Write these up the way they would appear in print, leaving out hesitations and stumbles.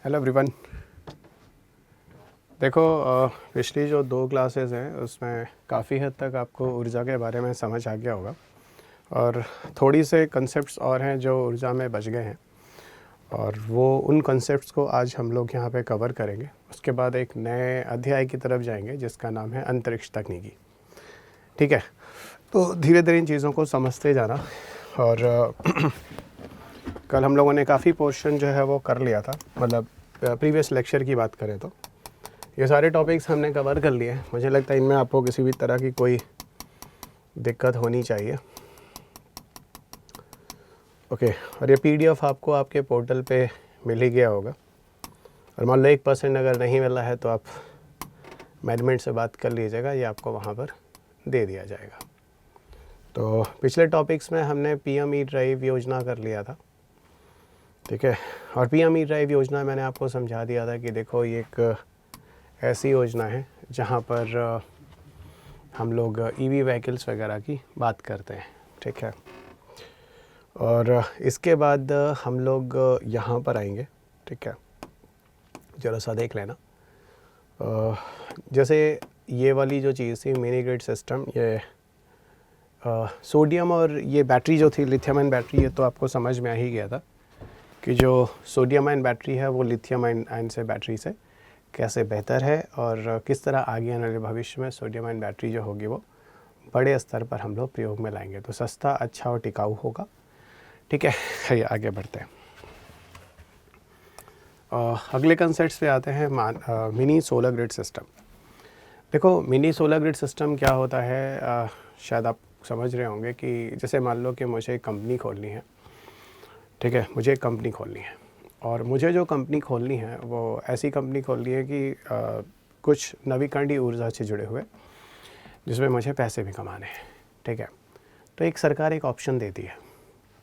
Hello everyone. देखो, पिछली जो 2 क्लासेस हैं उसमें काफ़ी हद तक आपको ऊर्जा के बारे में समझ आ गया होगा और थोड़ी से कंसेप्ट्स और हैं जो ऊर्जा में बच गए हैं और वो उन कंसेप्ट्स को आज हम लोग यहाँ पे कवर करेंगे। उसके बाद एक नए अध्याय की तरफ जाएंगे जिसका नाम है अंतरिक्ष तकनीकी। ठीक है, तो धीरे धीरे इन चीज़ों को समझते जाना। और कल हम लोगों ने काफ़ी पोर्शन जो है वो कर लिया था, मतलब प्रीवियस लेक्चर की बात करें तो ये सारे टॉपिक्स हमने कवर कर लिए हैं। मुझे लगता है इनमें आपको किसी भी तरह की कोई दिक्कत होनी चाहिए। ओके, और ये पीडीएफ आपको आपके पोर्टल पे मिल ही गया होगा। और मान लो 1% अगर नहीं मिला है तो आप मैनेजमेंट से बात कर लीजिएगा, ये आपको वहाँ पर दे दिया जाएगा। तो पिछले टॉपिक्स में हमने पीएमई ड्राइव योजना कर लिया था, ठीक है। और पीएमई ड्राइव योजना मैंने आपको समझा दिया था कि देखो ये एक ऐसी योजना है जहाँ पर हम लोग ईवी व्हीकल्स वगैरह की बात करते हैं, ठीक है। और इसके बाद हम लोग यहाँ पर आएंगे, ठीक है। ज़रा सा देख लेना, जैसे ये वाली जो चीज़ थी मिनी ग्रिड सिस्टम, ये सोडियम और ये बैटरी जो थी लिथियम आयन बैटरी, ये तो आपको समझ में आ ही गया था कि जो सोडियम आयन बैटरी है वो लिथियम आयन से बैटरी से कैसे बेहतर है और किस तरह आगे आने वाले भविष्य में सोडियम आयन बैटरी जो होगी वो बड़े स्तर पर हम लोग प्रयोग में लाएंगे, तो सस्ता, अच्छा और टिकाऊ होगा, ठीक है। ये आगे बढ़ते हैं। अगले कंसेप्ट्स पे आते हैं। Mini solar grid system. देखो, मिनी सोलर ग्रिड सिस्टम क्या होता है, शायद आप समझ रहे होंगे कि जैसे मान लो कि मुझे एक कंपनी खोलनी है, ठीक है। मुझे एक कंपनी खोलनी है और मुझे जो कंपनी खोलनी है वो ऐसी कंपनी खोलनी है कि कुछ नवीकरणीय ऊर्जा से जुड़े हुए, जिसमें मुझे पैसे भी कमाने हैं, ठीक है। तो एक सरकार एक ऑप्शन देती है,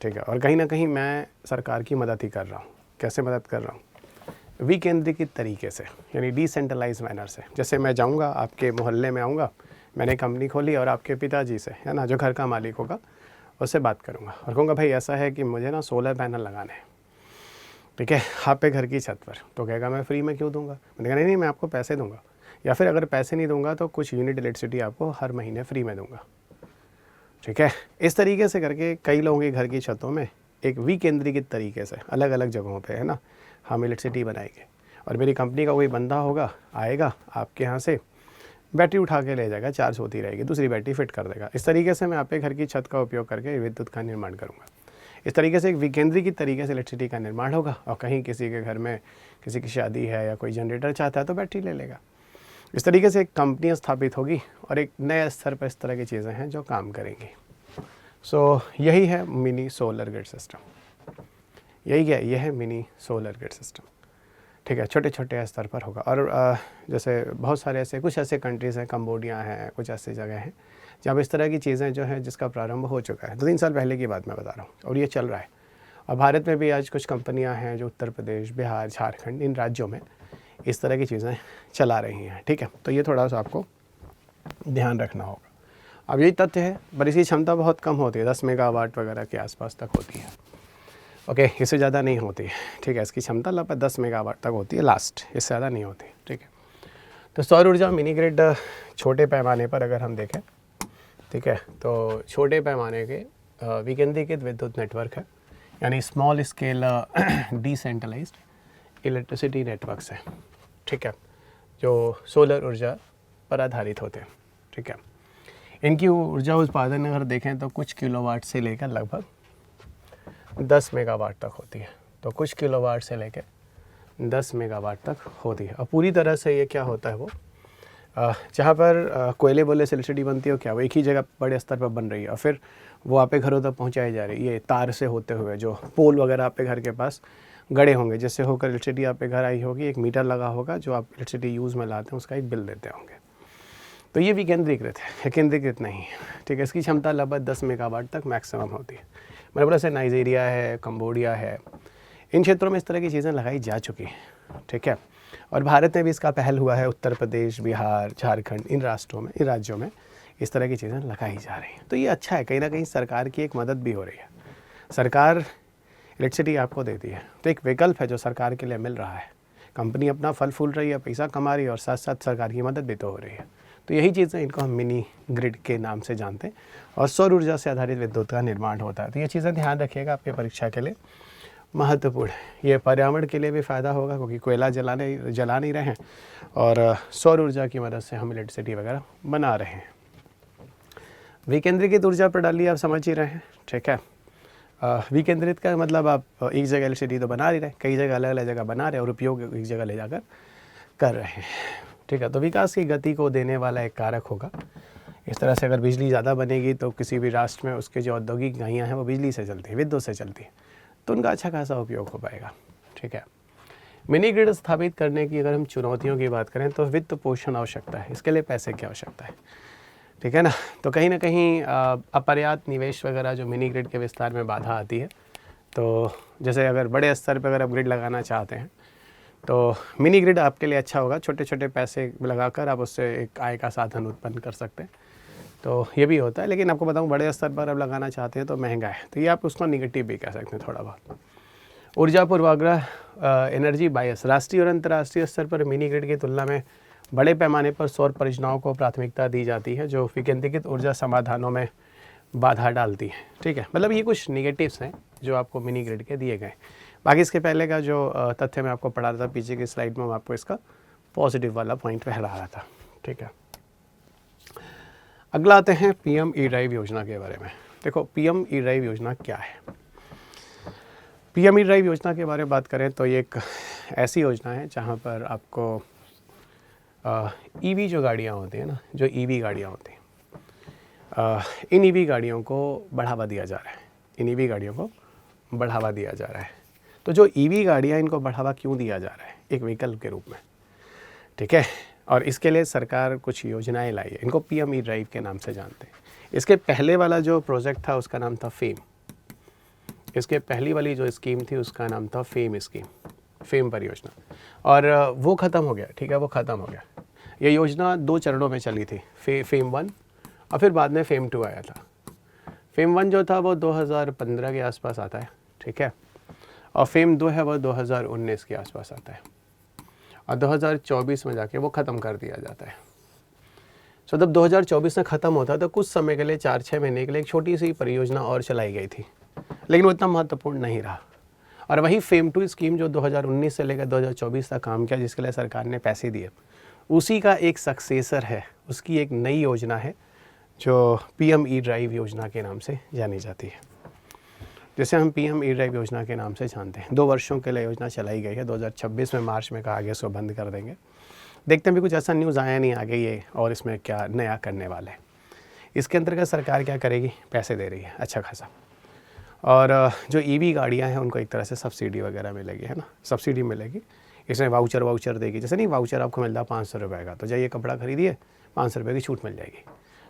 ठीक है। और कहीं ना कहीं मैं सरकार की मदद ही कर रहा हूँ। कैसे मदद कर रहा हूँ? विकेंद्रीकृत तरीके से, यानी डिसेंट्रलाइज मैनर से। जैसे मैं जाऊँगा आपके मोहल्ले में, आऊँगा, मैंने कंपनी खोली और आपके पिताजी से, है ना, जो घर का मालिक होगा, उससे बात करूँगा और कहूँगा भाई ऐसा है कि मुझे ना सोलर पैनल लगाने हैं, ठीक है, आप पे घर की छत पर। तो कहेगा मैं फ्री में क्यों दूंगा? मैंने कहा नहीं, मैं आपको पैसे दूंगा, या फिर अगर पैसे नहीं दूंगा तो कुछ यूनिट इलेक्ट्रिसिटी आपको हर महीने फ्री में दूंगा, ठीक है। इस तरीके से करके कई लोगों के घर की छतों में एक विकेंद्रीकृत तरीके से अलग अलग जगहों पे, है ना, हम इलेक्ट्रिसिटी बनाएंगे। और मेरी कंपनी का कोई बंदा होगा, आएगा आपके यहाँ से, बैटरी उठा के ले जाएगा, चार्ज होती रहेगी, दूसरी बैटरी फिट कर देगा। इस तरीके से मैं आपके घर की छत का उपयोग करके विद्युत का निर्माण करूँगा। इस तरीके से एक विकेंद्रीकृत तरीके से इलेक्ट्रिसिटी का निर्माण होगा। और कहीं किसी के घर में किसी की शादी है या कोई जनरेटर चाहता है तो बैटरी ले लेगा। इस तरीके से एक कंपनी स्थापित होगी और एक नए स्तर पर इस तरह की चीज़ें हैं जो काम करेंगी। सो यही है मिनी सोलर ग्रिड सिस्टम। यही क्या, यह है मिनी सोलर ग्रिड सिस्टम, ठीक है। छोटे छोटे स्तर पर होगा। और जैसे बहुत सारे ऐसे, कुछ ऐसे कंट्रीज़ हैं, कंबोडिया हैं, कुछ ऐसी जगह हैं जब इस तरह की चीज़ें जो हैं जिसका प्रारंभ हो चुका है। 2-3 साल पहले की बात मैं बता रहा हूँ और ये चल रहा है। और भारत में भी आज कुछ कंपनियां हैं जो उत्तर प्रदेश, बिहार, झारखंड, इन राज्यों में इस तरह की चीज़ें चला रही हैं, ठीक है। तो ये थोड़ा सा आपको ध्यान रखना होगा। अब यही तथ्य है, पर इसकी क्षमता बहुत कम होती है, 10 मेगावाट वगैरह के आसपास तक होती है, ओके। इससे ज़्यादा नहीं होती है, ठीक है। इसकी क्षमता लगभग 10 मेगावाट तक होती है लास्ट, इससे ज़्यादा नहीं होती, ठीक है। तो सौर ऊर्जा मिनी ग्रिड छोटे पैमाने पर अगर हम देखें, ठीक है, तो छोटे पैमाने के विकेंद्रीकृत विद्युत नेटवर्क है, यानी small scale decentralised electricity networks हैं, ठीक है, जो सोलर ऊर्जा पर आधारित होते हैं, ठीक है। इनकी ऊर्जा उत्पादन अगर देखें तो कुछ किलोवाट से लेकर लगभग 10 मेगावाट तक होती है। तो कुछ किलोवाट से लेकर 10 मेगावाट तक होती है। और पूरी तरह से ये क्या होता है, वो जहाँ पर कोयले बोले से इलेक्ट्रिसिटी बनती है, क्या वो एक ही जगह बड़े स्तर पर बन रही है और फिर वो आपके घरों तक पहुँचाई जा रही है, ये तार से होते हुए। जो पोल वगैरह आपके घर के पास गड़े होंगे, जिससे होकर इलेक्ट्रिसिटी आपके घर आई होगी, एक मीटर लगा होगा जो आप इलेक्ट्रिसिटी यूज़ में लाते हैं, उसका एक बिल देते होंगे। तो ये विकेंद्रीकृत है, केंद्रीकृत नहीं है, ठीक है। इसकी क्षमता लगभग 10 मेगावाट तक मैक्सिमम होती है। मेरे बोला से नाइजीरिया है, कंबोडिया है, इन क्षेत्रों में इस तरह की चीज़ें लगाई जा चुकी हैं, ठीक है। और भारत में भी इसका पहल हुआ है, उत्तर प्रदेश, बिहार, झारखंड, इन राज्यों में इस तरह की चीज़ें लगाई जा रही हैं। तो ये अच्छा है, कहीं ना कहीं सरकार की एक मदद भी हो रही है। सरकार इलेक्ट्रिसिटी आपको देती है, तो एक विकल्प है जो सरकार के लिए मिल रहा है। कंपनी अपना फल फूल रही है, पैसा कमा रही है और साथ साथ सरकार की मदद भी तो हो रही है। तो यही चीज़ें, इनको हम मिनी ग्रिड के नाम से जानते हैं और सौर ऊर्जा से आधारित विद्युत का निर्माण होता है। तो ये चीज़ें ध्यान रखिएगा, आपके परीक्षा के लिए महत्वपूर्ण है। ये पर्यावरण के लिए भी फ़ायदा होगा क्योंकि कोयला जला नहीं रहे हैं और सौर ऊर्जा की मदद से हम इलेक्ट्रिसिटी वगैरह बना रहे हैं। विकेंद्रीकृत ऊर्जा प्रणाली आप समझ ही रहे हैं, ठीक है। विकेंद्रित का मतलब आप एक जगह इलेक्ट्रिसिटी तो बना नहीं रहे, कई जगह अलग अलग जगह बना रहे और उपयोग एक जगह ले जाकर कर रहे हैं, ठीक है। तो विकास की गति को देने वाला एक कारक होगा। इस तरह से अगर बिजली ज़्यादा बनेगी तो किसी भी राष्ट्र में उसके जो औद्योगिक इकाइयाँ हैं वो बिजली से चलती है, विद्युत से चलती है, तो उनका अच्छा खासा उपयोग हो पाएगा, ठीक है। मिनी ग्रिड स्थापित करने की अगर हम चुनौतियों की बात करें तो वित्त पोषण आवश्यकता है, इसके लिए पैसे की आवश्यकता है, ठीक है ना। तो कहीं ना कहीं अपर्याप्त निवेश वगैरह जो मिनी ग्रिड के विस्तार में बाधा आती है। तो जैसे अगर बड़े स्तर पर अगर आप ग्रिड लगाना चाहते हैं तो मिनी ग्रिड आपके लिए अच्छा होगा, छोटे छोटे पैसे लगाकर आप उससे एक आय का साधन उत्पन्न कर सकते हैं, तो ये भी होता है। लेकिन आपको बताऊं, बड़े स्तर पर आप लगाना चाहते हैं तो महंगा है, तो ये आप उसको निगेटिव भी कह सकते हैं थोड़ा बहुत। ऊर्जा पूर्वाग्रह, एनर्जी बायस, राष्ट्रीय और अंतर्राष्ट्रीय स्तर पर मिनी ग्रिड की तुलना में बड़े पैमाने पर सौर परियोजनाओं को प्राथमिकता दी जाती है जो विकेंद्रीकृत ऊर्जा समाधानों में बाधा डालती है, ठीक है। मतलब ये कुछ निगेटिव्स हैं जो आपको मिनी ग्रिड के दिए गए। बाकी इसके पहले का जो तथ्य मैं आपको पढ़ा रहा था पीछे की स्लाइड में, मैं आपको इसका पॉजिटिव वाला पॉइंट कह रहा था, ठीक है। अगला आते हैं पीएम ई ड्राइव योजना के बारे में। देखो पीएम ई ड्राइव योजना क्या है। पीएम ई ड्राइव योजना के बारे में बात करें तो ये एक ऐसी योजना है जहाँ पर आपको ईवी जो गाड़ियाँ होती हैं ना, जो ईवी गाड़ियाँ होती हैं, इन ईवी गाड़ियों को बढ़ावा दिया जा रहा है, इन ईवी गाड़ियों को बढ़ावा दिया जा रहा है। तो जो ईवी गाड़ियाँ, इनको बढ़ावा क्यों दिया जा रहा है, एक विकल्प के रूप में, ठीक है। और इसके लिए सरकार कुछ योजनाएं लाई है, इनको पीएम ई ड्राइव के नाम से जानते हैं। इसके पहले वाला जो प्रोजेक्ट था उसका नाम था फेम, इसके पहली वाली जो स्कीम थी उसका नाम था फेम स्कीम, फेम परियोजना, और वो ख़त्म हो गया, ठीक है, वो ख़त्म हो गया। ये योजना 2 चरणों में चली थी, फेम 1 और फिर बाद में फेम 2 आया था। फेम 1 जो था वो 2015 के आसपास आता है, ठीक है, और फेम 2 है वो 2019 के आसपास आता है और 2024 में जाके वो ख़त्म कर दिया जाता है। सो जब 2024 में ख़त्म होता है तो कुछ समय के लिए 4-6 महीने के लिए एक छोटी सी परियोजना और चलाई गई थी, लेकिन वो इतना महत्वपूर्ण नहीं रहा। और वही फेम 2 स्कीम जो 2019 से लेकर 2024 तक काम किया, जिसके लिए सरकार ने पैसे दिए, उसी का एक सक्सेसर है, उसकी एक नई योजना है जो पीएम ई ड्राइव योजना के नाम से जानी जाती है, जिसे हम पीएम ई ड्राइव योजना के नाम से जानते हैं। 2 वर्षों के लिए योजना चलाई गई है, 2026 में मार्च में कहा गया इसको बंद कर देंगे। देखते हैं भी कुछ ऐसा न्यूज़ आया नहीं आगे ये, और इसमें क्या नया करने वाले हैं। इसके अंतर्गत सरकार क्या करेगी, पैसे दे रही है अच्छा खासा, और जो ईवी गाड़ियां हैं उनको एक तरह से सब्सिडी वगैरह मिलेगी, है ना, सब्सिडी मिलेगी। इसमें वाउचर देगी, जैसे नहीं वाउचर आपको मिलता है 500 रुपये का, तो जाइए कपड़ा खरीदिए 500 रुपये की छूट मिल जाएगी,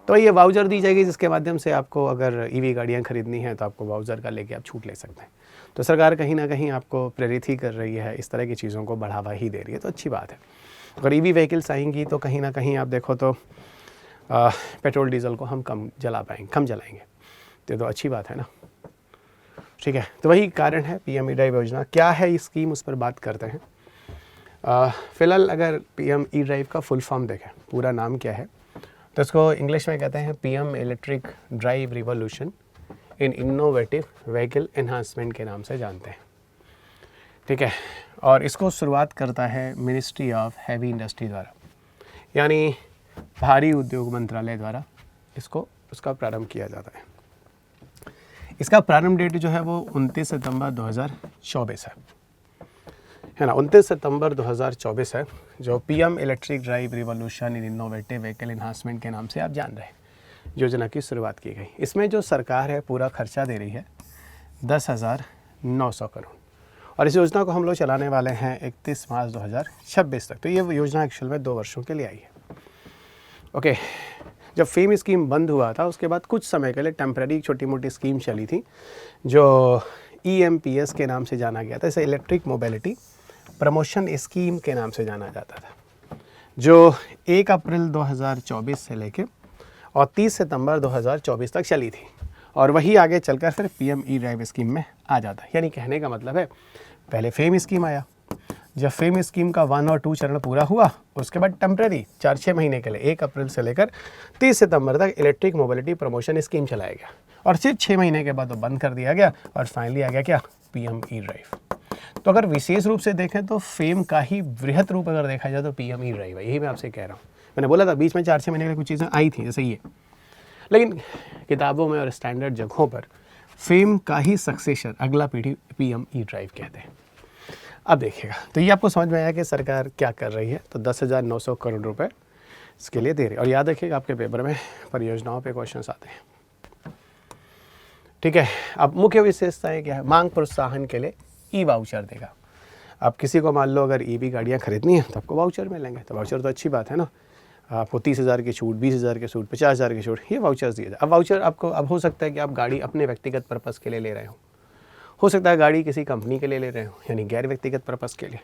तो ये वाउचर दी जाएगी जिसके माध्यम से आपको अगर ईवी गाड़ियाँ खरीदनी है तो आपको वाउचर का लेके आप छूट ले सकते हैं। तो सरकार कहीं ना कहीं आपको प्रेरित ही कर रही है, इस तरह की चीज़ों को बढ़ावा ही दे रही है, तो अच्छी बात है। अगर ईवी व्हीकल्स आएंगी तो कहीं ना कहीं आप देखो तो पेट्रोल डीजल को हम कम जलाएंगे, तो अच्छी बात है ना, ठीक है। तो वही कारण है पीएम ई ड्राइव योजना। क्या है ये स्कीम, उस पर बात करते हैं। फ़िलहाल अगर पीएम ई ड्राइव का फुल फॉर्म देखें, पूरा नाम क्या है, तो इसको इंग्लिश में कहते हैं PM electric drive revolution in innovative vehicle enhancement के नाम से जानते हैं, ठीक है। और इसको शुरुआत करता है मिनिस्ट्री ऑफ हैवी इंडस्ट्री द्वारा, यानी भारी उद्योग मंत्रालय द्वारा उसका प्रारंभ किया जाता है। इसका प्रारंभ डेट जो है वो 29 सितंबर 2024 है ना, 29 सितंबर 2024 है, जो PM electric drive revolution in innovative vehicle enhancement के नाम से आप जान रहे हैं, योजना की शुरुआत की गई। इसमें जो सरकार है पूरा खर्चा दे रही है 10,900 करोड़, और इस योजना को हम लोग चलाने वाले हैं 31 मार्च 2026 तक। तो ये योजना एक्चुअल में 2 वर्षों के लिए आई है, ओके। जब फेम स्कीम बंद हुआ था उसके बाद कुछ समय के लिए टेम्पररी छोटी मोटी स्कीम चली थी जो EMPS के नाम से जाना गया था, इसे इलेक्ट्रिक मोबिलिटी प्रमोशन स्कीम के नाम से जाना जाता था, जो 1 अप्रैल 2024 से लेके और 30 सितंबर 2024 तक चली थी, और वही आगे चलकर फिर पीएम ई ड्राइव स्कीम में आ जाता है। यानी कहने का मतलब है पहले फेम स्कीम आया, जब फेम स्कीम का 1 और 2 चरण पूरा हुआ, उसके बाद टेम्परेरी 4-6 महीने के लिए 1 अप्रैल से लेकर 30 सितंबर तक इलेक्ट्रिक मोबिलिटी प्रमोशन स्कीम चलाया गया और सिर्फ 6 महीने के बाद वो बंद कर दिया गया और फाइनली आ गया क्या, पीएम ई ड्राइव। तो अगर विशेष रूप से देखें तो फेम का ही वृहत रूप अगर देखा जाए तो पीएम ई ड्राइव है। यही मैं आपसे कह रहा हूँ। मैंने बोला था बीच में 4-6 महीने के लिए कुछ चीज़ें आई थी जैसे ये, लेकिन किताबों में और स्टैंडर्ड जगहों पर फेम का ही सक्सेसर अगला पीढ़ी पीएम ई ड्राइव कहते हैं। अब देखिएगा, तो ये आपको समझ में आया कि सरकार क्या कर रही है। तो 10,900 करोड़ रुपए इसके लिए दे रही है। और याद रखिएगा आपके पेपर में परियोजनाओं पे क्वेश्चंस आते हैं, ठीक है। अब मुख्य विशेषताएं क्या है, मांग प्रोत्साहन के लिए ई वाउचर देगा। अब किसी को मान लो अगर ईवी गाड़ियाँ खरीदनी है तो आपको वाउचर मिलेंगे, तो वाउचर तो अच्छी बात है ना। आपको 30,000 की छूट, 20,000 की छूट, 50,000 की छूट, ये वाउचर्स दिए जाए। अब वाउचर आपको अब हो सकता है कि आप गाड़ी अपने व्यक्तिगत पर्पज़ के लिए ले रहे हो सकता है गाड़ी किसी कंपनी के लिए ले रहे हो, यानी गैर व्यक्तिगत पर्पज़ के लिए।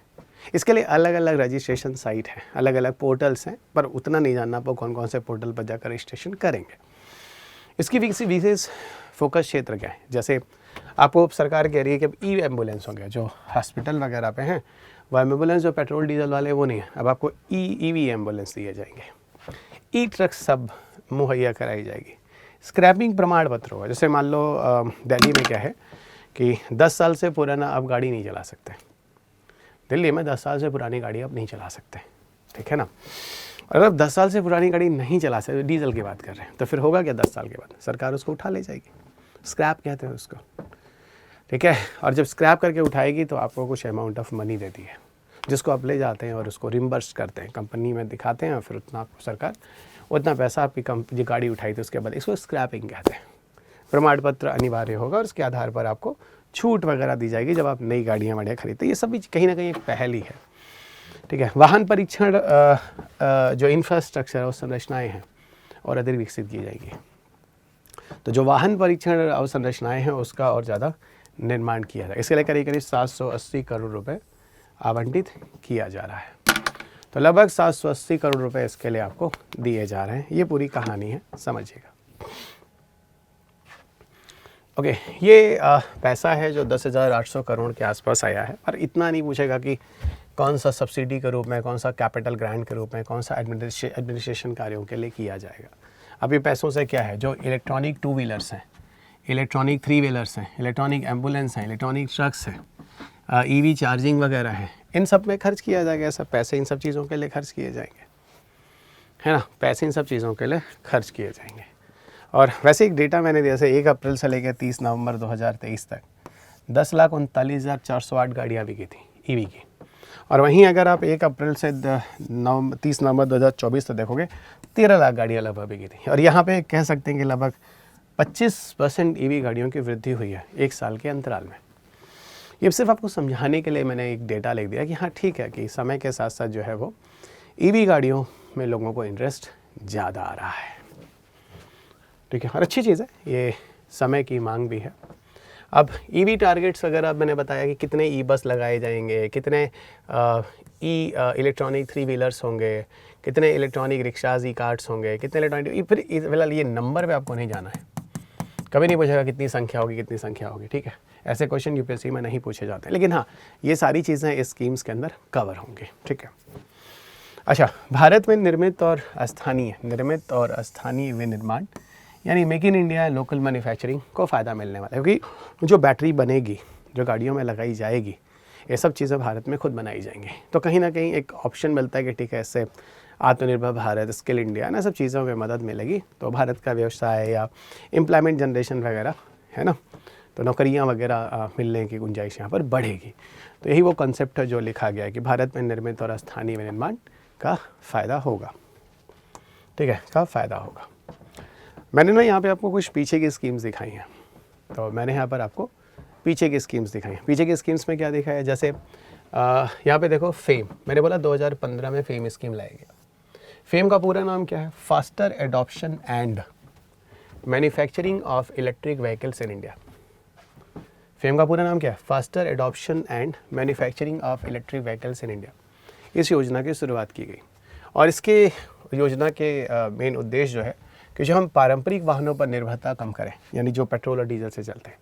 इसके लिए अलग अलग रजिस्ट्रेशन साइट है, अलग अलग पोर्टल्स हैं, पर उतना नहीं जानना आपको कौन कौन से पोर्टल पर जाकर रजिस्ट्रेशन करेंगे। इसकी विशेष फोकस क्षेत्र क्या है, जैसे आपको सरकार कह रही है कि ई एम्बुलेंस होंगे जो हॉस्पिटल वगैरह पे हैं, वो एम्बुलेंस जो पेट्रोल डीजल वाले वो नहीं है, अब आपको ईवी एम्बुलेंस दिए जाएंगे। ई ट्रक सब मुहैया कराई जाएगी। स्क्रैपिंग प्रमाण पत्र होगा, जैसे मान लो दिल्ली में क्या है कि 10 साल से पुराना आप गाड़ी नहीं चला सकते। दिल्ली में 10 साल से पुरानी गाड़ी आप नहीं चला सकते, ठीक है ना। अगर आप 10 साल से पुरानी गाड़ी नहीं चला सकते, डीजल की बात कर रहे हैं, तो फिर होगा क्या, 10 साल के बाद सरकार उसको उठा ले जाएगी। स्क्रैप कहते हैं उसको, ठीक है। और जब स्क्रैप करके उठाएगी तो आपको कुछ अमाउंट ऑफ मनी देती है, जिसको आप ले जाते हैं और उसको रिम्बर्स करते हैं, कंपनी में दिखाते हैं और फिर उतना आपको सरकार उतना पैसा आपकी जो गाड़ी उठाई थी उसके बाद, इसको स्क्रैपिंग कहते हैं। प्रमाण पत्र अनिवार्य होगा और उसके आधार पर आपको छूट वगैरह दी जाएगी जब आप नई गाड़ियाँ वाड़ियाँ खरीदते हैं। ये सब भी कहीं ना कहीं एक पहल ही है, ठीक है। वाहन परीक्षण जो इंफ्रास्ट्रक्चर और संरचनाएँ हैं और अधिक विकसित की जाएगी। तो जो वाहन परीक्षण अवसंरचनाएँ हैं उसका और ज़्यादा निर्माण किया जाए। इसके लिए करीब करीब 780 करोड़ रुपए आवंटित किया जा रहा है। तो लगभग 780 करोड़ रुपए इसके लिए आपको दिए जा रहे हैं। ये पूरी कहानी है, समझिएगा। ओके, ये पैसा है जो 10,800 करोड़ के आसपास आया है, पर इतना नहीं पूछेगा कि कौन सा सब्सिडी के रूप में, कौन सा कैपिटल ग्रांट के रूप में, कौन सा एडमिनिस्ट्रेशन कार्यों के लिए किया जाएगा। अब ये पैसों से क्या है, जो इलेक्ट्रॉनिक 2 व्हीलर्स हैं, इलेक्ट्रॉनिक 3 व्हीलर्स हैं, इलेक्ट्रॉनिक एम्बुलेंस हैं, इलेक्ट्रॉनिक ट्रक्स हैं, ईवी चार्जिंग वगैरह है, इन सब में खर्च किया जाएगा। सब पैसे इन सब चीज़ों के लिए खर्च किए जाएंगे, है ना। पैसे इन सब चीज़ों के लिए खर्च किए जाएंगे। और वैसे एक डेटा मैंने दिया, जैसे 1 अप्रैल से लेकर 30 नवंबर 2023 तक 10,39,408 गाड़ियाँ बिकी थी ईवी की। और वहीं अगर आप 1 अप्रैल से 30 नवंबर 2024 तक देखोगे 13 लाख गाड़ियाँ लगभग बिकी थी। और यहाँ पे कह सकते हैं कि लगभग 25% ईवी गाड़ियों की वृद्धि हुई है 1 साल के अंतराल में। ये सिर्फ आपको समझाने के लिए मैंने एक डेटा लिख दिया कि हाँ ठीक है कि समय के साथ साथ जो है वो ईवी गाड़ियों में लोगों को इंटरेस्ट ज़्यादा आ रहा है, ठीक है। और अच्छी चीज़ है, ये समय की मांग भी है। अब ईवी टारगेट्स वगैरह मैंने बताया कि कितने ई बस लगाए जाएंगे, कितने इलेक्ट्रॉनिक 3 व्हीलर्स होंगे, कितने इलेक्ट्रॉनिक रिक्शाज, ई कार्ट्स होंगे, कितने इलेक्ट्रॉनिक, फिर फिलहाल ये नंबर पे आपको नहीं जाना है। कभी नहीं पूछेगा कितनी संख्या होगी, कितनी संख्या होगी, ठीक है। ऐसे क्वेश्चन यूपीएससी में नहीं पूछे जाते, लेकिन हाँ ये सारी चीज़ें इस स्कीम्स के अंदर कवर होंगी, ठीक है। अच्छा, भारत में निर्मित और स्थानीय विनिर्माण यानी make in India, local manufacturing को फ़ायदा मिलने वाला है, क्योंकि जो बैटरी बनेगी, जो गाड़ियों में लगाई जाएगी, ये सब चीज़ें भारत में खुद बनाई जाएंगी। तो कहीं ना कहीं एक ऑप्शन मिलता है कि ठीक है, इससे आत्मनिर्भर भारत, स्किल इंडिया, ना सब चीज़ों में मदद मिलेगी, तो भारत का व्यवसाय या एम्प्लॉयमेंट जनरेशन वगैरह है ना, तो नौकरियां वगैरह मिलने की गुंजाइश यहाँ पर बढ़ेगी। तो यही वो कॉन्सेप्ट है जो लिखा गया है कि भारत में निर्मित और स्थानीय विनिर्माण का फ़ायदा होगा, ठीक है, का फ़ायदा होगा। मैंने ना यहाँ पे आपको कुछ पीछे की स्कीम्स दिखाई हैं, तो मैंने यहाँ पर आपको पीछे की स्कीम्स दिखाई हैं। पीछे की स्कीम्स में क्या दिखा है, जैसे यहाँ पे देखो फेम, मैंने बोला 2015 में फेम स्कीम लाई गई। फेम का पूरा नाम क्या है, faster adoption and manufacturing of electric vehicles in India. Fame का पूरा नाम क्या है, faster adoption and manufacturing of electric vehicles in India. इस योजना की शुरुआत की गई और इसके योजना के मेन उद्देश्य जो है कि जो हम पारंपरिक वाहनों पर निर्भरता कम करें, यानी जो पेट्रोल और डीजल से चलते हैं,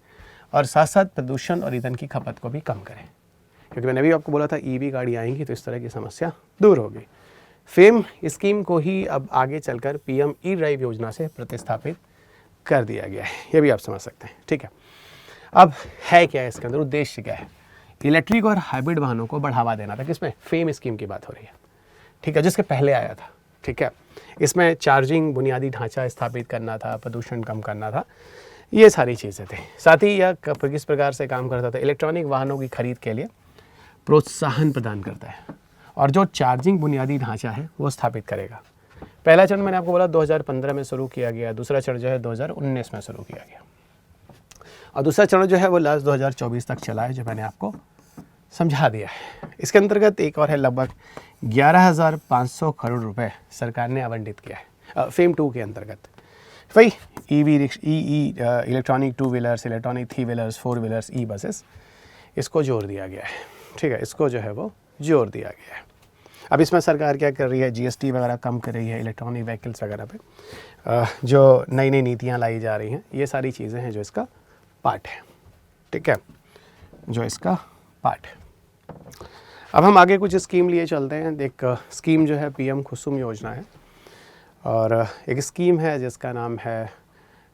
और साथ साथ प्रदूषण और ईंधन की खपत को भी कम करें। क्योंकि मैंने भी आपको बोला था ईवी गाड़ी आएंगी तो इस तरह की समस्या दूर होगी। फेम स्कीम को ही अब आगे चलकर पीएम ई ड्राइव योजना से प्रतिस्थापित कर दिया गया है, ये भी आप समझ सकते हैं। ठीक है, अब है क्या है इसके अंदर, उद्देश्य क्या है? इलेक्ट्रिक और हाइब्रिड वाहनों को बढ़ावा देना था। किसमें? फेम स्कीम की बात हो रही है। ठीक है, जिसके पहले आया था। ठीक है, इसमें चार्जिंग बुनियादी ढांचा स्थापित करना था, प्रदूषण कम करना था, ये सारी चीज़ें थी। साथ ही यह किस प्रकार से काम करता था? इलेक्ट्रॉनिक वाहनों की खरीद के लिए प्रोत्साहन प्रदान करता है और जो चार्जिंग बुनियादी ढांचा है वो स्थापित करेगा। पहला चरण मैंने आपको बोला 2015 में शुरू किया गया, दूसरा चरण जो है 2019 में शुरू किया गया और दूसरा चरण जो है वो लास्ट 2024 तक चला है, जो मैंने आपको समझा दिया है। इसके अंतर्गत एक और है, लगभग 11,500 करोड़ रुपए सरकार ने आवंटित किया है फेम 2 के अंतर्गत। वही EV electronic 2 wheelers, electronic 3 wheelers, 4 wheelers, e buses, इसको जोड़ दिया गया है। ठीक है, इसको जो है वो जोड़ दिया गया है। अब इसमें सरकार क्या कर रही है? जीएसटी वगैरह कम कर रही है इलेक्ट्रॉनिक व्हीकल्स वगैरह पे, जो नई नई नीतियाँ लाई जा रही हैं, ये सारी चीज़ें हैं जो इसका पार्ट है। ठीक है, जो इसका पार्ट है। अब हम आगे कुछ स्कीम लिए चलते हैं। एक स्कीम जो है पीएम कुसुम योजना है और एक स्कीम है जिसका नाम है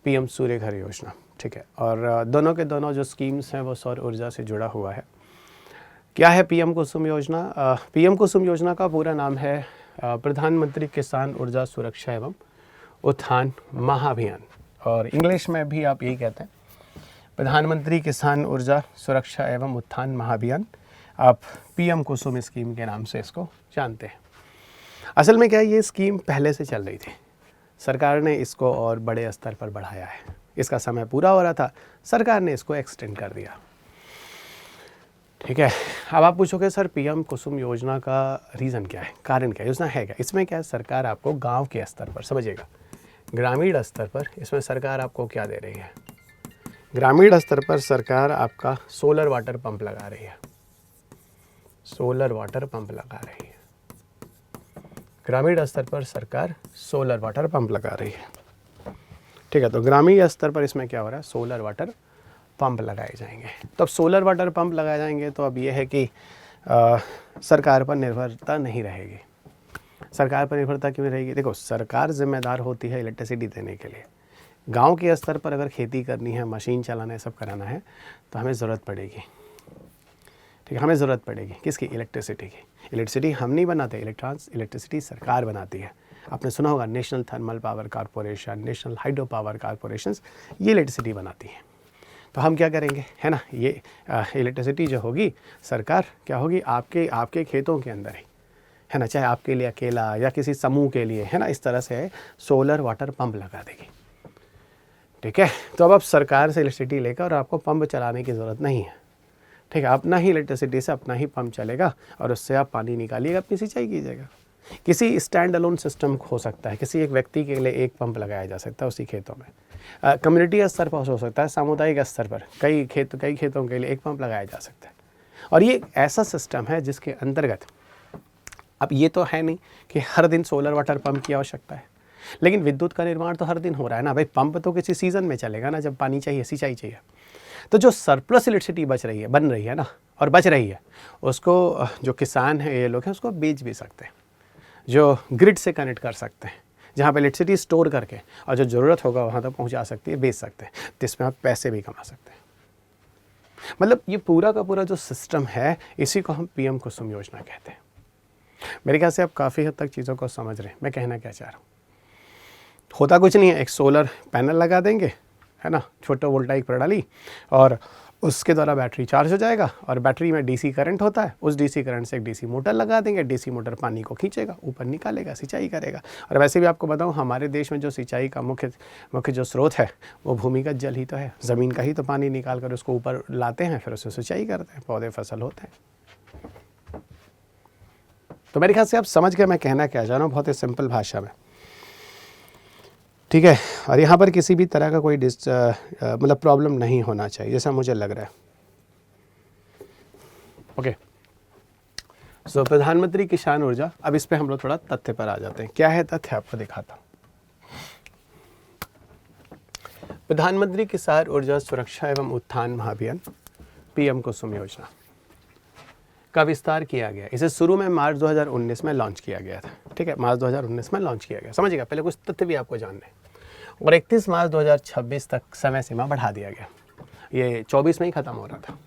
पीएम सूर्य घर योजना। ठीक है, और दोनों के दोनों जो स्कीम्स हैं वो सौर ऊर्जा से जुड़ा हुआ है। क्या है पीएम कुसुम योजना? पीएम कुसुम योजना का पूरा नाम है प्रधानमंत्री किसान ऊर्जा सुरक्षा एवं उत्थान महाअभियान, और इंग्लिश में भी आप यही कहते हैं, प्रधानमंत्री किसान ऊर्जा सुरक्षा एवं उत्थान महाअभियान। आप पीएम कुसुम स्कीम के नाम से इसको जानते हैं। असल में क्या है, ये स्कीम पहले से चल रही थी, सरकार ने इसको और बड़े स्तर पर बढ़ाया है। इसका समय पूरा हो रहा था, सरकार ने इसको एक्सटेंड कर दिया। ठीक है, अब आप पूछोगे सर पीएम कुसुम योजना का रीज़न क्या है, कारण क्या है, योजना है क्या? इसमें क्या है, सरकार आपको गांव के स्तर पर, समझिएगा ग्रामीण स्तर पर, इसमें सरकार आपको क्या दे रही है? ग्रामीण स्तर पर सरकार आपका सोलर वाटर पंप लगा रही है, सोलर वाटर पंप लगा रही है। ग्रामीण स्तर पर सरकार सोलर वाटर पंप लगा रही है। ठीक है, तो ग्रामीण स्तर पर इसमें क्या हो रहा है, सोलर वाटर पंप लगाए जाएंगे। तो अब सोलर वाटर पंप लगाए जाएंगे तो अब ये है कि सरकार पर निर्भरता नहीं रहेगी। सरकार पर निर्भरता क्यों रहेगी? देखो, सरकार जिम्मेदार होती है इलेक्ट्रिसिटी देने के लिए। गांव के स्तर पर अगर खेती करनी है, मशीन चलाना है, सब कराना है, तो हमें ज़रूरत पड़ेगी। ठीक है, हमें ज़रूरत पड़ेगी किसकी? इलेक्ट्रिसिटी की। इलेक्ट्रिसिटी हम नहीं बनाते, इलेक्ट्रिसिटी सरकार बनाती है। आपने सुना होगा national thermal power corporation, national hydro power corporation, ये इलेक्ट्रिसिटी बनाती है। तो हम क्या करेंगे, है ना, ये इलेक्ट्रिसिटी जो होगी, सरकार क्या होगी, आपके खेतों के अंदर ही, है ना, चाहे आपके लिए अकेला या किसी समूह के लिए, है ना, इस तरह से सोलर वाटर पंप लगा देगी। ठीक है, तो अब आप सरकार से इलेक्ट्रिसिटी लेकर और आपको पंप चलाने की ज़रूरत नहीं है। ठीक है, अपना ही इलेक्ट्रिसिटी से अपना ही पंप चलेगा और उससे आप पानी निकालिएगा, अपनी सिंचाई कीजिएगा। किसी स्टैंड अलोन सिस्टम हो सकता है, किसी एक व्यक्ति के लिए एक पंप लगाया जा सकता है उसी खेतों में। कम्युनिटी स्तर पर हो सकता है, सामुदायिक स्तर पर कई खेतों के लिए एक पंप लगाया जा सकता है। और ये एक ऐसा सिस्टम है जिसके अंतर्गत, अब ये तो है नहीं कि हर दिन सोलर वाटर पंप की आवश्यकता है, लेकिन विद्युत का निर्माण तो हर दिन हो रहा है ना भाई। पंप तो किसी सीज़न में चलेगा ना, जब पानी चाहिए, सिंचाई चाहिए। तो जो सरप्लस इलेक्ट्रिसिटी बन रही है ना, और बच रही है, उसको जो किसान हैं, ये लोग हैं, उसको बेच भी सकते हैं, जो ग्रिड से कनेक्ट कर सकते हैं, जहाँ पे इलेक्ट्रिसिटी स्टोर करके और जो ज़रूरत होगा वहाँ तक पहुँचा सकती है, बेच सकते हैं, जिसमें आप पैसे भी कमा सकते हैं। मतलब ये पूरा का पूरा जो सिस्टम है, इसी को हम पीएम कुसुम योजना कहते हैं। मेरे ख्याल से आप काफ़ी हद तक चीज़ों को समझ रहे हैं मैं कहना क्या चाह रहा हूँ। होता कुछ नहीं है, एक सोलर पैनल लगा देंगे, है ना, छोटा वोल्टाइक प्रणाली, और उसके द्वारा बैटरी चार्ज हो जाएगा, और बैटरी में डीसी करंट होता है, उस डीसी करंट से एक डीसी मोटर लगा देंगे, डीसी मोटर पानी को खींचेगा, ऊपर निकालेगा, सिंचाई करेगा। और वैसे भी आपको बताऊं, हमारे देश में जो सिंचाई का मुख्य जो स्रोत है वो भूमिगत जल ही तो है, ज़मीन का ही तो पानी निकाल कर उसको ऊपर लाते हैं, फिर उससे सिंचाई करते हैं, पौधे फसल होते हैं। तो मेरे ख्याल से आप समझ गए मैं कहना क्या चाह रहा हूँ, बहुत ही सिंपल भाषा में। ठीक है, और यहाँ पर किसी भी तरह का कोई मतलब प्रॉब्लम नहीं होना चाहिए, जैसा मुझे लग रहा है। ओके, सो प्रधानमंत्री किसान ऊर्जा, अब इस पे हम लोग थोड़ा तथ्य पर आ जाते हैं। क्या है तथ्य, आपको दिखाता हूँ। प्रधानमंत्री किसान ऊर्जा सुरक्षा एवं उत्थान महाअभियान, पीएम कुसुम योजना। का विस्तार किया गया। इसे शुरू में मार्च 2019 में लॉन्च किया गया था, ठीक है, मार्च 2019 में लॉन्च किया गया, समझिएगा। पहले कुछ तथ्य भी आपको जानने हैं। और 31 मार्च 2026 तक समय सीमा बढ़ा दिया गया। ये 24 में ही ख़त्म हो रहा था,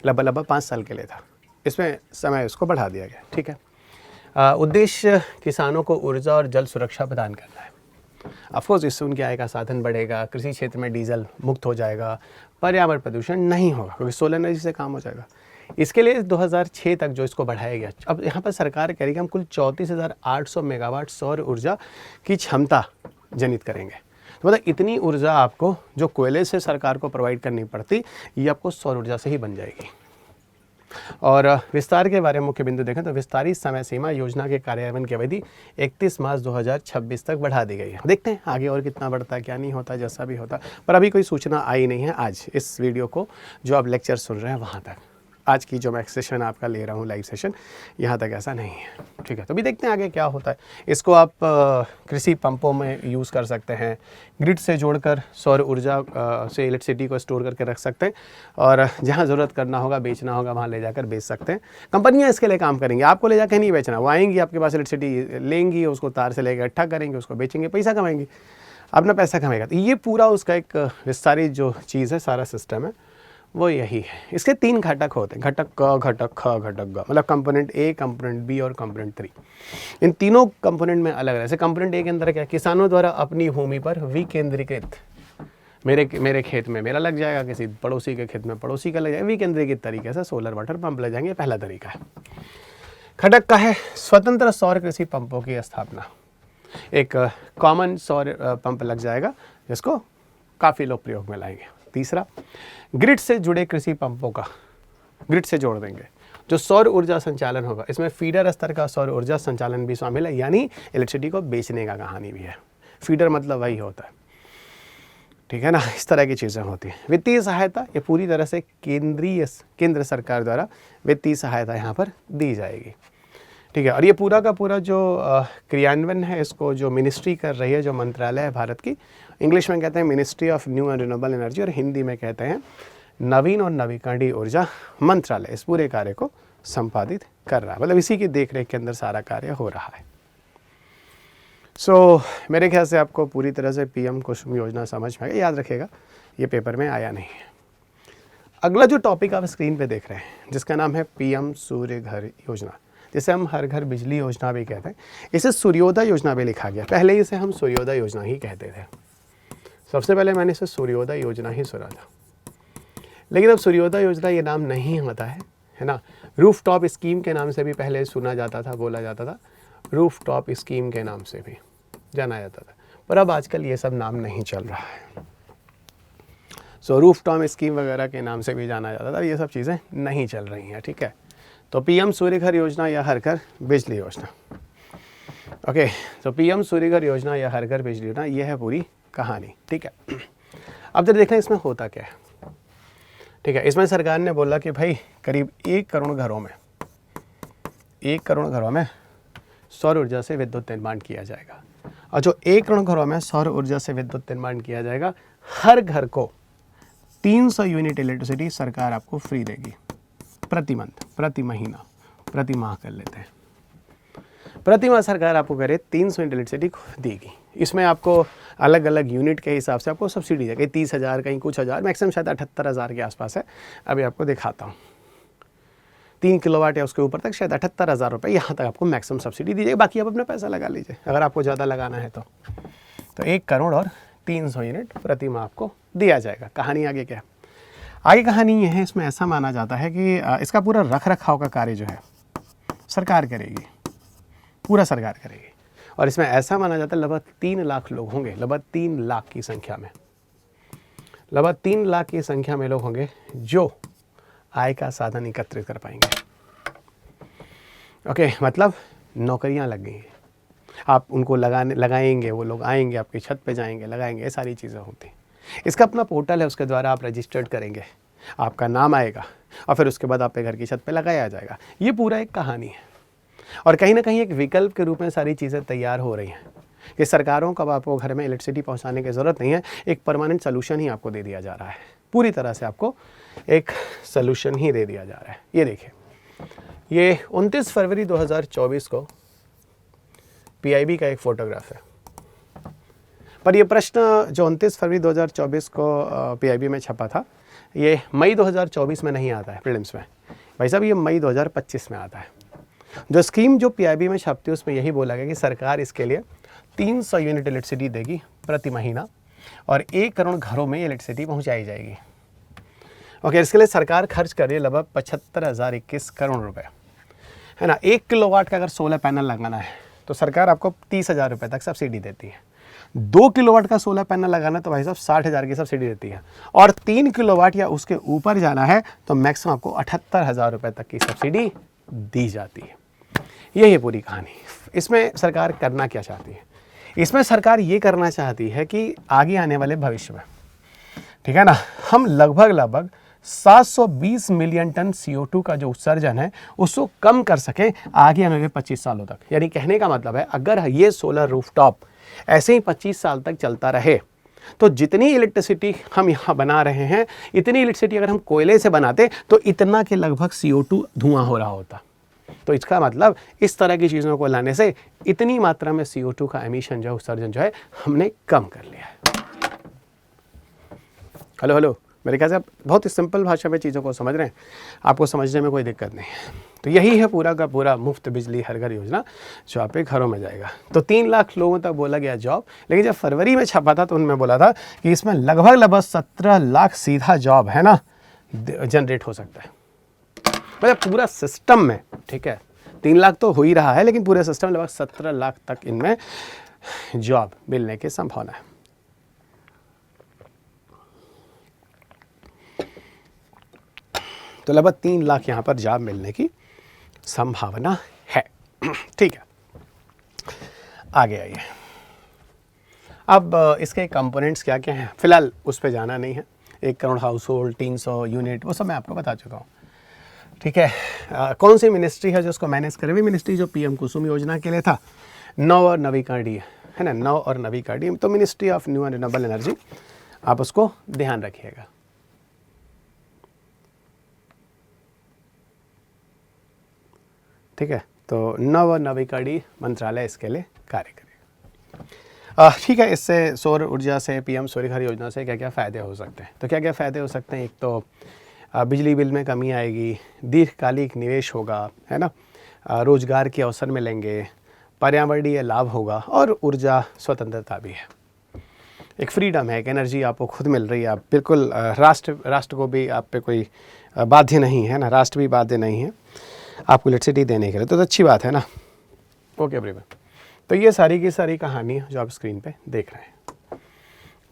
लगभग 5 साल के लिए था, इसमें समय उसको बढ़ा दिया गया, ठीक है। उद्देश्य किसानों को ऊर्जा और जल सुरक्षा प्रदान करना है। ऑफकोर्स इससे उनकी आय का साधन बढ़ेगा, कृषि क्षेत्र में डीजल मुक्त हो जाएगा, पर्यावरण प्रदूषण नहीं होगा क्योंकि सोलर एनर्जी से काम हो जाएगा। इसके लिए 2006 तक जो इसको बढ़ाया गया, अब यहाँ पर सरकार कह रही है कि हम कुल 34,800 मेगावाट सौर ऊर्जा की क्षमता जनित करेंगे। तो मतलब इतनी ऊर्जा आपको जो कोयले से सरकार को प्रोवाइड करनी पड़ती, ये आपको सौर ऊर्जा से ही बन जाएगी। और विस्तार के बारे में मुख्य बिंदु देखें तो विस्तारित समय सीमा योजना के कार्यान्वयन की अवधि 31 मार्च 2026 तक बढ़ा दी गई है। देखते हैं आगे और कितना बढ़ता है, क्या नहीं होता, जैसा भी होता, पर अभी कोई सूचना आई नहीं है आज इस वीडियो को जो आप लेक्चर सुन रहे हैं वहाँ तक। आज की जो मैं सेशन आपका ले रहा हूँ लाइव सेशन, यहाँ तक ऐसा नहीं है, ठीक है। तो अभी देखते हैं आगे क्या होता है। इसको आप कृषि पंपों में यूज़ कर सकते हैं, ग्रिड से जोड़कर सौर ऊर्जा से इलेक्ट्रिसिटी को स्टोर करके रख सकते हैं, और जहाँ ज़रूरत करना होगा, बेचना होगा, वहाँ ले जाकर बेच सकते हैं। कंपनियाँ इसके लिए काम करेंगी, आपको ले जाकर नहीं बेचना, वो आएंगी आपके पास, इलेक्ट्रिसिटी लेंगी, उसको तार से लेकर इकट्ठा करेंगे, उसको बेचेंगे, पैसा कमाएंगी, अपना पैसा कमाएगा। तो ये पूरा उसका एक विस्तारित जो चीज़ है, सारा सिस्टम है, वो यही है। इसके 3 घटक होते हैं, घटक क, घटक ख, घटक ग, मतलब कंपोनेंट ए, कंपोनेंट बी और कंपोनेंट 3। इन तीनों कंपोनेंट में अलग है। जैसे कंपोनेंट ए के अंदर क्या है, किसानों द्वारा अपनी भूमि पर विकेंद्रीकृत, मेरे खेत में मेरा लग जाएगा, किसी पड़ोसी के खेत में पड़ोसी का लग जाएगा, विकेंद्रीकृत तरीके से सोलर वाटर पंप लग जाएंगे, पहला तरीका है। घटक का है स्वतंत्र सौर कृषि पंपों की स्थापना। एक कॉमन सौर पंप लग जाएगा जिसको काफ़ी लोग प्रयोग में लाएंगे। तीसरा, ग्रिड से जुड़े कृषि पंपों का ग्रिड से जोड़ देंगे, जो सौर ऊर्जा संचालन होगा। इसमें फीडर स्तर का सौर ऊर्जा संचालन भी शामिल है, यानी इलेक्ट्रिसिटी को बेचने का कहानी भी है। फीडर मतलब वही होता है, ठीक है ना, इस तरह की चीज़ें होती हैं। वित्तीय सहायता, ये पूरी तरह से केंद्र सरकार द्वारा वित्तीय सहायता यहाँ पर दी जाएगी, ठीक है। और ये पूरा का पूरा जो क्रियान्वयन है, इसको जो मिनिस्ट्री कर रही है, जो मंत्रालय है भारत की, इंग्लिश में कहते हैं ministry of new and renewable energy, और हिंदी में कहते हैं नवीन और नवीकरणीय ऊर्जा मंत्रालय, इस पूरे कार्य को संपादित कर रहा है। मतलब इसी की देखरेख के अंदर सारा कार्य हो रहा है। मेरे ख्याल से आपको पूरी तरह से पीएम कुसुम योजना समझ में आ गई। याद रखिएगा, ये पेपर में आया नहीं है। अगला जो टॉपिक आप स्क्रीन पे देख रहे हैं, जिसका नाम है पीएम सूर्य घर योजना, जिसे हम हर घर बिजली योजना भी कहते हैं। इसे सूर्योदय योजना भी लिखा गया, पहले इसे हम सूर्योदय योजना ही कहते थे। सबसे पहले मैंने इसे सूर्योदय योजना ही सुना था, लेकिन अब सूर्योदय योजना ये नाम नहीं होता है ना। रूफटॉप स्कीम के नाम से भी पहले सुना जाता था, बोला जाता था, रूफटॉप स्कीम के नाम से भी जाना जाता था, पर अब आजकल ये सब नाम नहीं चल रहा है। रूफटॉप स्कीम वगैरह के नाम से भी जाना जाता था, ये सब चीज़ें नहीं चल रही हैं, ठीक है। तो पीएम सूर्य घर योजना या हर घर बिजली योजना, ओके। तो पीएम सूर्य घर योजना या हर घर बिजली योजना, ये है पूरी कहानी, ठीक है। अब जब देखें इसमें होता क्या है, ठीक है। इसमें सरकार ने बोला कि भाई करीब 1 करोड़ घरों में सौर ऊर्जा से विद्युत निर्माण किया जाएगा, और जो 1 करोड़ घरों में सौर ऊर्जा से विद्युत निर्माण किया जाएगा, हर घर को 300 यूनिट इलेक्ट्रिसिटी सरकार आपको फ्री देगी, प्रति मंथ, प्रति महीना, प्रति माह कर लेते हैं। प्रति माह सरकार आपको करे 300 यूनिट इलेक्ट्रिसिटी देगी। इसमें आपको अलग अलग यूनिट के हिसाब से आपको सब्सिडी देगी, 30,000, कहीं कुछ हज़ार, मैक्सिमम शायद 78,000 के आसपास है। अभी आपको दिखाता हूँ, 3 किलोवाट या उसके ऊपर तक शायद 78,000 रुपये, यहाँ तक आपको मैक्सिमम सब्सिडी दी जाएगी। बाकी आप अपना पैसा लगा लीजिए अगर आपको ज़्यादा लगाना है तो 1 करोड़ और 300 यूनिट प्रति माह आपको दिया जाएगा। कहानी आगे क्या है? आगे कहानी ये है, इसमें ऐसा माना जाता है कि इसका पूरा रख रखाव का कार्य जो है सरकार करेगी, पूरा सरकार करेगी। और इसमें ऐसा माना जाता है लगभग 3 लाख लोग होंगे, लगभग 3 लाख की संख्या में, लगभग 3 लाख की संख्या में लोग होंगे जो आय का साधन एकत्रित कर पाएंगे। ओके, मतलब नौकरियां लग गई हैं, आप उनको लगाएंगे, वो लोग आएंगे, आपकी छत पे जाएंगे, लगाएंगे, ये सारी चीज़ें होती हैं। इसका अपना पोर्टल है, उसके द्वारा आप रजिस्टर्ड करेंगे, आपका नाम आएगा और फिर उसके बाद आपके घर की छत पे लगाया जाएगा। ये पूरा एक कहानी है, और कहीं ना कहीं एक विकल्प के रूप में सारी चीज़ें तैयार हो रही हैं कि सरकारों को अब आपको घर में इलेक्ट्रिसिटी पहुंचाने की ज़रूरत नहीं है, एक परमानेंट सोल्यूशन ही आपको दे दिया जा रहा है, पूरी तरह से आपको एक सोल्यूशन ही दे दिया जा रहा है। ये देखिए, ये 29 फरवरी 2024 को पीआईबी का एक फ़ोटोग्राफ है। पर ये प्रश्न जो 29 फरवरी 2024 को पीआईबी में छपा था, ये मई 2024 में नहीं आता है प्रीलिम्स में। भाई साहब, ये मई 2025 में आता है। जो स्कीम जो पीआईबी में छपती है उसमें यही बोला गया कि सरकार इसके लिए 300 यूनिट इलेक्ट्रिसिटी देगी प्रति महीना और 1 करोड़ घरों में इलेक्ट्रिसिटी पहुंचाई जाएगी। ओके, इसके लिए सरकार खर्च कर रही है लगभग 75,021 करोड़ रुपए, है ना। 1 किलोवाट का अगर सोलर पैनल लगाना है तो सरकार आपको 30,000 रुपये तक सब्सिडी देती है। 2 किलोवाट का सोलर पैनल लगाना है तो भाई साहब 60,000 की सब्सिडी देती है। और 3 किलोवाट या उसके ऊपर जाना है तो मैक्सिमम आपको 78,000 रुपये तक की सब्सिडी दी जाती है। यही पूरी कहानी। इसमें सरकार करना क्या चाहती है? इसमें सरकार ये करना चाहती है कि आगे आने वाले भविष्य में, ठीक है ना, हम लगभग 720 मिलियन टन CO2 का जो उत्सर्जन है उसको कम कर सकें आगे आने वाले 25 सालों तक। यानी कहने का मतलब है, अगर ये सोलर रूफटॉप ऐसे ही 25 साल तक चलता रहे तो जितनी इलेक्ट्रिसिटी हम यहाँ बना रहे हैं, इतनी इलेक्ट्रिसिटी अगर हम कोयले से बनाते तो इतना के लगभग CO2 धुआं हो रहा होता। तो इसका मतलब इस तरह की चीज़ों को लाने से इतनी मात्रा में CO2 का एमिशन जो है, उत्सर्जन जो है, हमने कम कर लिया है। हेलो, मेरे ख्याल से आप बहुत ही सिंपल भाषा में चीज़ों को समझ रहे हैं, आपको समझने में कोई दिक्कत नहीं है। तो यही है पूरा का पूरा मुफ्त बिजली हर घर योजना जो आपके घरों में जाएगा। तो 3 लाख लोगों तक बोला गया जॉब, लेकिन जब फरवरी में छपा था तो उनमें बोला था कि इसमें लगभग 17 लाख सीधा जॉब है ना जनरेट हो सकता है। मतलब पूरा सिस्टम में, ठीक है, 3 लाख तो हो ही रहा है, लेकिन पूरे सिस्टम में लगभग 17 लाख तक इनमें जॉब मिलने की संभावना है। तो लगभग 3 लाख यहाँ पर जॉब मिलने की संभावना है। ठीक है, आगे आइए। अब इसके कंपोनेंट्स क्या क्या हैं, फिलहाल उस पर जाना नहीं है। 1 करोड़ हाउस होल्ड, 300 यूनिट, वो सब मैं आपको बता चुका हूँ। ठीक है, कौन सी मिनिस्ट्री है जो उसको मैनेज करे? मिनिस्ट्री जो PM कुसुम योजना के लिए था, नव और नवीकरणीय, है ना, नव और नवीकरणीय, तो ministry of new and renewable energy, आप उसको ध्यान रखिएगा। ठीक है, तो नव और नवीकरणीय मंत्रालय इसके लिए कार्य करेगा। ठीक है, इससे सौर ऊर्जा से, PM सूर्य घर योजना से क्या क्या फ़ायदे हो सकते हैं? तो क्या क्या फ़ायदे हो सकते हैं? एक तो बिजली बिल में कमी आएगी, दीर्घकालिक निवेश होगा, है ना, रोजगार के अवसर मिलेंगे, पर्यावरणीय लाभ होगा और ऊर्जा स्वतंत्रता भी है। एक फ्रीडम है, एक एनर्जी आपको खुद मिल रही है। आप बिल्कुल राष्ट्र को भी आप पे कोई बाध्य नहीं है ना, राष्ट्र भी बाध्य नहीं है आपको इलेक्ट्रिसिटी देने के लिए, तो अच्छी बात है ना। ओके एवरीवन, तो ये सारी की सारी कहानी जो आप स्क्रीन पे देख रहे हैं।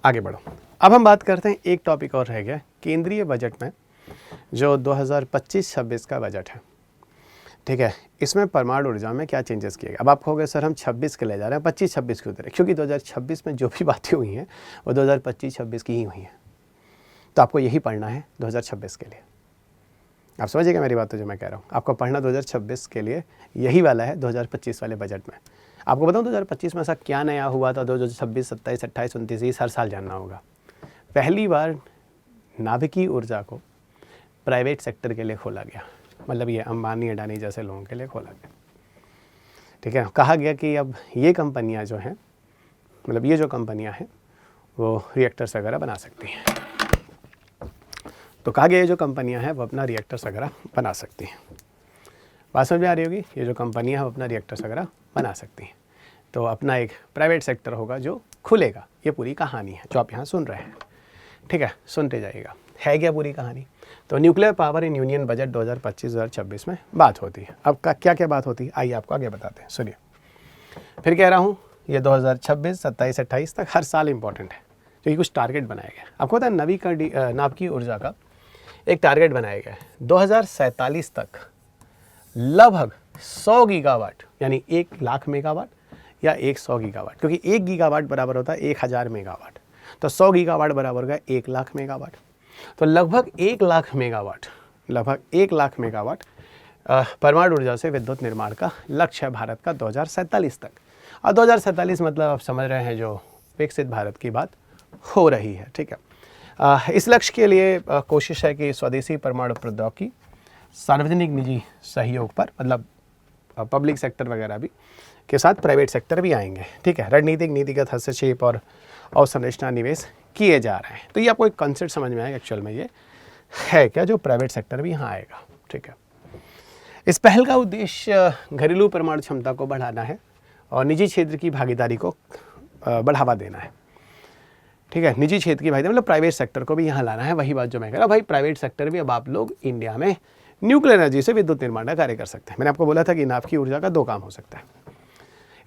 आगे बढ़ो, अब हम बात करते हैं, एक टॉपिक और रह गया, केंद्रीय बजट में जो 2025-26 का बजट है। ठीक है, इसमें परमाणु ऊर्जा में क्या चेंजेस किए गए? अब आप कहोगे सर हम 26 के ले जा रहे हैं, 25-26 क्यों दे रहे हैं? क्योंकि 2026 में जो भी बातें हुई हैं वो 2025-26 की ही हुई हैं, तो आपको यही पढ़ना है 2026 के लिए। आप समझिएगा मेरी बात, तो जो मैं कह रहा हूँ आपको पढ़ना 2026 के लिए यही वाला है 2025 वाले बजट में। आपको बताऊँ 2025 में ऐसा क्या नया हुआ था 2026, 27, 28, 29, 30 हर साल जानना होगा। पहली बार नाभिकीय ऊर्जा को प्राइवेट सेक्टर के लिए खोला गया, मतलब ये अंबानी अडानी जैसे लोगों के लिए खोला गया। ठीक है, कहा गया कि अब ये कंपनियां जो हैं, मतलब ये जो कंपनियां हैं वो रिएक्टर्स वगैरह बना सकती हैं। तो कहा गया ये जो कंपनियां हैं वो अपना रिएक्टर्स वगैरह बना सकती हैं। बात समझ में आ रही होगी, ये जो कंपनियां हैं वो अपना रिएक्टर्स वगैरह बना सकती हैं। तो अपना एक प्राइवेट सेक्टर होगा जो खुलेगा, ये पूरी कहानी है जो आप यहाँ सुन रहे हैं। ठीक है, सुनते जाइएगा, है क्या पूरी कहानी। तो nuclear power in union budget 2025-2026 में बात होती है। अब क्या क्या बात होती है, आइए आपको आगे बताते हैं, सुनिए। फिर कह रहा हूँ ये 2026, 27, 28 तक हर साल इंपॉर्टेंट है, क्योंकि कुछ टारगेट बनाया गया। आपको पता है नाभिकीय ऊर्जा का एक टारगेट बनाया गया है 2047 तक लगभग 100 गीगावाट, यानी 1 लाख मेगावाट या 100 गीगावाट, क्योंकि 1 गीगावाट बराबर होता है 1000 मेगावाट, तो 100 गीगावाट बराबर होगा 1 लाख मेगावाट। तो लगभग 1 लाख मेगावाट परमाणु ऊर्जा से विद्युत निर्माण का लक्ष्य है भारत का 2047 तक। और 2047 मतलब आप समझ रहे हैं जो विकसित भारत की बात हो रही है। ठीक है, इस लक्ष्य के लिए कोशिश है कि स्वदेशी परमाणु प्रौद्योगिकी सार्वजनिक निजी सहयोग पर, मतलब पब्लिक सेक्टर वगैरह भी के साथ प्राइवेट सेक्टर भी आएंगे, ठीक है। रणनीतिक नीतिगत हस्तक्षेप और अवसंरचना निवेश किए जा रहे हैं। तो ये आपको एक कॉन्सेप्ट समझ में आएगा एक्चुअल में ये है क्या, जो प्राइवेट सेक्टर भी यहाँ आएगा, ठीक है। इस पहल का उद्देश्य घरेलू परमाणु क्षमता को बढ़ाना है और निजी क्षेत्र की भागीदारी को बढ़ावा देना है, ठीक है। निजी क्षेत्र की भागीदारी मतलब प्राइवेट सेक्टर को भी यहाँ लाना है। वही बात जो मैं कह रहा भाई, प्राइवेट सेक्टर भी अब आप लोग इंडिया में न्यूक्लियर एनर्जी से विद्युत निर्माण का कार्य कर सकते हैं। मैंने आपको बोला था कि नाभिकीय ऊर्जा का 2 काम हो सकता है।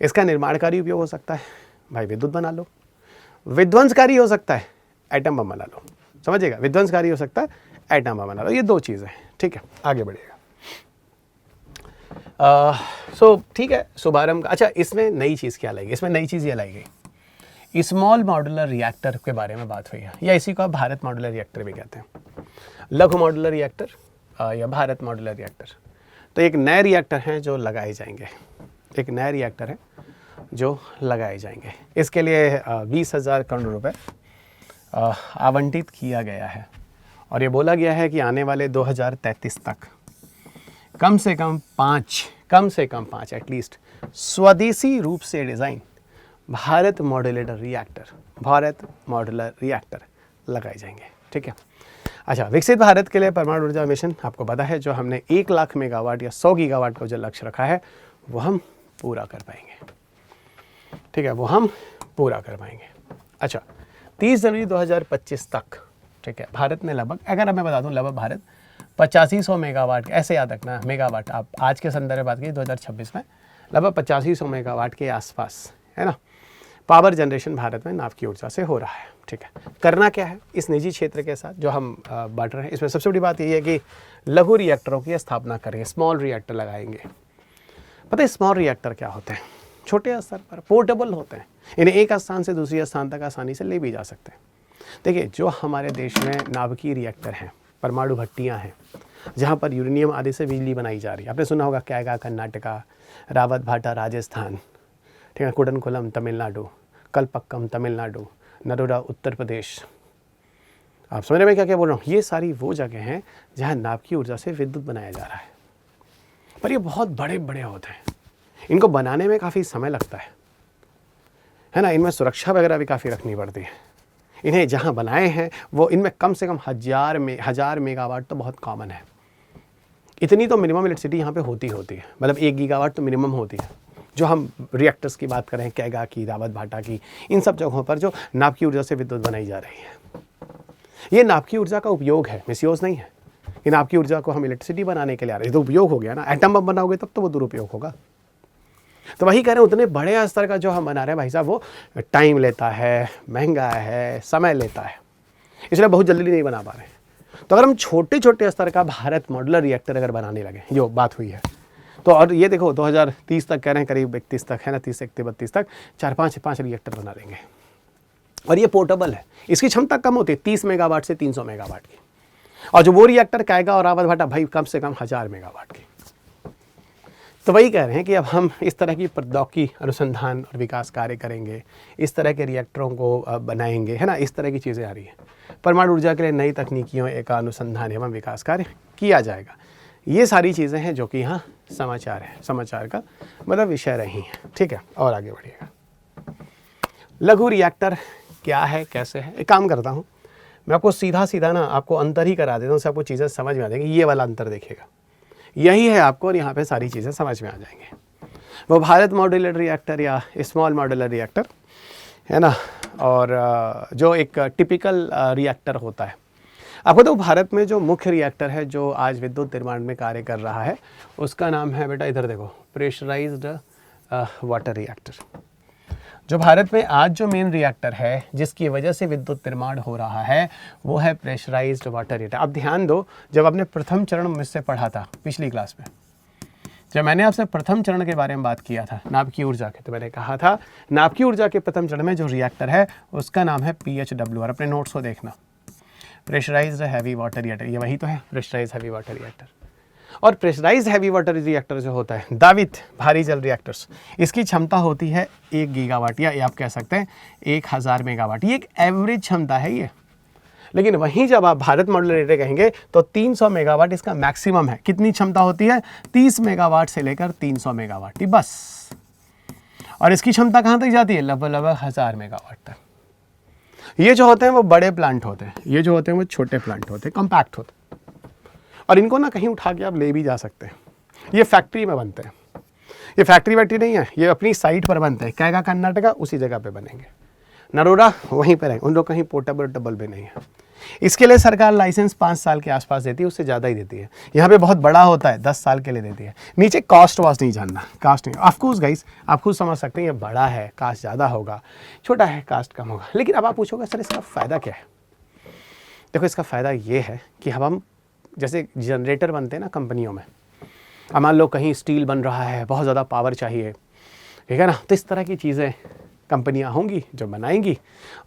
इसका निर्माणकारी उपयोग हो सकता है, भाई विद्युत बना लो। विध्वंसकारी हो सकता है, एटम बम बना लो। समझिएगा, विध्वंसकारी हो सकता है, एटम बम बना लो। ये 2 चीज़ें हैं, ठीक है। आगे बढ़िएगा। ठीक है, शुभारंभ का। अच्छा, इसमें नई चीज़ क्या लाई गई? इसमें नई चीज़ ये लाई गई, स्मॉल मॉड्यूलर रिएक्टर के बारे में बात हुई है, या इसी को आप भारत मॉड्यूलर रिएक्टर भी कहते हैं। लघु मॉड्यूलर रिएक्टर या भारत मॉड्यूलर रिएक्टर। तो एक नए रिएक्टर हैं जो लगाए जाएंगे, एक नए रिएक्टर है जो लगाए जाएंगे। इसके लिए 20,000 करोड़ रुपए आवंटित किया गया है और ये बोला गया है कि आने वाले 2033 तक कम से कम 5 एटलीस्ट स्वदेशी रूप से डिज़ाइन भारत मॉड्यूलर रिएक्टर लगाए जाएंगे, ठीक है। अच्छा, विकसित भारत के लिए परमाणु ऊर्जा मिशन आपको पता है, जो हमने 1 लाख मेगावाट या 100 गीगावाट का जो लक्ष्य रखा है वो हम पूरा कर पाएंगे, ठीक है, वो हम पूरा कर पाएंगे। अच्छा, 30 जनवरी 2025 तक, ठीक है, भारत ने लगभग, अगर मैं बता दूं, लगभग भारत 8500 मेगावाट, ऐसे याद रखना मेगावाट, आप आज के संदर्भ में बात की 2026 में लगभग 8500 मेगावाट के आसपास, है ना, पावर जनरेशन भारत में नाभिकीय ऊर्जा से हो रहा है, ठीक है। करना क्या है इस निजी क्षेत्र के साथ जो हम बांट रहे हैं, इसमें सबसे बड़ी बात यही है कि लघु रिएक्टरों की स्थापना करेंगे, स्मॉल रिएक्टर लगाएंगे। पता है स्मॉल रिएक्टर क्या होते हैं? छोटे स्तर पर पोर्टेबल होते हैं, इन्हें एक स्थान से दूसरे स्थान तक आसानी से ले भी जा सकते हैं। देखिए, जो हमारे देश में नाभिकीय रिएक्टर हैं, परमाणु भट्टियाँ हैं, जहाँ पर यूरेनियम आदि से बिजली बनाई जा रही है। आपने सुना होगा कैगा कर्नाटका, रावत भाटा राजस्थान, ठीक है, कुडनकुलम तमिलनाडु, कलपक्कम तमिलनाडु, नरोडा उत्तर प्रदेश। आप समझ रहे हैं क्या क्या बोल रहा हूँ? ये सारी वो जगह हैं जहाँ नाभिकीय ऊर्जा से विद्युत बनाया जा रहा है, पर ये बहुत बड़े बड़े होते हैं, इनको बनाने में काफ़ी समय लगता है ना, इनमें सुरक्षा वगैरह भी काफ़ी रखनी पड़ती है। इन्हें जहाँ बनाए हैं वो इनमें कम से कम 1000 मेगावाट तो बहुत कॉमन है। इतनी तो मिनिमम इलेक्ट्रिसिटी यहाँ पे होती है, मतलब 1 गीगावाट तो मिनिमम होती है। जो हम रिएक्टर्स की बात करें, कैगा की, रावत भाटा की, इन सब जगहों पर जो नाभिकीय ऊर्जा से विद्युत बनाई जा रही है, ये नाभिकीय ऊर्जा का उपयोग है, मिसयूज नहीं है। इन नाभिकीय ऊर्जा को हम इलेक्ट्रिसिटी बनाने के लिए आ रहे हैं, तो उपयोग हो गया ना। एटम बम बनाओगे तब तो वो दुरुपयोग होगा। तो वही कह रहे हैं, उतने बड़े स्तर का जो हम बना रहे हैं भाई साहब, वो टाइम लेता है, महंगा है, समय लेता है, इसलिए बहुत जल्दी नहीं बना पा रहे हैं। तो अगर हम छोटे छोटे स्तर का भारत मॉड्यूलर रिएक्टर अगर बनाने लगे, जो बात हुई है, तो और ये देखो 2030 तक कह रहे हैं, करीब 31 तक है ना, 30 से 32 तक 4-5 रिएक्टर बना देंगे। और ये पोर्टेबल है, इसकी क्षमता कम होती है 30 मेगावाट से 300 मेगावाट की। और जो वो रिएक्टर कैगा और रावत भाटा, भाई कम से कम 1000 मेगावाट की। तो वही कह रहे हैं कि अब हम इस तरह की प्रौद्योगिकी अनुसंधान और विकास कार्य करेंगे, इस तरह के रिएक्टरों को बनाएंगे, है ना, इस तरह की चीज़ें आ रही हैं। परमाणु ऊर्जा के लिए नई तकनीकियों का अनुसंधान एवं विकास कार्य किया जाएगा। ये सारी चीज़ें हैं जो कि यहाँ समाचार है, समाचार का मतलब विषय रही हैं, ठीक है। और आगे बढ़िएगा। लघु रिएक्टर क्या है, कैसे है? एक काम करता हूँ, मैं आपको सीधा ना आपको अंतर ही करा देता हूँ, उससे आपको चीज़ें समझ में आ जाएंगी। ये वाला अंतर देखिएगा, यही है आपको, और यहाँ पे सारी चीज़ें समझ में आ जाएंगे। वो भारत मॉड्यूलर रिएक्टर या स्मॉल मॉड्यूलर रिएक्टर है ना, और जो एक टिपिकल रिएक्टर होता है। आपको तो भारत में जो मुख्य रिएक्टर है जो आज विद्युत निर्माण में कार्य कर रहा है, उसका नाम है, बेटा इधर देखो, प्रेशराइज्ड वाटर रिएक्टर। जो भारत में आज जो मेन रिएक्टर है जिसकी वजह से विद्युत निर्माण हो रहा है, वो है प्रेशराइज्ड वाटर रिएक्टर। अब ध्यान दो, जब आपने प्रथम चरण मुझसे पढ़ा था पिछली क्लास में, जब मैंने आपसे प्रथम चरण के बारे में बात किया था नाभिकीय ऊर्जा के, तो मैंने कहा था नाभिकीय ऊर्जा के प्रथम चरण में जो रिएक्टर है उसका नाम है PHWR। अपने नोट्स को देखना, प्रेशराइज्ड हैवी वाटर रिएक्टर, ये वही तो है प्रेशराइज्ड हैवी वाटर रिएक्टर। और प्रेशराइज्ड हैवी वाटर रिएक्टर जो होता है, दावित भारी जल रिएक्टर्स, इसकी क्षमता होती है 1 गीगावाट, या आप कह सकते हैं 1000 मेगावाट। ये एक एवरेज क्षमता है ये, लेकिन वहीं जब आप भारत मॉडल रिएक्टर कहेंगे तो 300 मेगावाट इसका मैक्सिमम है। कितनी क्षमता होती है? 30 मेगावाट से लेकर 300 मेगावाट ही बस। और इसकी क्षमता कहाँ तक जाती है? लगभग 1000 मेगावाट तक। ये जो होते हैं वो बड़े प्लांट होते हैं, ये जो होते हैं वो छोटे प्लांट होते हैं, कॉम्पैक्ट होते हैं, और इनको ना कहीं उठा के आप ले भी जा सकते हैं। ये फैक्ट्री में बनते हैं, ये फैक्ट्री वैक्ट्री नहीं है, ये अपनी साइट पर बनते हैं। कैगा कर्नाटका उसी जगह पे बनेंगे, नरोरा वहीं पर है, उन लोग कहीं पोर्टेबल डबल भी नहीं है। इसके लिए सरकार लाइसेंस 5 साल के आसपास देती है, उससे ज़्यादा ही देती है। यहाँ पे बहुत बड़ा होता है, 10 साल के लिए देती है। नीचे कास्ट वास्ट नहीं जानना, कास्ट नहीं, ऑफकोर्स गाइस आप खुद समझ सकते हैं, ये बड़ा है कास्ट ज़्यादा होगा, छोटा है कास्ट कम होगा। लेकिन अब आप पूछोगे सर इसका फ़ायदा क्या है? देखो इसका फ़ायदा ये है कि हम जैसे जनरेटर बनते हैं ना कंपनियों में, अब मान लो कहीं स्टील बन रहा है, बहुत ज़्यादा पावर चाहिए, ठीक है ना, तो इस तरह की चीज़ें कंपनियां होंगी जो बनाएंगी।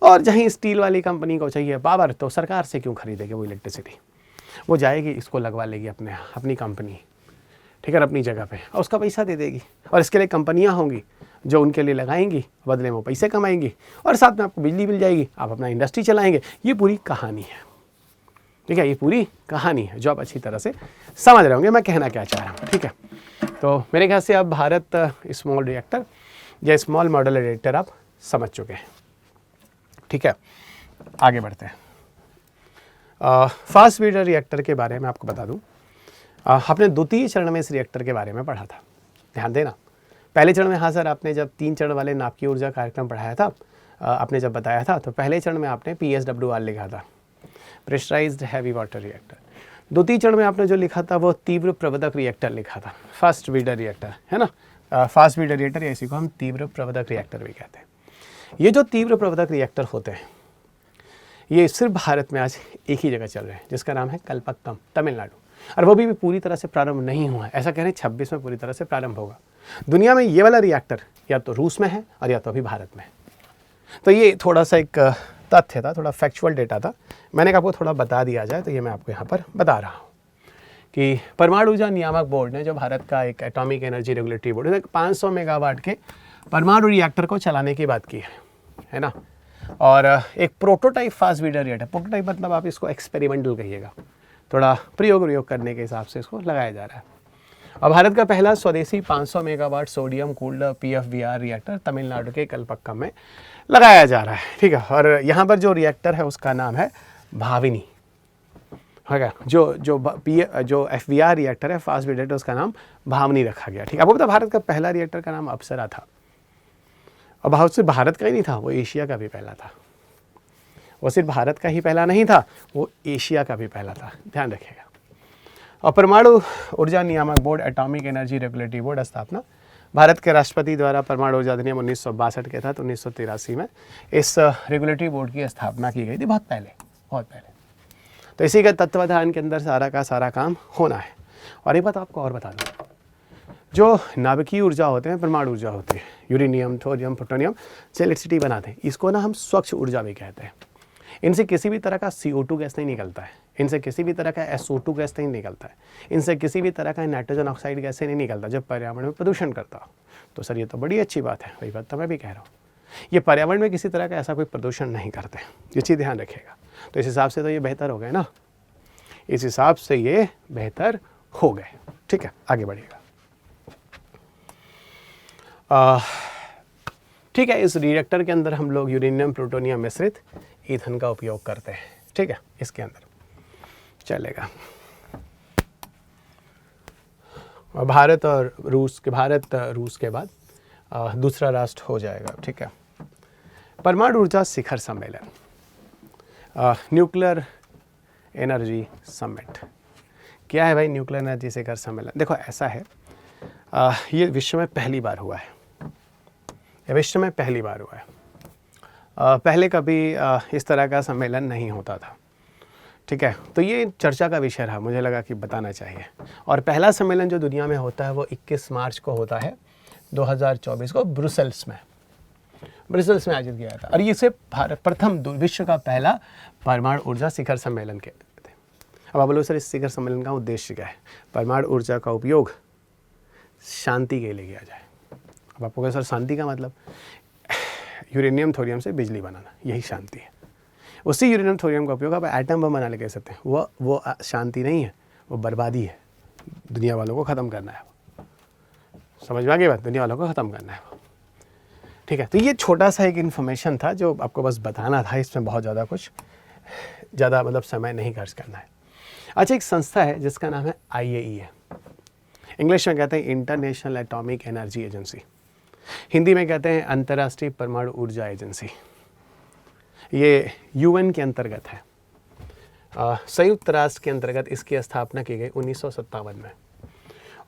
और जहीं स्टील वाली कंपनी को चाहिए पावर, तो सरकार से क्यों खरीदेगी वो इलेक्ट्रिसिटी? वो जाएगी इसको लगवा लेगी अपनी कंपनी, ठीक है, अपनी जगह पे, और उसका पैसा दे देगी। और इसके लिए कंपनियां होंगी जो उनके लिए लगाएंगी, बदले में वो पैसे कमाएंगी, और साथ में आपको बिजली मिल जाएगी, आप अपना इंडस्ट्री चलाएंगे। ये पूरी कहानी है, ठीक है, ये पूरी कहानी है जो आप अच्छी तरह से समझ रहे होंगे मैं कहना क्या चाह रहा हूँ, ठीक है। तो मेरे ख्याल से अब भारत स्मॉल रिएक्टर या स्मॉल मॉडल रिएक्टर आप समझ चुके हैं, ठीक है। आगे बढ़ते हैं। फास्ट ब्रीडर रिएक्टर के बारे में आपको बता दूं, आपने द्वितीय चरण में इस रिएक्टर के बारे में पढ़ा था, ध्यान देना। पहले चरण में, हाँ सर, आपने जब 3 चरण वाले नाभिकीय ऊर्जा कार्यक्रम पढ़ाया था, आपने जब बताया था, तो पहले चरण में आपने PSWR लिखा था, प्रेशराइज्ड हैवी वाटर रिएक्टर। द्वितीय चरण में आपने जो लिखा था वो तीव्र प्रवर्धक रिएक्टर लिखा था, फास्ट ब्रीडर रिएक्टर, है ना। फास्ट ब्रीडर रिएक्टर, या इसी को हम तीव्र प्रवर्धक रिएक्टर भी कहते हैं। ये जो तीव्र प्रवर्धक रिएक्टर होते हैं, ये सिर्फ भारत में आज एक ही जगह चल रहे हैं, जिसका नाम है कल्पक्कम, तमिलनाडु। और वो भी पूरी तरह से प्रारंभ नहीं हुआ है, ऐसा कह रहे हैं 26 में पूरी तरह से प्रारंभ होगा। दुनिया में ये वाला रिएक्टर या तो रूस में है और या तो अभी भारत में है। तो ये थोड़ा सा एक तथ्य था, थोड़ा फैक्चुअल डेटा था, मैंने आपको थोड़ा बता दिया जाए, तो ये मैं आपको यहाँ पर बता रहा हूँ कि परमाणु ऊर्जा नियामक बोर्ड ने, जो भारत का एक एटॉमिक एनर्जी रेगुलेटरी बोर्ड है, 500 मेगावाट के परमाणु रिएक्टर को चलाने की बात की है ना। और एक prototype fast breeder reactor, prototype मतलब आप इसको एक्सपेरिमेंटल कहिएगा, थोड़ा प्रयोग करने के हिसाब से इसको लगाया जा रहा है। और भारत का पहला स्वदेशी 500 megawatt sodium cooled PFBR reactor Tamil Nadu के कल्पक्कम में लगाया जा रहा है, ठीक है। और यहाँ पर जो रिएक्टर है उसका नाम है भाविनी, है। जो FBR रिएक्टर है फास्ट ब्रीडर रिएक्टर, उसका नाम भावनी रखा गया, ठीक है। आपको पता भारत का पहला रिएक्टर का नाम अप्सरा था, और बहुत सिर्फ भारत का ही नहीं था, वो एशिया का भी पहला था। वो सिर्फ भारत का ही पहला नहीं था, वो एशिया का भी पहला था, ध्यान रखिएगा। और परमाणु ऊर्जा नियामक board, atomic energy regulatory board स्थापना भारत के राष्ट्रपति द्वारा परमाणु ऊर्जा अधिनियम 1962 के तहत 1983 में इस रेगुलेटरी बोर्ड की स्थापना की गई थी, बहुत पहले। तो इसी के तत्वाधान के अंदर सारा का सारा काम होना है। और एक बात आपको और बता दूँ, जो नाभिकीय ऊर्जा होते हैं, परमाणु ऊर्जा होती है, यूरेनियम, थोरियम, प्लूटोनियम से इलेक्ट्रिसिटी बनाते हैं, इसको ना हम स्वच्छ ऊर्जा भी कहते हैं। इनसे किसी भी तरह का CO2 गैस नहीं निकलता है, इनसे किसी भी तरह का SO2 गैस नहीं निकलता है, इनसे किसी भी तरह का नाइट्रोजन ऑक्साइड गैस नहीं निकलता जो पर्यावरण में प्रदूषण करता हो। तो सर ये तो बड़ी अच्छी बात है, वही बात तो मैं भी कह रहा हूँ, ये पर्यावरण में किसी तरह का ऐसा कोई प्रदूषण नहीं करते, ये चीज़ ध्यान रखिएगा। तो इस हिसाब से तो ये बेहतर हो गए ना, इस हिसाब से ये बेहतर हो गए, ठीक है। आगे बढ़िएगा। ठीक है, इस रिएक्टर के अंदर हम लोग यूरेनियम प्लूटोनियम मिश्रित ईंधन का उपयोग करते हैं, ठीक है, इसके अंदर चलेगा। और भारत रूस के बाद दूसरा राष्ट्र हो जाएगा, ठीक है। परमाणु ऊर्जा शिखर सम्मेलन, न्यूक्लियर एनर्जी समिट, क्या है भाई न्यूक्लियर एनर्जी शिखर सम्मेलन? देखो ऐसा है, ये विश्व में पहली बार हुआ है, पहले कभी इस तरह का सम्मेलन नहीं होता था, ठीक है। तो ये चर्चा का विषय रहा, मुझे लगा कि बताना चाहिए। और पहला सम्मेलन जो दुनिया में होता है वो 21 मार्च को होता है 2024 को ब्रुसेल्स में आयोजित किया था। और ये से प्रथम विश्व का पहला परमाणु ऊर्जा शिखर सम्मेलन के थे। अब आप बोलो सर इस शिखर सम्मेलन का उद्देश्य क्या है? परमाणु ऊर्जा का उपयोग शांति के लिए किया जाए। अब आपको सर शांति का मतलब यूरेनियम थोरियम से बिजली बनाना, यही शांति है। उसी यूरेनियम थोरियम का उपयोग आप एटम बम बनाने कर सकते हैं। वो शांति नहीं है, वो बर्बादी है। दुनिया वालों को ख़त्म करना है। समझ में आ गई बात? दुनिया वालों को ख़त्म करना है। ठीक है, तो ये छोटा सा एक इन्फॉर्मेशन था जो आपको बस बताना था। इसमें बहुत ज़्यादा कुछ ज़्यादा मतलब समय नहीं खर्च करना है। अच्छा, एक संस्था है जिसका नाम है IAEA, इंग्लिश में कहते हैं international atomic energy agency, Hindi में कहते हैं अंतर्राष्ट्रीय परमाणु ऊर्जा एजेंसी। ये UN के अंतर्गत है, संयुक्त राष्ट्र के अंतर्गत इसकी स्थापना की गई 1957 में,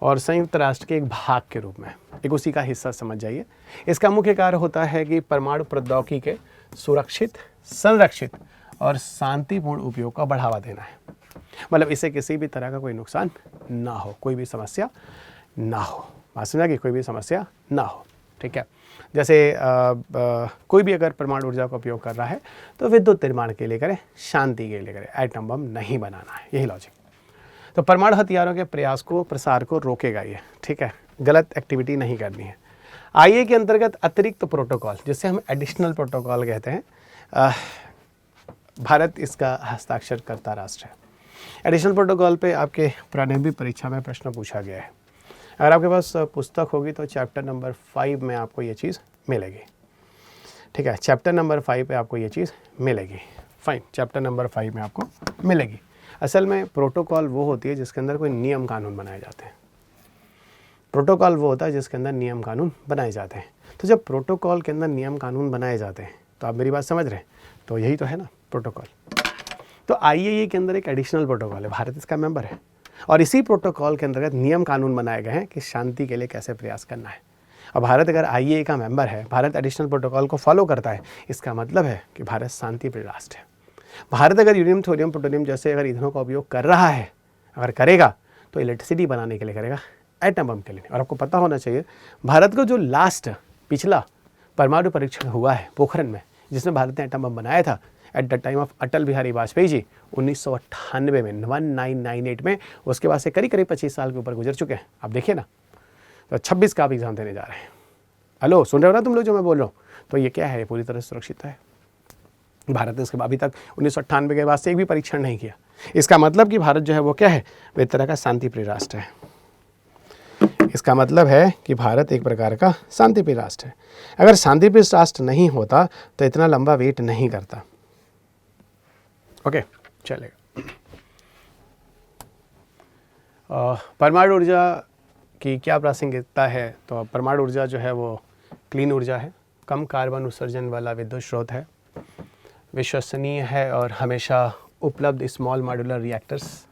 और संयुक्त राष्ट्र के एक भाग के रूप में, एक उसी का हिस्सा समझ जाइए। इसका मुख्य कार्य होता है कि परमाणु प्रौद्योगिकी के सुरक्षित, संरक्षित और शांतिपूर्ण उपयोग का बढ़ावा देना है। मतलब इससे किसी भी तरह का कोई नुकसान ना हो, कोई भी समस्या ना हो। बात समझा कि कोई भी समस्या ना हो। ठीक है, जैसे कोई भी अगर परमाणु ऊर्जा का उपयोग कर रहा है तो विद्युत निर्माण के लिए करे, शांति के लिए करे, एटम बम नहीं बनाना है, यही लॉजिक। तो परमाणु हथियारों के प्रयास को, प्रसार को रोकेगा ये। ठीक है, गलत एक्टिविटी नहीं करनी है। IA के अंतर्गत अतिरिक्त प्रोटोकॉल, जिसे हम एडिशनल प्रोटोकॉल कहते हैं, भारत इसका हस्ताक्षर करता राष्ट्र है। एडिशनल प्रोटोकॉल पे आपके प्रारंभिक परीक्षा में प्रश्न पूछा गया है। अगर आपके पास पुस्तक होगी तो चैप्टर नंबर 5 में आपको ये चीज़ मिलेगी। ठीक है, चैप्टर नंबर 5 पे आपको ये चीज़ मिलेगी। फाइन, चैप्टर नंबर 5 में आपको मिलेगी। असल में प्रोटोकॉल वो होती है जिसके अंदर कोई नियम कानून बनाए जाते हैं। प्रोटोकॉल वो होता है जिसके अंदर नियम कानून बनाए जाते हैं। तो जब प्रोटोकॉल के अंदर नियम कानून बनाए जाते हैं तो आप मेरी बात समझ रहे हैं, तो यही तो है ना प्रोटोकॉल। तो IAEA के अंदर एक एडिशनल प्रोटोकॉल है, भारत इसका मेंबर है, और इसी प्रोटोकॉल के अंतर्गत नियम कानून बनाए गए हैं कि शांति के लिए कैसे प्रयास करना है। और भारत अगर IAEA का मेंबर है, भारत एडिशनल प्रोटोकॉल को फॉलो करता है, इसका मतलब है कि भारत शांति प्रिय राष्ट्र है। भारत अगर यूरेनियम, थोरियम, प्लूटोनियम जैसे अगर ईंधनों का उपयोग कर रहा है, अगर करेगा तो इलेक्ट्रिसिटी बनाने के लिए करेगा, एटम बम के लिए। और आपको पता होना चाहिए, भारत का जो लास्ट पिछला परमाणु परीक्षण हुआ है पोखरण में, जिसमें भारत ने एटम बम बनाया था, at the time of Atal Bihari Vajpayee ji 1998 में, 1998 में। उसके बाद से करीब 25 साल के ऊपर गुजर चुके हैं। आप देखिए ना, तो 26 का आप एग्जाम देने जा रहे हैं। हेलो, सुन रहे हो ना तुम लोग जो मैं बोल रहा हूँ? तो ये क्या है, पूरी तरह सुरक्षित है। भारत ने इसके अभी तक 1998 के बाद से एक भी परीक्षण नहीं किया। इसका मतलब कि भारत जो है वो क्या है, वो एक तरह का शांति प्रिय राष्ट्र है। इसका मतलब है कि भारत एक प्रकार का शांति प्रिय राष्ट्र है। अगर शांति प्रिय राष्ट्र नहीं होता तो इतना लंबा वेट नहीं करता। ओके, चलेगा। परमाणु ऊर्जा की क्या प्रासंगिकता है? तो परमाणु ऊर्जा जो है वो क्लीन ऊर्जा है, कम कार्बन उत्सर्जन वाला विद्युत स्रोत है, विश्वसनीय है और हमेशा उपलब्ध स्मॉल मॉड्यूलर रिएक्टर्स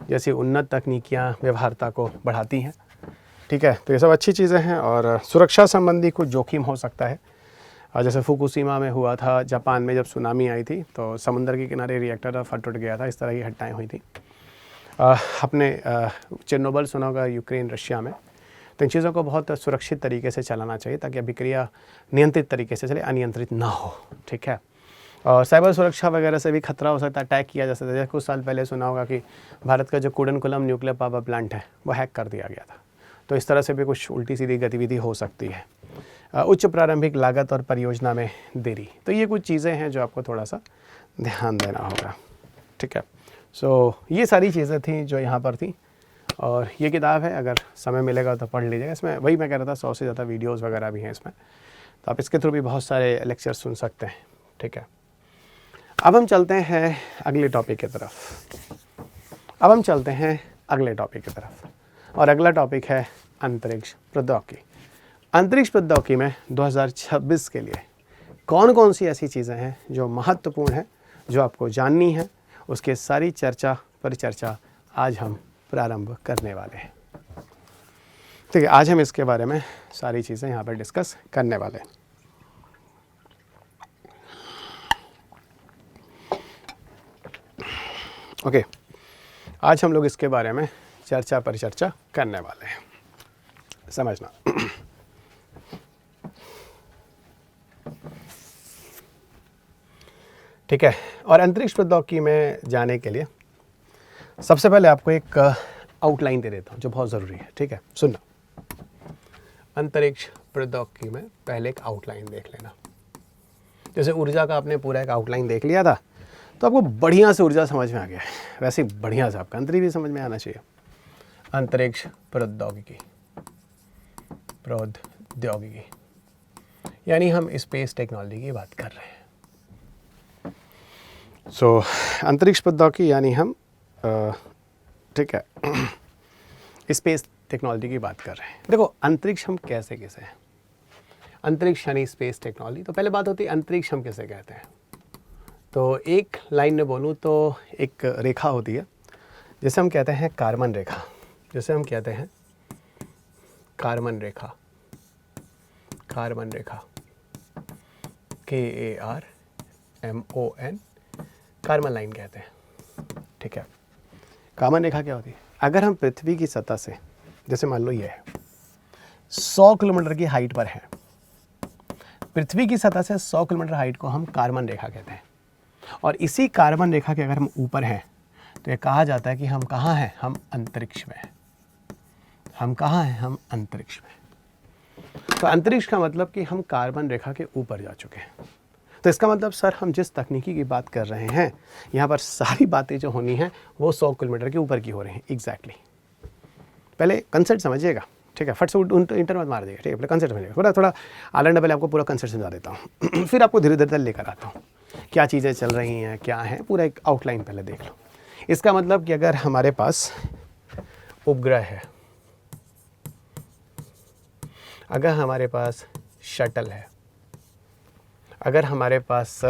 जैसी उन्नत तकनीकियाँ व्यवहार्यता को बढ़ाती हैं। ठीक है, तो ये सब अच्छी चीज़ें हैं। और सुरक्षा संबंधी कुछ जोखिम हो सकता है, जैसे फुकुशिमा में हुआ था, जापान में जब सुनामी आई थी तो समुद्र के किनारे रिएक्टर फट उठ गया था, इस तरह की घटनाएं हुई थी। अपने चेरनोबिल सुना होगा यूक्रेन रशिया में। तो इन चीज़ों को बहुत सुरक्षित तरीके से चलाना चाहिए ताकि अभिक्रिया नियंत्रित तरीके से चले, अनियंत्रित ना हो। ठीक है, और साइबर सुरक्षा वगैरह से भी खतरा हो सकता है, अटैक किया जा सकता है। जैसे कुछ साल पहले सुना होगा कि भारत का जो कुडनकुलम न्यूक्लियर पावर प्लांट है वो हैक कर दिया गया था। तो इस तरह से भी कुछ उल्टी सीधी गतिविधि हो सकती है। उच्च प्रारंभिक लागत और परियोजना में देरी, तो ये कुछ चीज़ें हैं जो आपको थोड़ा सा ध्यान देना होगा। ठीक है, सो ये सारी चीज़ें थी जो यहाँ पर थी। और ये किताब है, अगर समय मिलेगा तो पढ़ लीजिएगा। इसमें वही मैं कह रहा था, 100 से ज़्यादा वीडियोज़ वगैरह भी हैं इसमें, तो आप इसके थ्रू भी बहुत सारे लेक्चर सुन सकते हैं। ठीक है, अब हम चलते हैं अगले टॉपिक की तरफ। और अगला टॉपिक है अंतरिक्ष प्रौद्योगिकी। अंतरिक्ष प्रौद्योगिकी में 2026 के लिए कौन कौन सी ऐसी चीज़ें हैं जो महत्वपूर्ण हैं, जो आपको जाननी है, उसके सारी परिचर्चा आज हम प्रारंभ करने वाले हैं। ठीक है, आज हम इसके बारे में सारी चीज़ें यहाँ पर डिस्कस करने वाले हैं। ओके, आज हम लोग इसके बारे में परिचर्चा करने वाले हैं, समझना। ठीक है, और अंतरिक्ष प्रौद्योगिकी में जाने के लिए सबसे पहले आपको एक आउटलाइन दे देता हूँ जो बहुत ज़रूरी है। ठीक है, सुनना। अंतरिक्ष प्रौद्योगिकी में पहले एक आउटलाइन देख लेना। जैसे ऊर्जा का आपने पूरा एक आउटलाइन देख लिया था, तो आपको बढ़िया से ऊर्जा समझ में आ गया है, वैसे ही बढ़िया से आपका अंतरिक्ष भी समझ में आना चाहिए। अंतरिक्ष प्रौद्योगिकी, प्रौद्योगिकी यानी हम स्पेस टेक्नोलॉजी की बात कर रहे हैं। सो अंतरिक्ष प्रौद्योगिकी यानी हम ठीक है स्पेस टेक्नोलॉजी की बात कर रहे हैं। देखो अंतरिक्ष हम कैसे हैं, अंतरिक्ष यानी स्पेस टेक्नोलॉजी। तो पहले बात होती है अंतरिक्ष हम कैसे कहते हैं। तो एक लाइन में बोलूँ तो एक रेखा होती है जिसे हम कहते हैं कार्बन रेखा, जिसे हम कहते हैं कार्बन रेखा, कार्बन रेखा KARMON, कार्बन लाइन कहते हैं। ठीक है, कार्बन रेखा क्या होती है? अगर हम पृथ्वी की सतह से, जैसे मान लो ये है 100 किलोमीटर की हाइट पर है, पृथ्वी की सतह से 100 किलोमीटर हाइट को हम कार्बन रेखा कहते हैं। और इसी कार्बन रेखा के अगर हम ऊपर हैं तो ये कहा जाता है कि हम कहाँ हैं, हम अंतरिक्ष में हैं। हम कहाँ हैं, हम अंतरिक्ष में। तो अंतरिक्ष का मतलब कि हम कार्बन रेखा के ऊपर जा चुके हैं। तो इसका मतलब सर हम जिस तकनीकी की बात कर रहे हैं यहाँ पर सारी बातें जो होनी हैं वो 100 किलोमीटर के ऊपर की हो रही हैं। एग्जैक्टली पहले कंसेप्ट समझिएगा, ठीक है, फट से इंटर मत मार देगा, ठीक है, पहले कंसेप्ट समझिएगा। थोड़ा आलंड पहले आपको पूरा कंसेप्ट समझा देता हूँ फिर आपको धीरे धीरे लेकर आता हूँ क्या चीज़ें चल रही हैं, क्या है, पूरा एक आउटलाइन पहले देख लो। इसका मतलब कि अगर हमारे पास उपग्रह है, अगर हमारे पास शटल है, अगर हमारे पास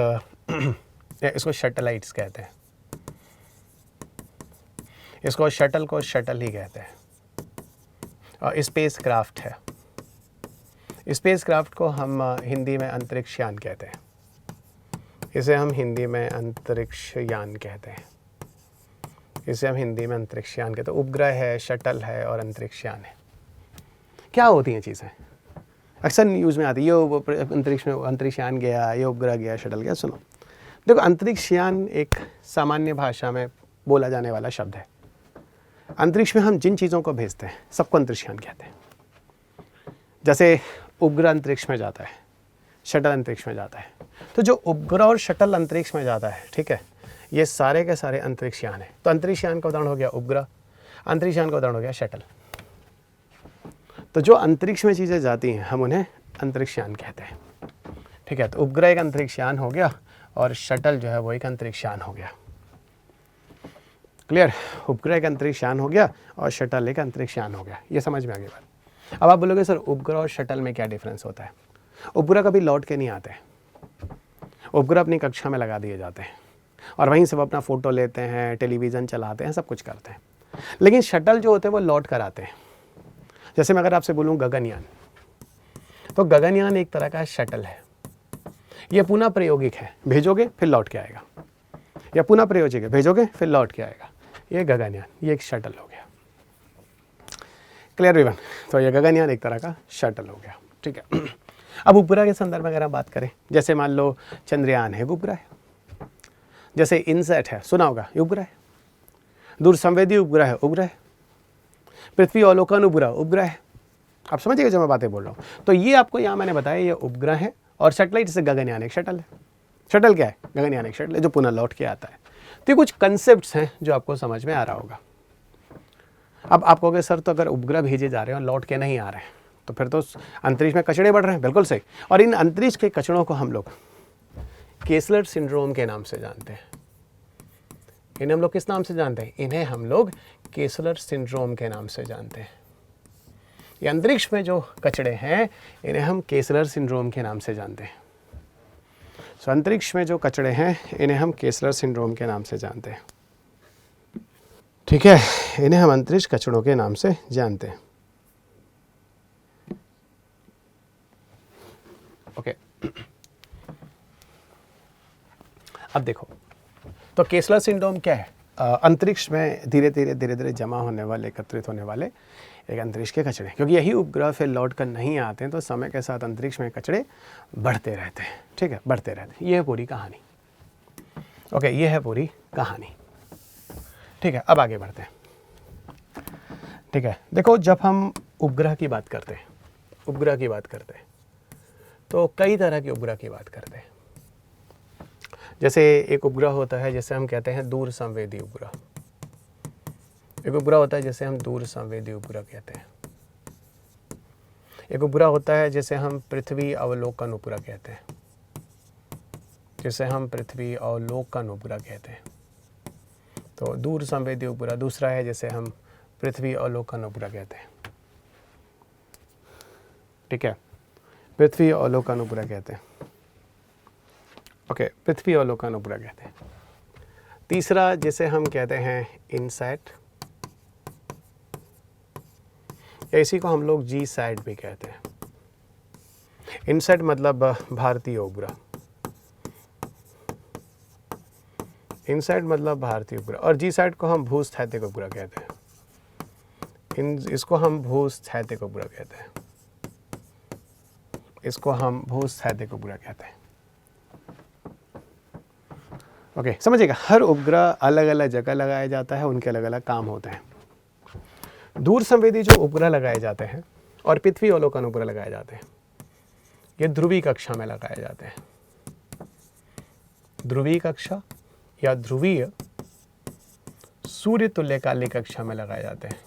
इसको शटलाइट्स कहते हैं, इसको शटल को शटल ही कहते हैं, और स्पेस क्राफ्ट है, स्पेस क्राफ्ट को हम हिंदी में अंतरिक्ष यान कहते हैं, इसे हम हिंदी में अंतरिक्ष यान कहते हैं, इसे हम हिंदी में अंतरिक्ष यान कहते हैं। उपग्रह है, शटल है और अंतरिक्ष यान है। क्या होती हैं चीज़ें? अक्सर न्यूज़ में आती है ये अंतरिक्ष में अंतरिक्ष यान गया, ये उपग्रह गया, शटल गया। सुनो, देखो अंतरिक्ष यान एक सामान्य भाषा में बोला जाने वाला शब्द है। अंतरिक्ष में हम जिन चीज़ों को भेजते हैं सबको अंतरिक्ष यान कहते हैं। जैसे उपग्रह अंतरिक्ष में जाता है, शटल अंतरिक्ष में जाता है, तो जो उपग्रह और शटल अंतरिक्ष में जाता है, ठीक है, ये सारे के सारे अंतरिक्ष यान है। तो अंतरिक्ष यान का उदाहरण हो गया उपग्रह, अंतरिक्ष यान का उदाहरण हो गया शटल। तो जो अंतरिक्ष में चीज़ें जाती हैं हम उन्हें अंतरिक्ष यान कहते हैं। ठीक है, तो उपग्रह एक अंतरिक्ष यान हो गया और शटल जो है वो एक अंतरिक्ष यान हो गया। क्लियर? उपग्रह एक अंतरिक्ष यान हो गया और शटल एक अंतरिक्ष यान हो गया। ये समझ में आ गई बात। अब आप बोलोगे सर उपग्रह और शटल में क्या डिफरेंस होता है? उपग्रह कभी लौट के नहीं आते, उपग्रह अपनी कक्षा में लगा दिए जाते हैं और वहीं से वो अपना फ़ोटो लेते हैं, टेलीविज़न चलाते हैं, सब कुछ करते हैं। लेकिन शटल जो होते हैं वो लौट कर आते हैं। जैसे मैं अगर आपसे बोलूँ गगनयान, तो गगनयान एक तरह का शटल है। ये पुनः प्रयोगिक है, भेजोगे फिर लौट के आएगा, या पुनः प्रयोगिक है, भेजोगे फिर लौट के आएगा। ये गगनयान, ये एक शटल हो गया। Clear everyone? तो ये गगनयान एक तरह का शटल हो गया। ठीक है, अब उपग्रह के संदर्भ में अगर हम बात करें, जैसे मान लो चंद्रयान है, उपग्रह है। जैसे इनसैट है, सुना होगा, ये उपग्रह है। दूरसंवेदी उपग्रह है, उपग्रह है। पृथ्वी अवलोकन उपग्रह, उपग्रह है। आप समझिएगा जो मैं बातें बोल रहा हूँ। तो ये आपको यहाँ मैंने बताया, ये उपग्रह है और सैटेलाइट से गगनयान एक शटल है। शटल क्या है? गगनयान एक शटल है जो पुनः लौट के आता है। तो ये कुछ कंसेप्ट्स हैं जो आपको समझ में आ रहा होगा। अब आप कहोगे सर तो अगर उपग्रह भेजे जा रहे हैं और लौट के नहीं आ रहे हैं तो फिर तो अंतरिक्ष में कचड़े बढ़ रहे हैं। बिल्कुल सही। और इन अंतरिक्ष के कचड़ों को हम लोग केसलर सिंड्रोम के नाम से जानते हैं। इन्हें हम लोग किस नाम से जानते हैं? इन्हें हम लोग केसलर सिंड्रोम के नाम से जानते हैं। ये अंतरिक्ष में जो कचड़े हैं इन्हें हम केसलर सिंड्रोम के नाम से जानते हैं। सो अंतरिक्ष में जो कचड़े हैं इन्हें हम केसलर सिंड्रोम के नाम से जानते हैं। ठीक है, इन्हें हम अंतरिक्ष कचड़ों के नाम से जानते हैं। ओके, अब देखो, तो केसलर सिंड्रोम क्या है? अंतरिक्ष में धीरे धीरे जमा होने वाले, एकत्रित होने वाले एक अंतरिक्ष के कचड़े, क्योंकि यही उपग्रह फिर लौट कर नहीं आते हैं तो समय के साथ अंतरिक्ष में कचड़े बढ़ते रहते हैं। ठीक है, बढ़ते रहते हैं। ये है पूरी कहानी। ओके, ये है पूरी कहानी। ठीक है, अब आगे बढ़ते हैं। ठीक है, देखो जब हम उपग्रह की बात करते हैं, उपग्रह की बात करते हैं तो कई तरह के उपग्रह की बात करते हैं। जैसे एक उपग्रह होता है जिसे हम कहते हैं दूर संवेदी उपग्रह, एक उपग्रह होता है जिसे हम दूर संवेदी उपग्रह कहते हैं, एक उपग्रह होता है जिसे हम पृथ्वी अवलोकन उपग्रह कहते हैं, जिसे हम पृथ्वी अवलोकन उपग्रह कहते हैं। तो दूर संवेदी उपग्रह दूसरा है जिसे हम पृथ्वी अवलोकन उपग्रह कहते हैं। ठीक है, पृथ्वी अवलोकन उपग्रह कहते हैं। ओके, पृथ्वी अवलोकन उपग्रह कहते हैं। तीसरा जिसे हम कहते हैं इनसैट, इसी को हम लोग जी सैट भी कहते हैं। इनसैट मतलब भारतीय उपग्रह, इनसैट मतलब भारतीय उपग्रह, और जी सैट को हम भूस्थैतिक उपग्रह कहते हैं। इसको हम भूस्थैतिक उपग्रह कहते हैं, इसको हम भूस्थैतिक उपग्रह कहते हैं। ओके, समझिएगा, हर उपग्रह अलग अलग जगह लगाया जाता है, उनके अलग अलग काम होते हैं। दूर संवेदी जो उपग्रह लगाए जाते हैं और पृथ्वी अवलोकन उपग्रह लगाए जाते हैं, ये ध्रुवीय कक्षा में लगाए जाते हैं। ध्रुवीय कक्षा या ध्रुवीय सूर्य तुल्यकालिक कक्षा में लगाए जाते हैं,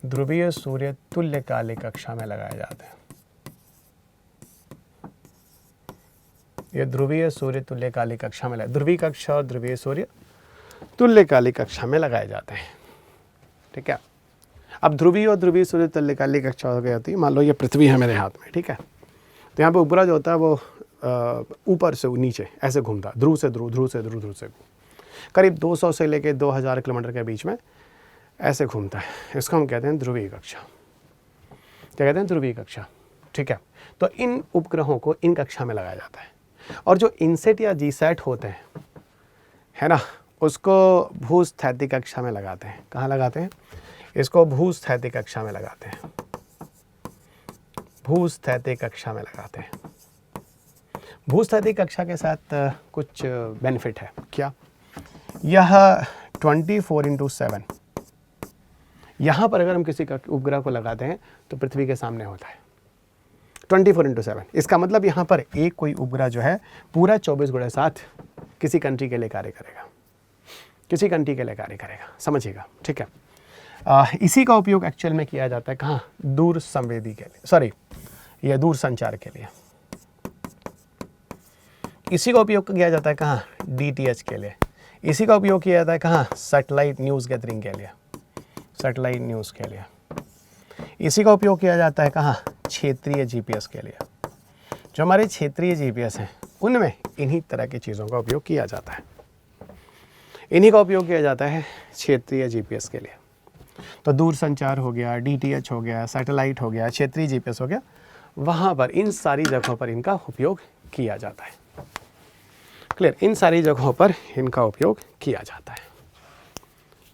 ध्रुवीय सूर्य तुल्यकालिक कक्षा में लगाए जाते हैं। ये ध्रुवीय सूर्य तुल्यकालिक कक्षा में, ध्रुवीय कक्षा और ध्रुवीय सूर्य तुल्यकालिक कक्षा में लगाए जाते हैं। ठीक है, अब ध्रुवीय और ध्रुवीय सूर्य तुल्यकालिक कक्षा हो गई होती है। मान लो ये पृथ्वी है मेरे हाथ में, ठीक है, तो यहाँ पे उपग्रह जो होता है वो ऊपर से नीचे ऐसे घूमता है, ध्रुव से ध्रुव, ध्रुव से ध्रुव, ध्रुव से करीब 200 से लेके 2000 किलोमीटर के बीच में ऐसे घूमता है। इसको हम कहते हैं ध्रुवीय कक्षा। क्या कहते हैं? ध्रुवीय कक्षा। ठीक है, तो इन उपग्रहों को इन कक्षा में लगाया जाता है। और जो इनसेट या जीसैट होते हैं, है ना, उसको भूस्थैतिक कक्षा में लगाते हैं। कहाँ लगाते हैं? इसको भूस्थैतिक कक्षा में लगाते हैं, भूस्थैतिक कक्षा में लगाते हैं। भूस्थैतिक कक्षा के साथ कुछ बेनिफिट है। क्या? यह 24/7 यहाँ पर अगर हम किसी का उपग्रह को लगाते हैं तो पृथ्वी के सामने होता है 24/7। इसका मतलब यहाँ पर एक कोई उपग्रह जो है पूरा 24/7 किसी कंट्री के लिए कार्य करेगा, किसी कंट्री के लिए कार्य करेगा। समझिएगा, ठीक है। इसी का उपयोग एक्चुअल में किया जाता है कहाँ? दूर संवेदी के लिए, सॉरी, यह दूर संचार के लिए। इसी का उपयोग किया जाता है कहाँ? DTH के लिए। इसी का उपयोग किया जाता है कहाँ? सैटेलाइट न्यूज़ गैदरिंग के लिए, सैटेलाइट न्यूज़ के लिए। इसी का उपयोग किया जाता है कहाँ? क्षेत्रीय GPS के लिए। जो हमारे क्षेत्रीय GPS हैं उनमें इन्हीं तरह की चीज़ों का उपयोग किया जाता है, इन्हीं का उपयोग किया जाता है क्षेत्रीय GPS के लिए। तो दूर संचार हो गया, DTH हो गया, सैटेलाइट हो गया, क्षेत्रीय GPS हो गया, वहाँ पर इन सारी जगहों पर इनका उपयोग किया जाता है। क्लियर? इन सारी जगहों पर इनका उपयोग किया जाता है।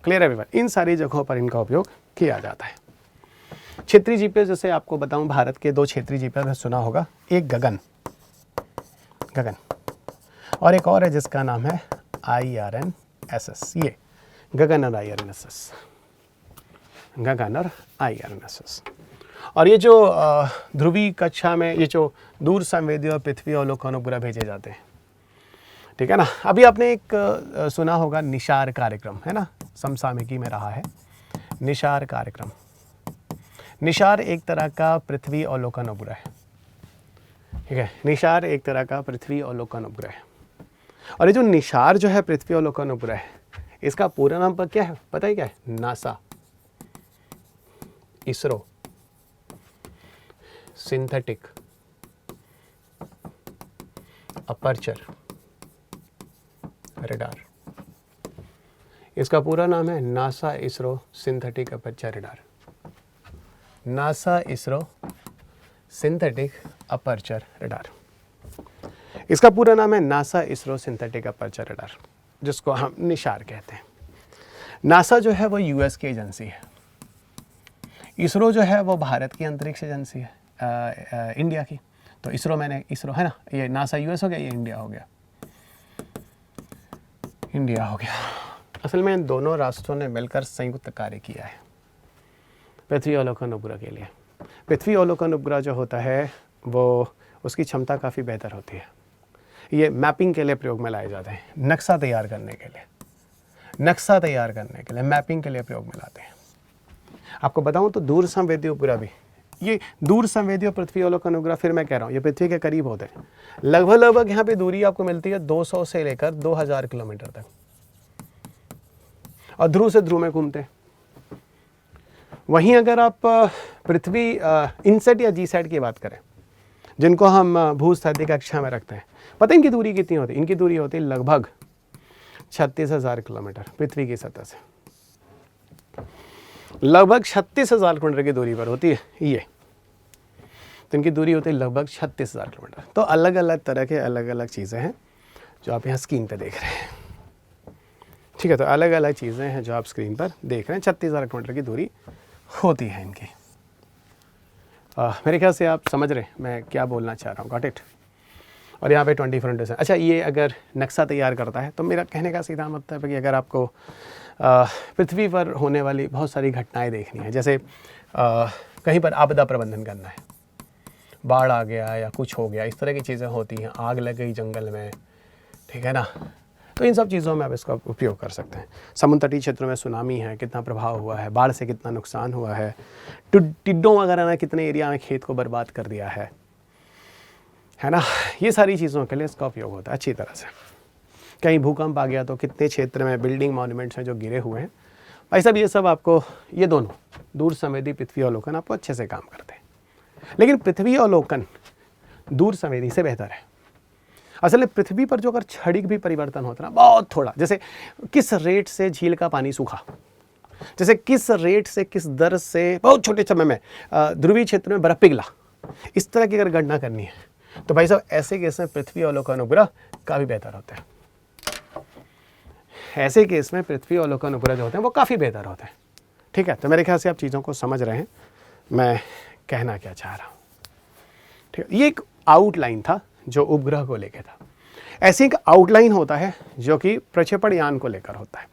Clear everyone? इन सारी जगहों पर इनका उपयोग किया जाता है। क्षेत्रीय GPS, जैसे आपको बताऊं, भारत के 2 क्षेत्रीय GPS सुना होगा, एक गगन, गगन, और एक और है जिसका नाम है IRNSS। ये गगन और IRNSS, गगन और IRNSS। और ये जो ध्रुवीय कक्षा में ये जो दूर संवेदी और पृथ्वी अवलोकन उपग्रह भेजे जाते हैं, ठीक है ना। अभी आपने एक सुना होगा निशार कार्यक्रम, है ना, समसामयिकी में रहा है निशार कार्यक्रम। निशार एक तरह का पृथ्वी अवलोकन उपग्रह है, ठीक है। निशार एक तरह का पृथ्वी अवलोकन उपग्रह है। और ये जो निशार जो है पृथ्वी अवलोकन उपग्रह है, इसका पूरा नाम पर क्या है पता है? क्या है? NASA, ISRO synthetic aperture radar. इसका पूरा नाम है NASA ISRO synthetic aperture radar, NASA ISRO synthetic aperture radar. इसका पूरा नाम है NASA ISRO synthetic aperture radar, जिसको हम निशार कहते हैं। नासा जो है वो US की एजेंसी है, इसरो जो है वो भारत की अंतरिक्ष एजेंसी है, इंडिया की। तो इसरो है ना, ये नासा US हो गया, ये इंडिया हो गया, इंडिया हो गया। असल में इन दोनों राष्ट्रों ने मिलकर संयुक्त कार्य किया है पृथ्वी अवलोकन उपग्रह के लिए। पृथ्वी अवलोकन उपग्रह जो होता है वो उसकी क्षमता काफ़ी बेहतर होती है। ये मैपिंग के लिए प्रयोग में लाए जाते हैं, नक्शा तैयार करने के लिए, नक्शा तैयार करने के लिए, मैपिंग के लिए प्रयोग में लाते हैं। आपको बताऊं तो दूर संवेदी उपग्रह भी, ये दूर संवेदी और पृथ्वी अवलोकन उपग्रह, फिर मैं कह रहा हूँ ये पृथ्वी के करीब होते हैं। लगभग यहाँ पे दूरी आपको मिलती है 200 से लेकर 2000 किलोमीटर तक, और ध्रुव से ध्रुव में घूमते हैं। वहीं अगर आप पृथ्वी इनसेट या जीसैट की बात करें, जिनको हम भूस्थैतिक कक्षा में रखते हैं, पता है इनकी दूरी कितनी होती है? इनकी दूरी होती है लगभग 36,000 किलोमीटर पृथ्वी की सतह से, लगभग 36,000 किलोमीटर की दूरी पर होती है ये। तो इनकी दूरी होती है लगभग 36,000 किलोमीटर। तो अलग अलग तरह के अलग अलग चीज़ें हैं जो आप यहाँ स्क्रीन पे देख रहे हैं, ठीक है। तो अलग अलग चीज़ें हैं जो आप स्क्रीन पर देख रहे हैं, 36,000 किलोमीटर की दूरी होती है इनकी। मेरे ख्याल से आप समझ रहे हैं मैं क्या बोलना चाह रहा हूँ, गॉट इट। और यहाँ पे 20 फ्रंट्स हैं। अच्छा, ये अगर नक्शा तैयार करता है तो मेरा कहने का सीधा मतलब है कि अगर आपको पृथ्वी पर होने वाली बहुत सारी घटनाएं देखनी है, जैसे कहीं पर आपदा प्रबंधन करना है, बाढ़ आ गया या कुछ हो गया, इस तरह की चीज़ें होती हैं, आग लग गई जंगल में, ठीक है ना, तो इन सब चीज़ों में आप इसका उपयोग कर सकते हैं। समुद्र तटीय क्षेत्रों में सुनामी है, कितना प्रभाव हुआ है, बाढ़ से कितना नुकसान हुआ है, टिड्डों वगैरह ने कितने एरिया में खेत को बर्बाद कर दिया है ना, ये सारी चीज़ों के लिए इसका उपयोग होता है अच्छी तरह से। कहीं भूकंप आ गया तो कितने क्षेत्र में बिल्डिंग मॉन्यूमेंट्स हैं जो गिरे हुए हैं, भाई साहब ये सब आपको, ये दोनों दूर संवेदी पृथ्वी अवलोकन आपको अच्छे से काम करते हैं। लेकिन पृथ्वी अवलोकन दूर संवेदी से बेहतर है। असल में पृथ्वी पर जो अगर क्षणिक भी परिवर्तन होता है ना, बहुत थोड़ा, जैसे किस रेट से झील का पानी सूखा, जैसे किस रेट से किस दर से बहुत छोटे समय में ध्रुवीय क्षेत्र में बर्फ पिघला, इस तरह की अगर गणना करनी है तो भाई साहब ऐसे केस में पृथ्वी अवलोकन उपग्रह काफ़ी बेहतर होते हैं। ऐसे केस में पृथ्वी अवलोकन उपग्रह जो होते हैं वो काफ़ी बेहतर होते हैं, ठीक है। तो मेरे ख्याल से आप चीज़ों को समझ रहे हैं मैं कहना क्या चाह रहा हूँ, ठीक है। ये एक आउटलाइन था जो उपग्रह को लेकर था। ऐसे एक आउटलाइन होता है जो कि प्रक्षेपण यान को लेकर होता है।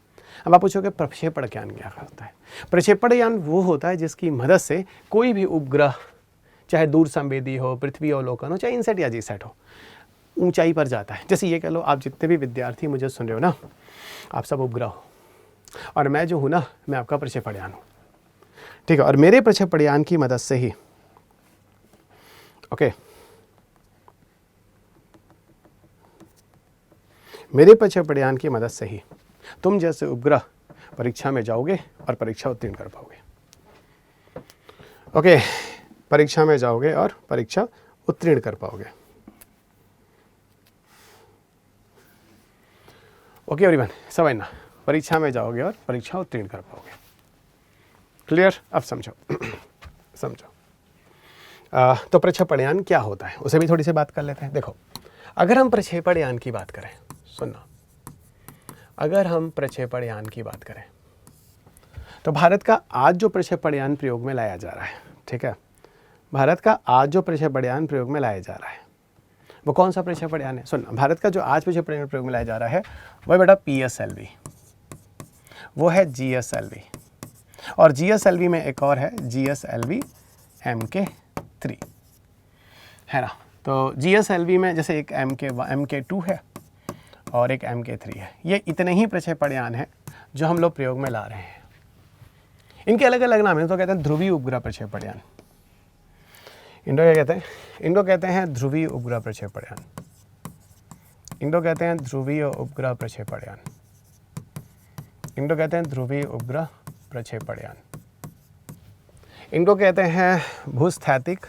अब आप पूछोगे प्रक्षेपण यान क्या होता है? प्रक्षेपण यान वो होता है जिसकी मदद से कोई भी उपग्रह, चाहे दूर संवेदी हो, पृथ्वी अवलोकन हो, चाहे इनसेट या जीसैट हो, ऊंचाई पर जाता है। जैसे ये कह लो, आप जितने भी विद्यार्थी मुझे सुन रहे हो ना, आप सब उपग्रह हो, और मैं जो हूँ ना, मैं आपका प्रक्षेपण यान हूँ, ठीक है। और मेरे प्रक्षेपण यान की मदद से ही, ओके, मेरे प्रक्षेपण यान की मदद से ही तुम जैसे उपग्रह परीक्षा में जाओगे और परीक्षा उत्तीर्ण कर पाओगे, ओके। परीक्षा में जाओगे और परीक्षा उत्तीर्ण कर पाओगे, ओके एवरीवन, समझना, परीक्षा में जाओगे और परीक्षा उत्तीर्ण कर पाओगे। क्लियर? अब समझो समझो। तो प्रक्षेपण यान क्या होता है उसे भी थोड़ी सी बात कर लेते हैं। देखो, अगर हम प्रक्षेपण यान की बात करें, सुनना, अगर हम प्रक्षेपण यान की बात करें तो भारत का आज जो प्रक्षेपण यान प्रयोग में लाया जा रहा है, ठीक है, भारत का आज जो प्रक्षेपण यान प्रयोग में लाया जा रहा है वो कौन सा प्रक्षेपण यान है? सुन, भारत का जो आज प्रक्षेपण यान प्रयोग में लाया जा रहा है वो है बेटा PSLV, वो है GSLV, और GSLV में एक और है GSLV MK3, है ना। तो GSLV में जैसे एक MK2 है और एक MK3 है। ये इतने ही प्रक्षेपण यान हैं जो हम लोग प्रयोग में ला रहे हैं। इनके अलग अलग नाम हैं। तो कहते हैं ध्रुवीय उपग्रह प्रक्षेपण यान, इनको क्या कहते हैं? इनको कहते हैं ध्रुवीय उपग्रह प्रक्षेपण यान, इनको कहते हैं ध्रुवीय उपग्रह प्रक्षेपण यान, इनको कहते हैं ध्रुवीय उपग्रह प्रक्षेपण यान, इनको कहते हैं भूस्थैतिक,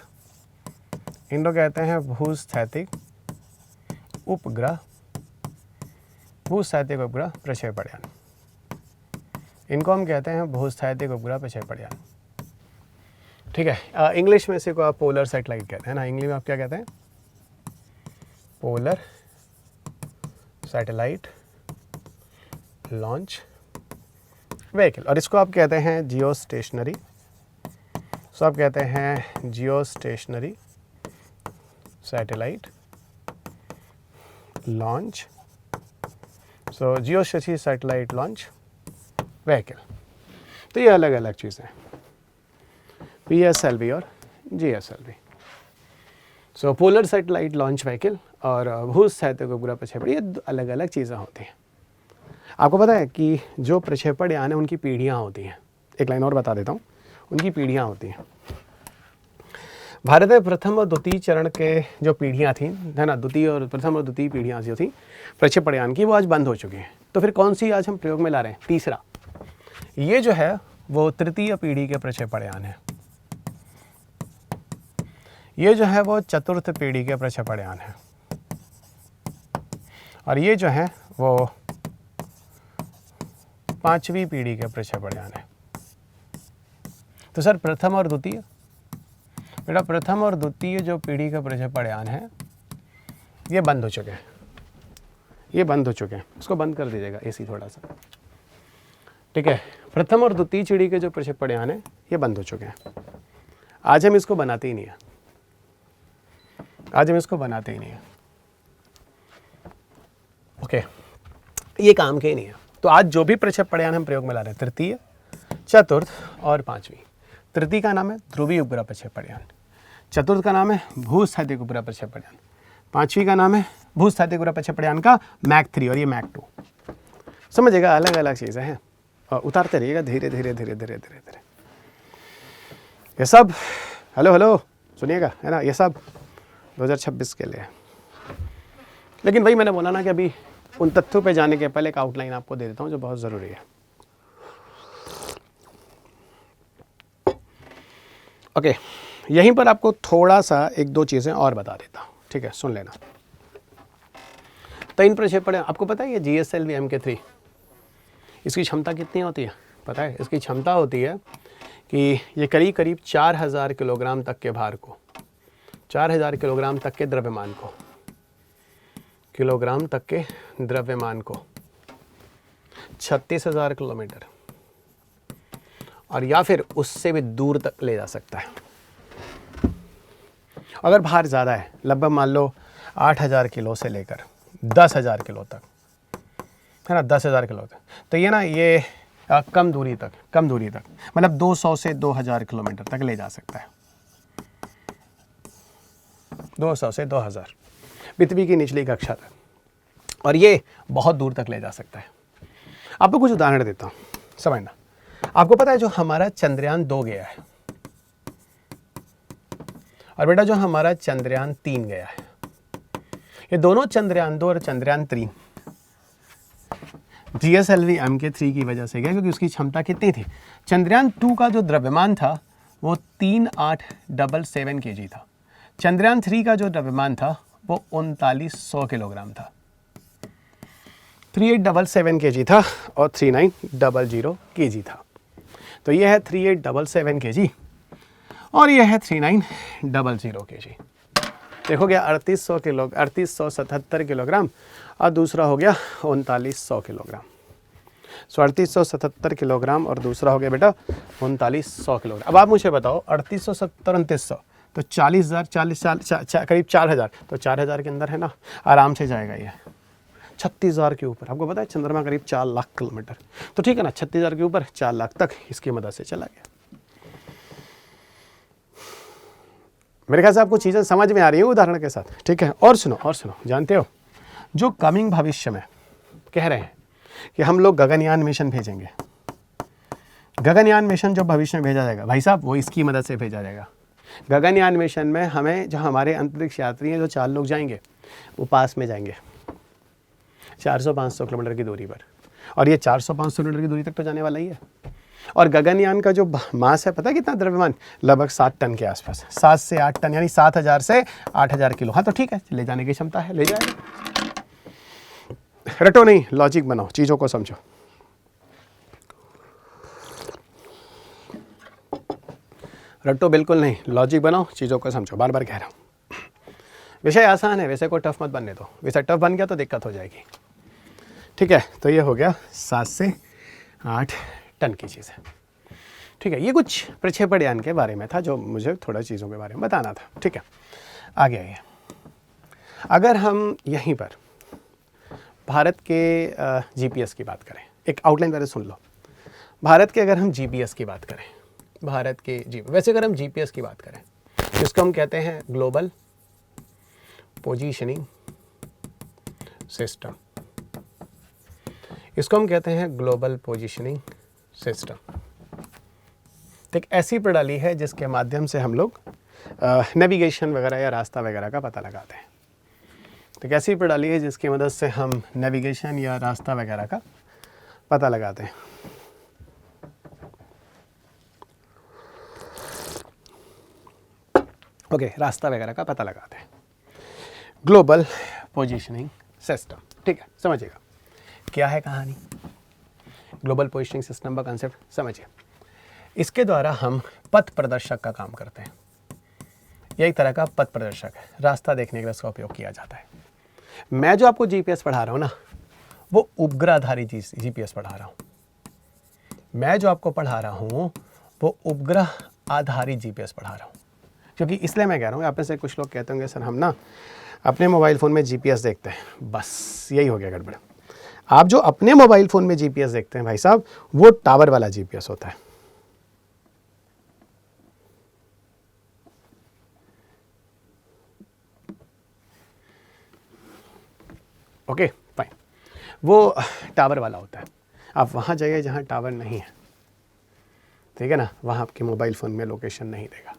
इनको कहते हैं भूस्थैतिक उपग्रह, भूस्थैतिक उपग्रह प्रक्षेपण यान, इनको हम कहते हैं भूस्थैतिक उपग्रह प्रक्षेपण यान, ठीक है। इंग्लिश में इसी को आप पोलर सैटेलाइट कहते हैं ना, इंग्लिश में आप क्या कहते हैं? पोलर सैटेलाइट लॉन्च व्हीकल, और इसको आप कहते हैं जियो स्टेशनरी, सो आप कहते हैं geostationary satellite launch, so geostationary satellite launch vehicle. तो ये अलग अलग चीज़ें हैं, PSLV और GSLV। So polar satellite launch vehicle और भूस्थैतिक उपग्रह प्रक्षेपण, ये अलग अलग चीज़ें होती हैं। आपको पता है कि जो प्रक्षेपण यान है उनकी पीढ़ियाँ होती हैं। एक लाइन और बता देता हूँ, उनकी पीढ़ियाँ होती हैं। भारत में प्रथम और द्वितीय चरण के जो पीढ़ियाँ थी, है ना, प्रथम और द्वितीय पीढ़ियाँ जो थी प्रक्षेपण यान की, वो आज बंद हो चुकी हैं। तो फिर कौन सी आज हम प्रयोग में ला रहे हैं? तीसरा, ये जो है वो तृतीय पीढ़ी के प्रक्षेपण यान है। ये जो है वो चतुर्थ पीढ़ी के प्रक्षेपण यान है। और ये जो है वो पांचवी पीढ़ी के प्रक्षेपण यान है। तो सर प्रथम और द्वितीय, बेटा प्रथम और द्वितीय जो पीढ़ी का प्रक्षेपण यान है ये बंद हो चुके हैं, ये बंद हो चुके हैं। इसको बंद कर दीजिएगा एसी थोड़ा सा, ठीक है। प्रथम और द्वितीय पीढ़ी के जो प्रक्षेपण यान है ये बंद हो चुके हैं। आज हम इसको बनाते ही नहीं है, आज हम इसको बनाते ही नहीं है, ओके, ये काम के ही नहीं है। तो आज जो भी प्रक्षेपण यान हम प्रयोग में ला रहे हैं, तृतीय, चतुर्थ और पांचवी। तृतीय का नाम है ध्रुवीय उपग्रह प्रक्षेपण यान, चतुर्थ का नाम है भूस्थैतिक उपग्रह प्रक्षेपण यान, पांचवी का नाम है भूस्थैतिक उपग्रह प्रक्षेपण यान का मैक 3 और ये मैक 2। समझिएगा, अलग अलग चीज़ें हैं और उतारते रहिएगा धीरे धीरे धीरे धीरे धीरे धीरे। ये सब हेलो सुनिएगा, है ना, ये सब 2026 के लिए है। लेकिन वही मैंने बोला ना कि अभी उन तथ्यों पे जाने के पहले एक आउटलाइन आपको दे देता हूँ जो बहुत ज़रूरी है। ओके, यहीं पर आपको थोड़ा सा एक दो चीज़ें और बता देता हूँ, ठीक है, सुन लेना। तो इन प्रक्षेपण, आपको पता है ये GSLV Mk3 इसकी क्षमता कितनी होती है? पता है? इसकी क्षमता होती है कि ये करीब करीब 4000 किलोग्राम तक के भार को, 4000 किलोग्राम तक के द्रव्यमान को, किलोग्राम तक के द्रव्यमान को 36,000 किलोमीटर और या फिर उससे भी दूर तक ले जा सकता है। अगर भार ज़्यादा है, लगभग मान लो 8,000 किलो से लेकर 10,000 किलो तक, है ना, 10,000 किलो तक, तो ये ना ये कम दूरी तक मतलब 200 से 2,000 किलोमीटर तक ले जा सकता है। 200 से 2,000 पृथ्वी की निचली कक्षा तक, और ये बहुत दूर तक ले जा सकता है। आपको कुछ उदाहरण देता हूँ, समझना। आपको पता है जो हमारा चंद्रयान 2 गया है और बेटा जो हमारा चंद्रयान 3 गया है, ये दोनों चंद्रयान 2 और चंद्रयान 3 GSLV Mk3 की वजह से गया, क्योंकि उसकी क्षमता कितनी थी? चंद्रयान 2 का जो द्रव्यमान था वो 3877 kg था। चंद्रयान 3 का जो द्रव्यमान था वो 3900 किलोग्राम था। 3877 kg था और 3900 kg था। तो ये है 3877 kg और ये है 3900 kg। देखो गया 3877 किलोग्राम और दूसरा हो गया 3900 किलोग्राम। 3877 किलोग्राम और दूसरा हो गया बेटा 3900 किलोग्राम। अब आप मुझे बताओ 3870 2900 तो 40,000 करीब 4,000, तो 4,000 के अंदर है ना, आराम से जाएगा ये 36,000 के ऊपर। आपको पता है चंद्रमा करीब 4 लाख किलोमीटर, तो ठीक है ना, 36,000 के ऊपर 4 लाख तक इसकी मदद से चला गया। मेरे ख्याल से आपको चीज़ें समझ में आ रही है उदाहरण के साथ, ठीक है। और सुनो, जानते हो जो कमिंग भविष्य में कह रहे हैं कि हम लोग गगनयान मिशन भेजेंगे, गगनयान मिशन जो भविष्य में भेजा जाएगा भाई साहब, वो इसकी मदद से भेजा जाएगा। गगनयान मिशन में हमें जो हमारे अंतरिक्ष यात्री हैं, जो 4 लोग जाएंगे, वो पास में जाएंगे 400-500 किलोमीटर की दूरी पर, और ये 400-500 किलोमीटर की दूरी तक तो जाने वाला ही है। और गगनयान का जो मास है पता है कितना? द्रव्यमान लगभग 7 टन के आसपास, 7 से 8 टन, यानी 7,000 से 8,000 किलो। हाँ तो ठीक है, ले जाने की क्षमता है, ले जाएगा। रटो नहीं, लॉजिक बनाओ, चीज़ों को समझो। रटो बिल्कुल नहीं, लॉजिक बनाओ, चीज़ों को समझो। बार बार कह रहा हूँ, विषय आसान है, वैसे को टफ मत बनने दो। विषय टफ बन गया तो दिक्कत हो जाएगी, ठीक है। तो ये हो गया 7 से 8 टन की चीज़ है, ठीक है। ये कुछ प्रक्षेपण यान के बारे में था जो मुझे थोड़ा चीज़ों के बारे में बताना था, ठीक है। आगे आइए, अगर हम यहीं पर भारत के GPS की बात करें, एक आउटलाइन पहले सुन लो। भारत के अगर हम GPS की बात करें, भारत के वैसे अगर हम GPS की बात करें, इसको हम कहते हैं ग्लोबल पोजीशनिंग सिस्टम, इसको हम कहते हैं ग्लोबल पोजीशनिंग सिस्टम। एक ऐसी प्रणाली है जिसके माध्यम से हम लोग नेविगेशन वगैरह या रास्ता वगैरह का पता लगाते हैं। तो एक ऐसी प्रणाली है जिसकी मदद से हम नेविगेशन या रास्ता वगैरह का पता लगाते हैं। ओके, रास्ता वगैरह का पता लगाते हैं, ग्लोबल पोजीशनिंग सिस्टम। ठीक है, समझिएगा क्या है कहानी। ग्लोबल पोजीशनिंग सिस्टम का कंसेप्ट समझिए। इसके द्वारा हम पथ प्रदर्शक का काम करते हैं। यही तरह का पथ प्रदर्शक है, रास्ता देखने के लिए इसका उपयोग किया जाता है। मैं जो आपको जीपीएस पढ़ा रहा हूँ ना, वो उपग्रह आधारित जीपीएस पढ़ा रहा हूँ। मैं जो आपको पढ़ा रहा हूँ वो उपग्रह आधारित जीपीएस पढ़ा रहा हूँ। क्योंकि इसलिए मैं कह रहा हूँ, आप में से कुछ लोग कहते होंगे सर हम ना अपने मोबाइल फ़ोन में जीपीएस देखते हैं, बस यही हो गया गड़बड़। आप जो अपने मोबाइल फ़ोन में जीपीएस देखते हैं भाई साहब, वो टावर वाला जीपीएस होता है। ओके फाइन, वो टावर वाला होता है। आप वहाँ जाइए जहाँ टावर नहीं है, ठीक है ना, वहाँ आपके मोबाइल फ़ोन में लोकेशन नहीं देगा।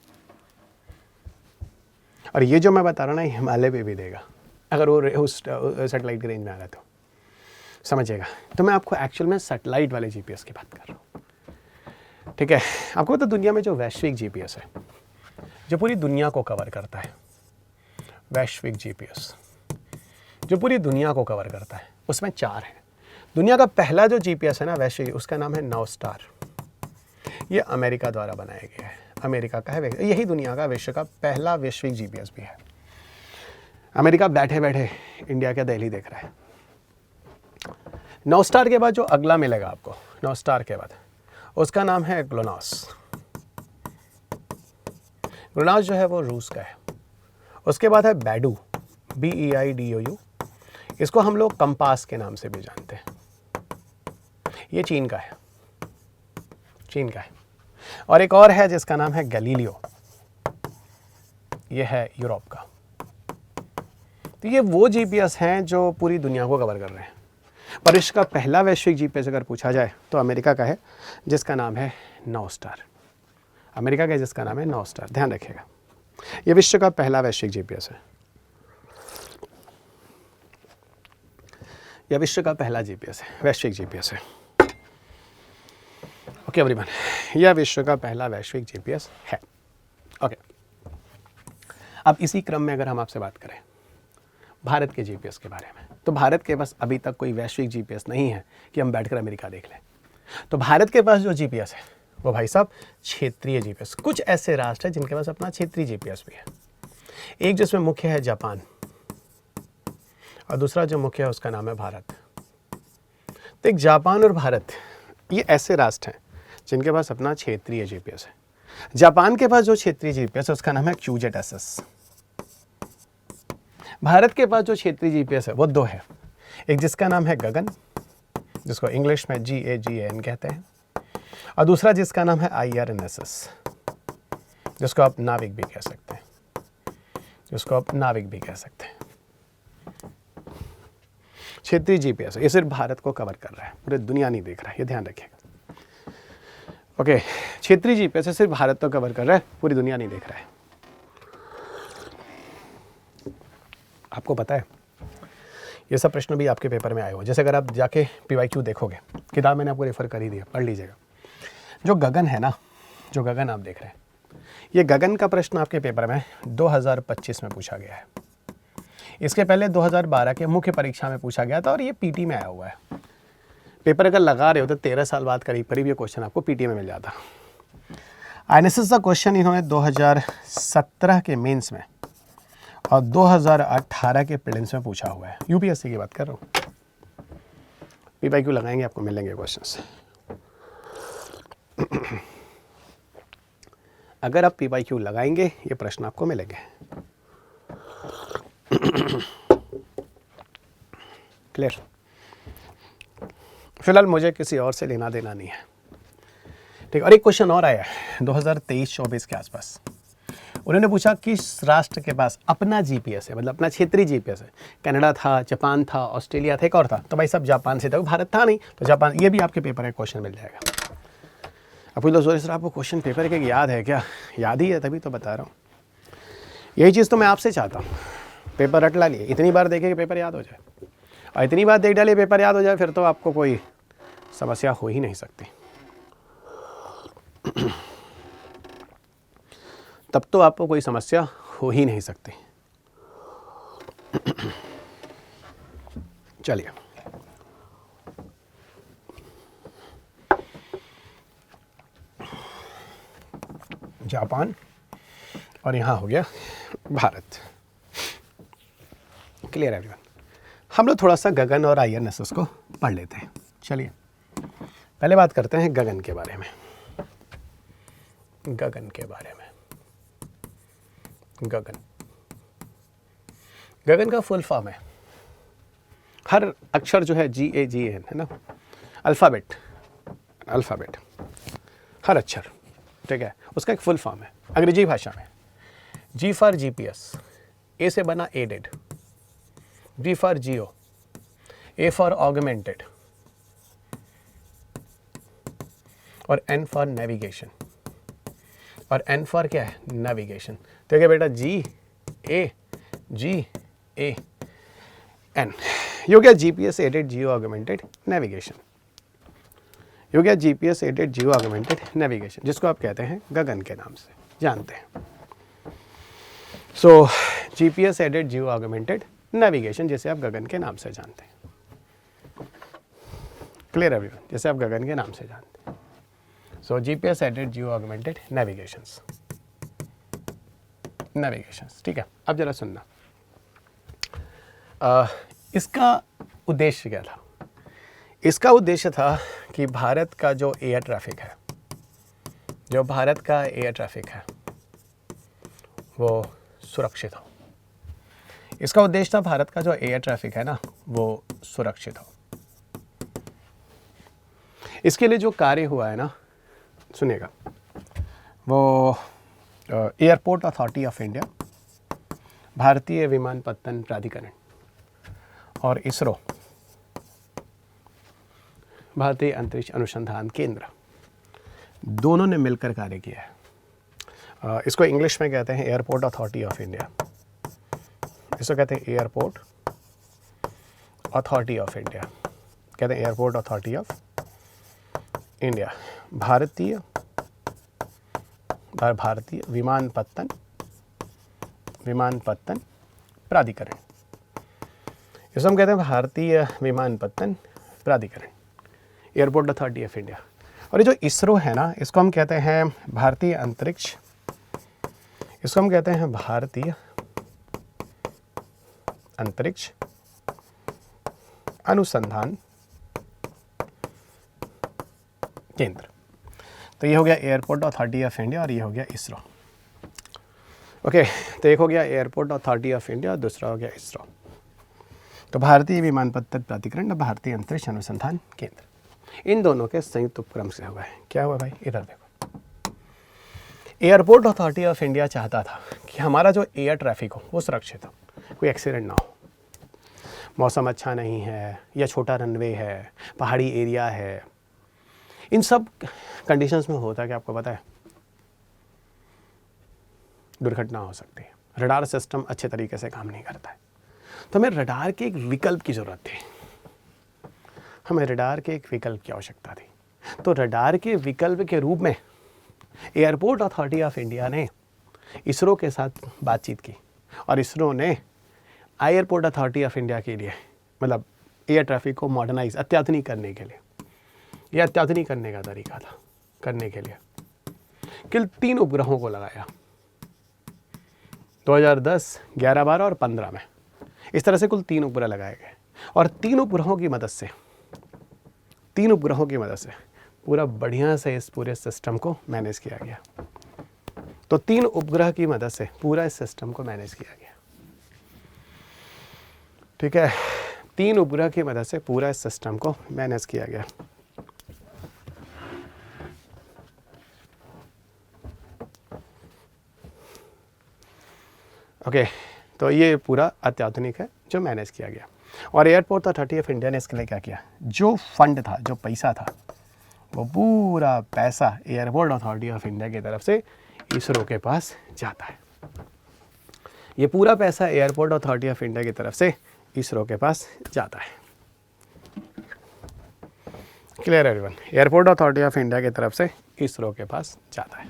और ये जो मैं बता रहा हूँ ना, हिमालय पे भी देगा अगर वो उस सेटेलाइट की रेंज में आ रहा है तो समझिएगा। तो मैं आपको एक्चुअल में सेटेलाइट वाले जीपीएस की बात कर रहा हूँ। ठीक है, आपको पता दुनिया में जो वैश्विक जीपीएस है जो पूरी दुनिया को कवर करता है, वैश्विक जीपीएस जो पूरी दुनिया को कवर करता है, उसमें 4 है। दुनिया का पहला जो जीपीएस है ना वैश्विक, उसका नाम है नवस्टार। ये अमेरिका द्वारा बनाया गया है, अमेरिका का है। यही दुनिया का विश्व का पहला वैश्विक जीपीएस भी है। अमेरिका बैठे बैठे इंडिया का दिल्ली देख रहा है। नवस्टार के बाद जो अगला मिलेगा आपको, नवस्टार के बाद उसका नाम है ग्लोनास। ग्लोनास जो है वो रूस का है। उसके बाद है बैडू, BEIDOU। इसको हम लोग कंपास के नाम से भी जानते हैं। ये चीन का है, चीन का है। और एक और है जिसका नाम है गैलीलियो, ये है यूरोप का। तो ये वो जीपीएस हैं जो पूरी दुनिया को कवर कर रहे हैं। पर इसका पहला वैश्विक जीपीएस अगर पूछा जाए तो अमेरिका का है जिसका नाम है नवस्टार। अमेरिका का जिसका नाम है नवस्टार, ध्यान रखिएगा। ये विश्व का पहला वैश्विक जीपीएस है। यह विश्व का पहला जीपीएस है, वैश्विक जीपीएस है। ओके एवरीवन, यह विश्व का पहला वैश्विक जीपीएस है। ओके, अब इसी क्रम में अगर हम आपसे बात करें भारत के जीपीएस के बारे में, तो भारत के पास अभी तक कोई वैश्विक जीपीएस नहीं है कि हम बैठकर अमेरिका देख लें। तो भारत के पास जो जीपीएस है वो भाई साहब क्षेत्रीय जीपीएस। कुछ ऐसे राष्ट्र हैं जिनके पास अपना क्षेत्रीय जीपीएस भी है। एक जिसमें मुख्य है जापान और दूसरा जो मुख्य है उसका नाम है भारत। तो एक जापान और भारत, ये ऐसे राष्ट्र हैं जिनके पास अपना क्षेत्रीय जीपीएस है। जापान के पास जो क्षेत्रीय जीपीएस है उसका नाम है QZSS। भारत के पास जो क्षेत्रीय जीपीएस है वो 2 है। एक जिसका नाम है गगन, जिसको इंग्लिश में GAGAN कहते हैं, और दूसरा जिसका नाम है IRNSS, जिसको आप नाविक भी कह सकते हैं, जिसको आप नाविक भी कह सकते हैं। क्षेत्रीय जीपीएस ये सिर्फ भारत को कवर कर रहा है, पूरी दुनिया नहीं देख रहा है, ये ध्यान रखिएगा। ओके, क्षेत्रीय जीपीएस सिर्फ भारत को कवर कर रहा है, पूरी दुनिया नहीं देख रहा है। आपको पता है ये सब प्रश्न भी आपके पेपर में आए हुए। जैसे अगर आप जाके PYQ देखोगे, किताब मैंने आपको रेफर कर ही दिया, पढ़ लीजिएगा। जो गगन है ना, जो गगन आप देख रहे हैं, ये गगन का प्रश्न आपके पेपर में 2025 में पूछा गया है। इसके पहले 2012 के मुख्य परीक्षा में पूछा गया था और ये PT में आया हुआ है। पेपर अगर लगा रहे हो तो 13 साल बाद करीब करीब ये क्वेश्चन आपको PT में मिल जाता। INSS का क्वेश्चन इन्होंने 2017 के मेंस में और 2018 के प्रीलिम्स में पूछा हुआ है। UPSC की बात कर रहा हूँ। PYQ लगाएंगे आपको मिलेंगे क्वेश्चंस। अगर आप PYQ लगाएंगे ये प्रश्न आपको मिलेंगे। क्लियर? फिलहाल मुझे किसी और से लेना देना नहीं है, ठीक। और एक क्वेश्चन और आया है 2023-24 के आसपास। उन्होंने पूछा किस राष्ट्र के पास अपना जीपीएस है, मतलब अपना क्षेत्रीय जीपीएस है। कनाडा था, जापान था, ऑस्ट्रेलिया था, एक और था। तो भाई सब जापान से था, भारत था नहीं, तो जापान। ये भी आपके पेपर में क्वेश्चन मिल जाएगा। अब पूछ लो जोरी सर आपको क्वेश्चन पेपर के याद है क्या? याद ही है, तभी तो बता रहा हूँ। यही चीज़ तो मैं आपसे चाहता हूँ, पेपर रट ला लिए, इतनी बार देखे कि पेपर याद हो जाए, और इतनी बार देख डालिए पेपर याद हो जाए, फिर तो आपको कोई समस्या हो ही नहीं सकती। तब तो आपको कोई समस्या हो ही नहीं सकती। चलिए, जापान और यहाँ हो गया भारत। Clear everyone? हम लोग थोड़ा सा गगन और आईएनएसएस को पढ़ लेते हैं। चलिए, पहले बात करते हैं गगन के बारे में। गगन के बारे में, गगन, गगन का फुल फॉर्म है, हर अक्षर जो है GAGN है ना, अल्फ़ाबेट, अल्फ़ाबेट, हर अक्षर, ठीक है, उसका एक फुल फॉर्म है अंग्रेजी भाषा में। G फॉर GPS, A से बना aided, G for geo, A for augmented, और N फॉर नेविगेशन, और N फॉर क्या है? नेविगेशन। तो क्या बेटा GAGAN, ये हो गया GPS added geo augmented navigation, ये हो गया GPS added geo augmented navigation, जिसको आप कहते हैं गगन के नाम से जानते हैं। सो GPS added geo augmented navigation, जिसे आप गगन के नाम से जानते हैं। Clear everyone? जैसे आप गगन के नाम से जानते हैं। सो GPS added geo augmented navigations, navigations, ठीक है। अब जरा सुनना, इसका उद्देश्य क्या था? इसका उद्देश्य था कि भारत का जो एयर ट्रैफिक है, जो भारत का एयर ट्रैफिक है वो सुरक्षित हो। इसका उद्देश्य था भारत का जो एयर ट्रैफिक है ना वो सुरक्षित हो। इसके लिए जो कार्य हुआ है ना, सुनिएगा, वो एयरपोर्ट अथॉरिटी ऑफ इंडिया, भारतीय विमानपत्तन प्राधिकरण और इसरो, भारतीय अंतरिक्ष अनुसंधान केंद्र, दोनों ने मिलकर कार्य किया है। इसको इंग्लिश में कहते हैं एयरपोर्ट अथॉरिटी ऑफ इंडिया, इसको कहते हैं एयरपोर्ट अथॉरिटी ऑफ इंडिया, कहते हैं एयरपोर्ट अथॉरिटी ऑफ इंडिया, भारतीय विमानपत्तन प्राधिकरण, इसको हम कहते हैं भारतीय विमानपत्तन प्राधिकरण, एयरपोर्ट अथॉरिटी ऑफ इंडिया। और ये जो इसरो है ना, इसको हम कहते हैं भारतीय अंतरिक्ष, इसको हम कहते हैं भारतीय अंतरिक्ष अनुसंधान केंद्र। तो ये हो गया एयरपोर्ट अथॉरिटी ऑफ इंडिया और ये हो गया इसरो। ओके, तो एक हो गया एयरपोर्ट अथॉरिटी ऑफ इंडिया और दूसरा हो गया इसरो। तो भारतीय विमानपत्तन प्राधिकरण और भारतीय अंतरिक्ष अनुसंधान केंद्र, इन दोनों के संयुक्त उपक्रम से हुआ है। क्या हुआ भाई? इधर देखो, एयरपोर्ट अथॉरिटी ऑफ इंडिया चाहता था कि हमारा जो एयर ट्रैफिक हो वो सुरक्षित हो, कोई एक्सीडेंट ना हो। मौसम अच्छा नहीं है या छोटा रनवे है, पहाड़ी एरिया है, इन सब कंडीशंस में होता है कि आपको पता है दुर्घटना हो सकती है, रडार सिस्टम अच्छे तरीके से काम नहीं करता है। तो हमें रडार के एक विकल्प की ज़रूरत थी, हमें रडार के एक विकल्प की आवश्यकता थी। तो रडार के विकल्प के रूप में एयरपोर्ट अथॉरिटी ऑफ इंडिया ने इसरो के साथ बातचीत की और इसरो ने एयरपोर्ट अथॉरिटी ऑफ इंडिया के लिए, मतलब एयर ट्रैफिक को मॉडर्नाइज, अत्याधुनिक करने के लिए, यह अत्याधुनिक करने का तरीका था, करने के लिए कुल 3 उपग्रहों को लगाया 2010, 11, 12 और 15 में। इस तरह से कुल 3 उपग्रह लगाए गए और 3 उपग्रहों की मदद से पूरा बढ़िया से इस पूरे सिस्टम को मैनेज किया गया। तो 3 उपग्रह की मदद से पूरा इस सिस्टम को मैनेज किया गया, ठीक है। 3 उपग्रह की मदद से पूरा इस सिस्टम को मैनेज किया गया। ओके, तो ये पूरा अत्याधुनिक है जो मैनेज किया गया। और एयरपोर्ट अथॉरिटी ऑफ इंडिया ने इसके लिए क्या किया, जो फंड था, जो पैसा था, वो पूरा पैसा एयरपोर्ट अथॉरिटी ऑफ इंडिया की तरफ से इसरो के पास जाता है। ये पूरा पैसा एयरपोर्ट अथॉरिटी ऑफ इंडिया की तरफ से इसरो के पास जाता है। Clear everyone? Airport authority of India की तरफ से इसरो के पास जाता है।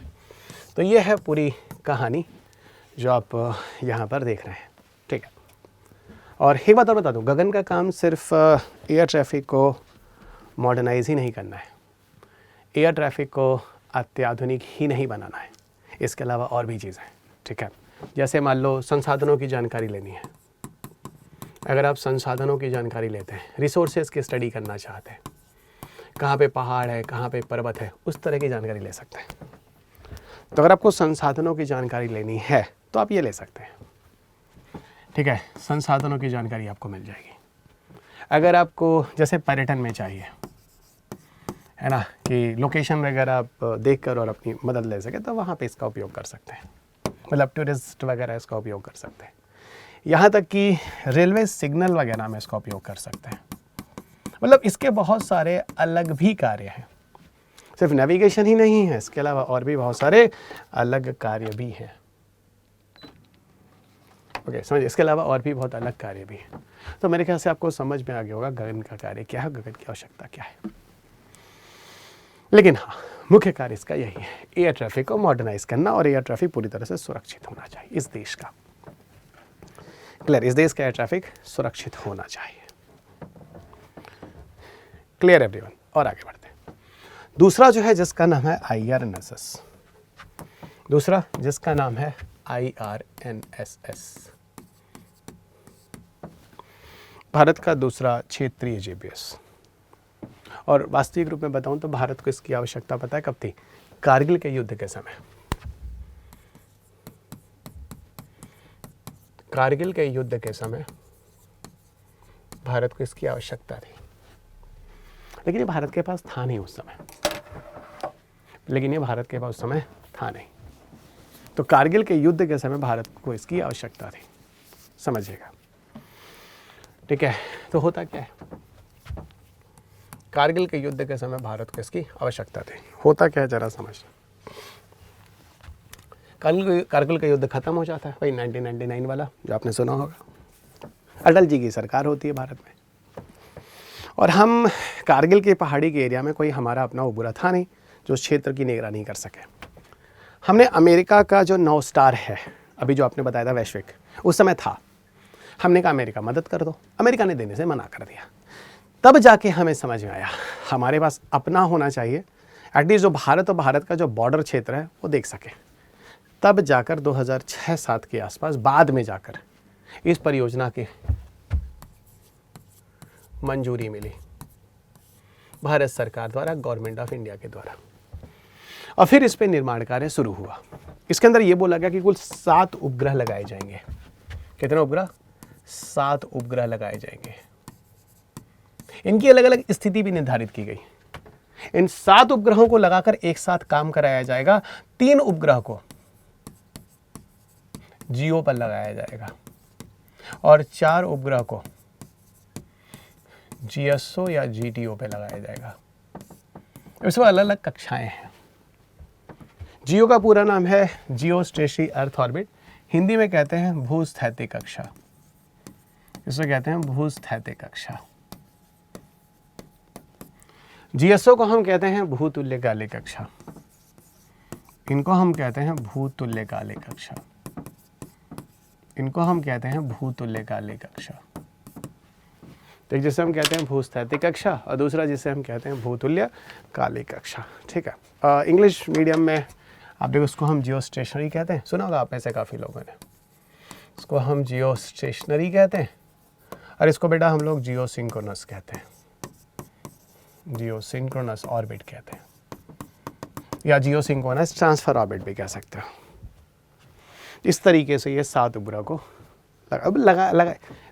तो ये है पूरी कहानी जो आप यहाँ पर देख रहे हैं, ठीक है। और एक बात और बता दूँ, गगन का काम सिर्फ एयर ट्रैफिक को मॉडर्नाइज ही नहीं करना है, एयर ट्रैफिक को अत्याधुनिक ही नहीं बनाना है, इसके अलावा और भी चीज़ें हैं, ठीक है। जैसे मान लो संसाधनों की जानकारी लेनी है, अगर आप संसाधनों की जानकारी लेते हैं, रिसोर्सेज की स्टडी करना चाहते हैं, कहाँ पे पहाड़ है, कहाँ पे पर्वत है, उस तरह की जानकारी ले सकते हैं। तो अगर आपको संसाधनों की जानकारी लेनी है तो आप ये ले सकते हैं, ठीक है। संसाधनों की जानकारी आपको मिल जाएगी। अगर आपको जैसे पर्यटन में चाहिए, है ना, कि लोकेशन वगैरह आप देखकर और अपनी मदद ले सके, तो वहाँ पे इसका उपयोग कर सकते हैं, मतलब टूरिस्ट वगैरह इसका उपयोग कर सकते हैं। यहाँ तक कि रेलवे सिग्नल वगैरह में इसका उपयोग कर सकते हैं। मतलब इसके बहुत सारे अलग भी कार्य हैं, सिर्फ नेविगेशन ही नहीं है, इसके अलावा और भी बहुत सारे अलग कार्य भी हैं। ओके, समझिए, इसके अलावा और भी बहुत अलग कार्य भी हैं। तो मेरे ख्याल से आपको समझ में आ गया होगा गगन का कार्य क्या है, गगन की आवश्यकता क्या है। लेकिन हाँ, मुख्य कार्य इसका यही है, एयर ट्रैफिक को मॉडर्नाइज करना, और एयर ट्रैफिक पूरी तरह से सुरक्षित होना चाहिए इस देश का। क्लियर? इस देश का एयर ट्रैफिक सुरक्षित होना चाहिए। Clear everyone? और आगे बढ़ते हैं। दूसरा जो है जिसका नाम है IRNSS, दूसरा जिसका नाम है IRNSS, भारत का दूसरा क्षेत्रीय GPS। और वास्तविक रूप में बताऊं तो भारत को इसकी आवश्यकता पता है कब थी? कारगिल के युद्ध के समय। कारगिल के युद्ध के समय भारत को इसकी आवश्यकता थी, लेकिन ये भारत के पास था नहीं उस समय, था नहीं। तो कारगिल के युद्ध के समय भारत को इसकी आवश्यकता थी, समझिएगा, ठीक है। तो होता क्या है, कारगिल के युद्ध के समय भारत को इसकी आवश्यकता थी। होता क्या है जरा समझ। कारगिल का युद्ध खत्म हो जाता है, वही 1999 वाला जो आपने सुना होगा। अटल जी की सरकार होती है भारत में, और हम कारगिल के पहाड़ी के एरिया में कोई हमारा अपना उबरा था नहीं जो क्षेत्र की निगरानी कर सके। हमने अमेरिका का जो 9 स्टार है, अभी जो आपने बताया था वैश्विक, उस समय था। हमने कहा अमेरिका मदद कर दो, अमेरिका ने देने से मना कर दिया। तब जाके हमें समझ में आया हमारे पास अपना होना चाहिए, एटलीस्ट जो भारत और भारत का जो बॉर्डर क्षेत्र है वो देख सके। तब जाकर 2006-07 के आसपास, बाद में जाकर इस परियोजना की मंजूरी मिली भारत सरकार द्वारा, गवर्नमेंट ऑफ इंडिया के द्वारा, और फिर इस पे निर्माण कार्य शुरू हुआ। इसके अंदर ये बोला गया कि कुल 7 उपग्रह लगाए जाएंगे। कितने उपग्रह? 7 उपग्रह लगाए जाएंगे। इनकी अलग अलग स्थिति भी निर्धारित की गई। इन 7 उपग्रहों को लगाकर एक साथ काम कराया जाएगा। 3 उपग्रह को जियो पर लगाया जाएगा और 4 उपग्रह को GSO या GTO पे लगाया जाएगा। इसमें अलग अलग कक्षाएं हैं। जियो का पूरा नाम है जियो स्टेशनरी अर्थ ऑर्बिट, हिंदी में कहते हैं भूस्थैतिक कक्षा, इसे कहते हैं भूस्थैतिक कक्षा। GSO को हम कहते हैं भूतुल्यकालिक कक्षा, इनको हम कहते हैं भूतुल्यकालिक कक्षा, इनको हम कहते हैं भूतुल्यकालिक कक्षा। तो जिसे हम कहते हैं भूस्थैतिक कक्षा और दूसरा जिसे हम कहते हैं भूतुल्यकालिक कक्षा, ठीक है। इंग्लिश मीडियम में आप देखो, उसको हम जियो स्टेशनरी कहते हैं, सुना होगा आप में से काफ़ी लोगों ने। इसको हम जियो स्टेशनरी कहते हैं, और इसको बेटा हम लोग जियो सिंक्रोनस कहते हैं, जियो सिंक्रोनस ऑर्बिट कहते हैं, या जियो सिंक्रोनस ट्रांसफर ऑर्बिट भी कह सकते हो। इस तरीके से ये 7 उपग्रह को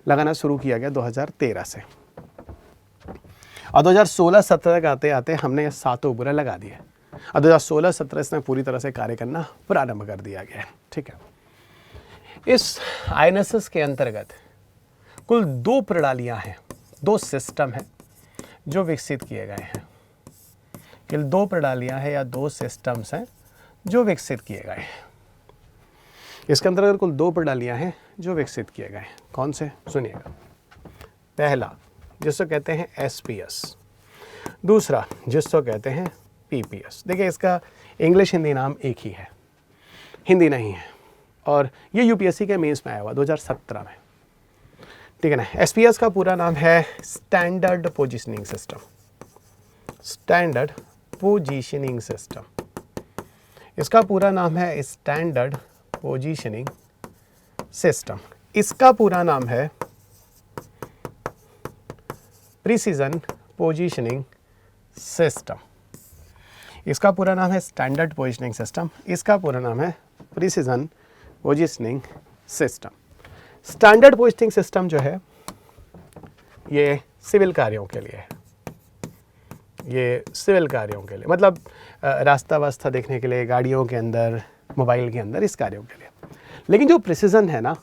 लगाना शुरू किया गया 2013 से, और 2016-17 तक आते आते हमने ये 7 उपग्रह लगा दिए, और 2016-17 इसने पूरी तरह से कार्य करना प्रारंभ कर दिया गया, ठीक है। इस आईएनएसएस के अंतर्गत कुल 2 प्रणालियां हैं, 2 सिस्टम हैं जो विकसित किए गए हैं। कुल 2 प्रणालियां हैं या 2 सिस्टम्स हैं जो विकसित किए गए हैं। इसके अंतर्गत कुल 2 प्रणालियां हैं जो विकसित किए गए हैं। कौन से? सुनिएगा। पहला जिसको कहते हैं एसपीएस, दूसरा जिसको कहते हैं पीपीएस। देखिए इसका इंग्लिश हिंदी नाम एक ही है, हिंदी नहीं है, और ये यूपीएससी के मेंस में आया हुआ 2017 में, ठीक है ना। एसपीएस का पूरा नाम है standard positioning system, standard positioning system. इसका पूरा नाम है स्टैंडर्ड पोजीशनिंग सिस्टम। इसका पूरा नाम है प्रिसीजन पोजीशनिंग सिस्टम। इसका पूरा नाम है स्टैंडर्ड पोजीशनिंग सिस्टम, इसका पूरा नाम है precision positioning system. Standard positioning system जो है ये सिविल कार्यों के लिए है, ये सिविल कार्यों के लिए, मतलब रास्ता वास्ता देखने के लिए, गाड़ियों के अंदर, मोबाइल के अंदर, इस कार्यों के लिए। लेकिन जो प्रिसीजन है ना,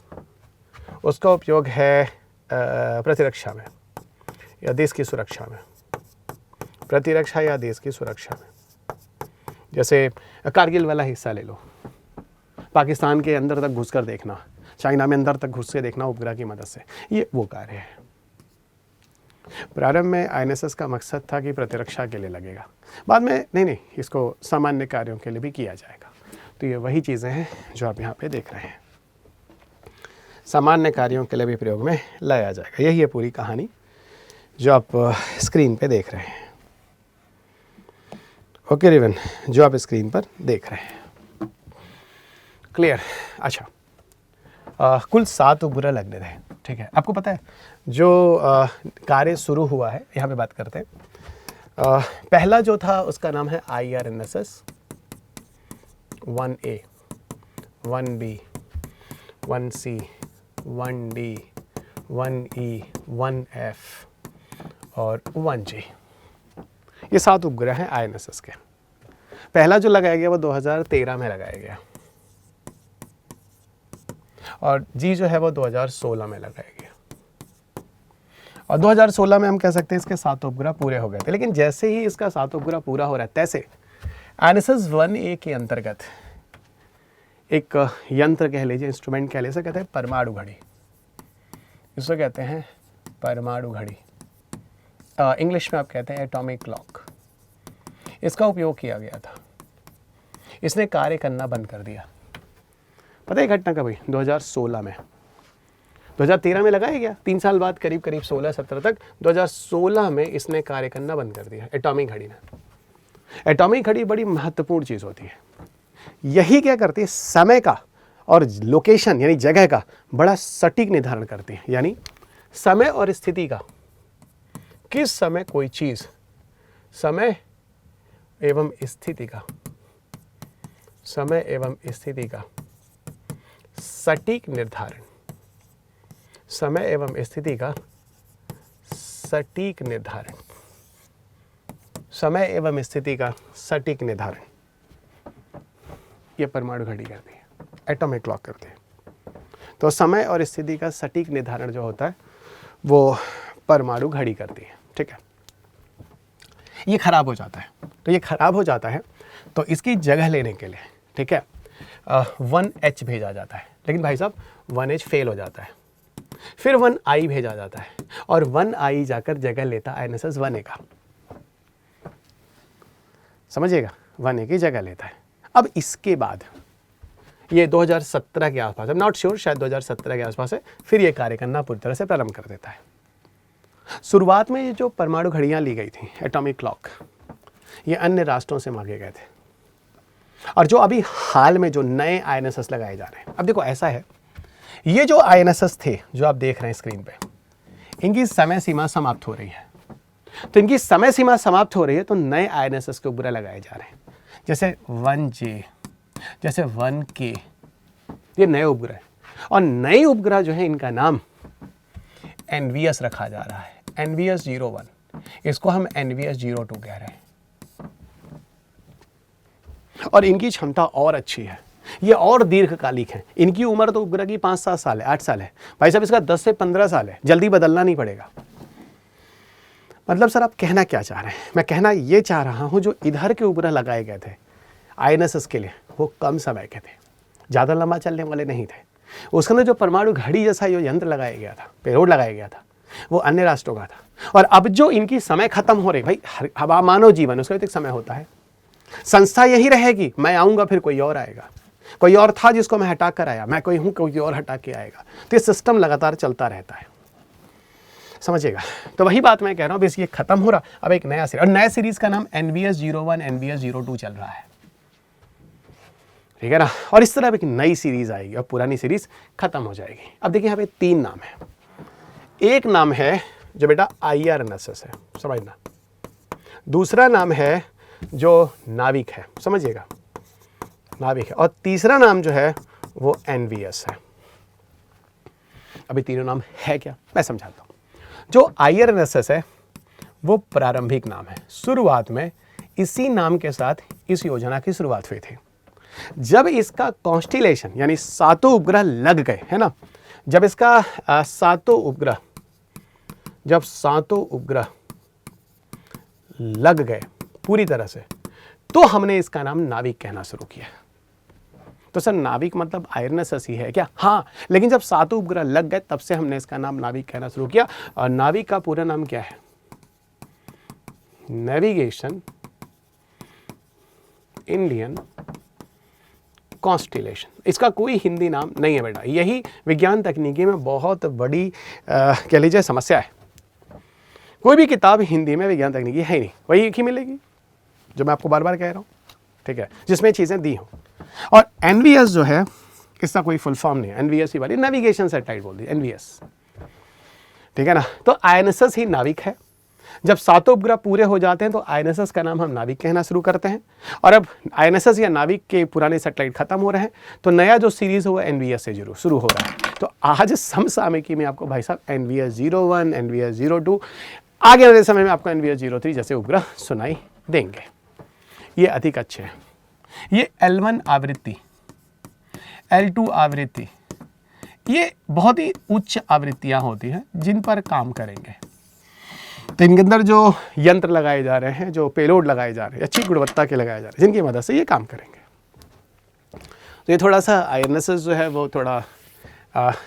उसका उपयोग है प्रतिरक्षा में या देश की सुरक्षा में, प्रतिरक्षा या देश की सुरक्षा में। जैसे कारगिल वाला हिस्सा ले लो, पाकिस्तान के अंदर तक घुसकर देखना, चाइना में अंदर तक घुस के देखना उपग्रह की मदद से, ये वो कार्य है। प्रारंभ में आईएनएसएस का मकसद था कि प्रतिरक्षा के लिए लगेगा, बाद में नहीं, इसको सामान्य कार्यों के लिए भी किया जाएगा। तो ये वही चीज़ें हैं जो आप यहाँ पे देख रहे हैं, सामान्य कार्यों के लिए भी प्रयोग में लाया जाएगा। यही है पूरी कहानी जो आप स्क्रीन पे देख रहे हैं। ओके रिवन, जो आप स्क्रीन पर देख रहे हैं, क्लियर? अच्छा, कुल 7 उपग्रह लगने रहे, ठीक है। आपको पता है जो कार्य शुरू हुआ है, यहाँ पे बात करते हैं। पहला जो था उसका नाम है IRNSS 1A, 1B, 1C, 1D, 1E, 1F और 1G। ये 7 उपग्रह हैं INSS के। पहला जो लगाया गया वो 2013 में लगाया गया, और जी जो है वो 2016 में लगाया गया। और 2016 में हम कह सकते हैं इसके 7 उपग्रह पूरे हो गए थे। लेकिन जैसे ही इसका 7 उपग्रह पूरा हो रहा है, तैसे INSS 1A के अंतर्गत एक यंत्र कह लीजिए, इंस्ट्रूमेंट कह लीजिए, इसे कहते हैं परमाणु घड़ी। इसे कहते हैं परमाणु घड़ी, इंग्लिश में आप कहते हैं एटॉमिक क्लॉक। इसका उपयोग किया गया था, इसने कार्य करना बंद कर दिया। पता है घटना कब हुई? 2016 में। 2013 में लगाया गया, 3 साल बाद करीब 16-17 तक 2016 में इसने कार्य करना बंद कर दिया, एटॉमिक घड़ी ने। एटॉमिक घड़ी बड़ी महत्वपूर्ण चीज़ होती है। यही क्या करती है? समय का और लोकेशन यानी जगह का बड़ा सटीक निर्धारण करती है। यानी समय और स्थिति का, किस समय कोई चीज़, समय एवं स्थिति का, समय एवं स्थिति का सटीक निर्धारण, समय एवं स्थिति का सटीक निर्धारण, समय एवं स्थिति का सटीक निर्धारण, ये परमाणु घड़ी करती है, एटॉमिक क्लॉक करती है। तो समय और स्थिति का सटीक निर्धारण जो होता है वो परमाणु घड़ी करती है, ठीक है। ये खराब हो जाता है, तो ये खराब हो जाता है तो इसकी जगह लेने के लिए, ठीक है, 1H भेजा जाता है। लेकिन भाई साहब 1H फेल हो जाता है, फिर 1I भेजा जाता है, और 1I जाकर जगह लेता है INSS 1A का। समझिएगा, 1A की जगह लेता है। अब इसके बाद ये 2017 के आसपास, आई एम नॉट श्योर, शायद 2017 के आसपास है, फिर ये कार्य करना पूरी तरह से प्रारंभ कर देता है। शुरुआत में ये जो परमाणु घड़ियां ली गई थी, एटॉमिक क्लॉक, ये अन्य राष्ट्रों से मांगे गए थे। और जो अभी हाल में जो नए INSS लगाए जा रहे हैं, अब देखो ऐसा है, ये जो INSS थे जो आप देख रहे हैं स्क्रीन पे, इनकी समय सीमा समाप्त हो रही है। तो इनकी समय सीमा समाप्त हो रही है तो नए INSS के उपग्रह लगाए जा रहे हैं, जैसे 1J, जैसे 1K, ये नए उपग्रह हैं। और नए उपग्रह जो है इनका नाम NVS रखा जा रहा है, NVS 01, इसको हम NVS 02 कह रहे हैं। और इनकी क्षमता और अच्छी है, ये और दीर्घकालिक हैं। इनकी उम्र तो उपग्रह की 5-7 साल है, 8 साल है। भाई साहब इसका 10 से 15 साल है, जल्दी बदलना नहीं पड़ेगा। मतलब सर आप कहना क्या चाह रहे हैं? मैं कहना ये चाह रहा हूँ जो इधर के उपग्रह लगाए गए थे INSS के लिए, वो कम समय के थे, ज़्यादा लंबा चलने वाले नहीं थे। उसके अंदर जो परमाणु घड़ी जैसा जो यंत्र लगाया गया था, पेलोड लगाया गया था, वो अन्य राष्ट्रों का था। और अब जो इनकी समय खत्म हो रही, भाई हवा मानव जीवन उसका भी एक समय होता है। संस्था यही रहेगी, मैं आऊँगा फिर कोई और आएगा, कोई और था जिसको मैं हटा कर आया, मैं कोई हूँ कोई और हटा के आएगा। तो ये सिस्टम लगातार चलता रहता है, समझिएगा। तो वही बात मैं कह रहा हूँ, बस ये खत्म हो रहा, अब एक नया सीरीज, और नए सीरीज का नाम NVS 01 NVS 02 चल रहा है, ठीक है ना। और इस तरह अब एक नई सीरीज आएगी और पुरानी सीरीज खत्म हो जाएगी। अब देखिए यहाँ पे 3 नाम है। एक नाम है जो बेटा IRNSS है, समझना। दूसरा नाम है जो नाविक है, समझिएगा, नाविक है। और तीसरा नाम जो है वो NVS है। अभी तीनों नाम है क्या, मैं समझाता हूँ। जो IRNSS है वो प्रारंभिक नाम है। शुरुआत में इसी नाम के साथ इस योजना की शुरुआत हुई थी। जब इसका कॉन्स्टिलेशन यानी 7 उपग्रह लग गए, है ना, जब इसका 7 उपग्रह लग गए पूरी तरह से, तो हमने इसका नाम नाविक कहना शुरू किया। तो सर नाविक मतलब IRNSS ही है क्या? हाँ, लेकिन जब 7 उपग्रह लग गए तब से हमने इसका नाम नाविक कहना शुरू किया। और नाविक का पूरा नाम क्या है? Navigation Indian constellation. इसका कोई हिंदी नाम नहीं है बेटा। यही विज्ञान तकनीकी में बहुत बड़ी कह लीजिए समस्या है। कोई भी किताब हिंदी में विज्ञान तकनीकी है ही नहीं, वही एक ही मिलेगी जो मैं आपको बार बार कह रहा हूँ, ठीक है, जिसमें चीज़ें दी हों। और NVS जो है इसका कोई फुल फॉर्म नहीं है, NVS ही वाली नेविगेशन सैटेलाइट बोल दी NVS, ठीक है ना। तो INSS ही नाविक है। जब 7 उपग्रह पूरे हो जाते हैं तो INSS का नाम हम नाविक कहना शुरू करते हैं। और अब INSS या नाविक के पुराने सैटेलाइट खत्म हो रहे हैं, तो नया जो सीरीज है वो NVS से शुरू हो रहा है। तो आज समसामयिकी में आपको भाई साहब NVS 01 NVS 02, आगे वाले समय में आपको NVS 03 जैसे उपग्रह सुनाई देंगे। ये अधिक अच्छे हैं। ये L1 आवृत्ति, L2 आवृत्ति, ये बहुत ही उच्च आवृत्तियां होती हैं जिन पर काम करेंगे। तो इनके अंदर जो यंत्र लगाए जा रहे हैं, जो पेलोड लगाए जा रहे हैं, अच्छी गुणवत्ता के लगाए जा रहे हैं, जिनकी मदद से ये काम करेंगे। तो ये थोड़ा सा IRNSS जो है वो थोड़ा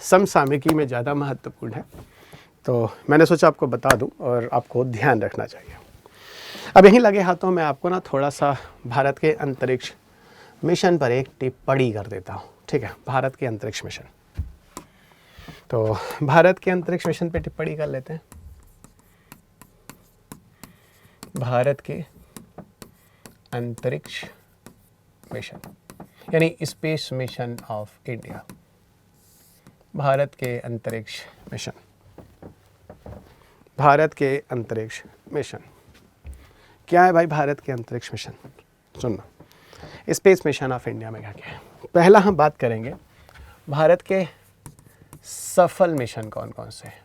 समसामयिकी में ज़्यादा महत्वपूर्ण है, तो मैंने सोचा आपको बता दूं और आपको ध्यान रखना चाहिए। अब यहीं लगे हाथों में आपको ना थोड़ा सा भारत के अंतरिक्ष मिशन पर एक टिप्पणी कर देता हूँ, ठीक है। भारत के अंतरिक्ष मिशन, तो भारत के अंतरिक्ष मिशन पे टिप्पणी कर लेते हैं। भारत के अंतरिक्ष मिशन यानी space mission of India, Bharat के अंतरिक्ष मिशन, भारत के अंतरिक्ष मिशन क्या है भाई? भारत के अंतरिक्ष मिशन सुनना, स्पेस मिशन ऑफ इंडिया में क्या क्या है। पहला हम बात करेंगे भारत के सफल मिशन कौन कौन से हैं,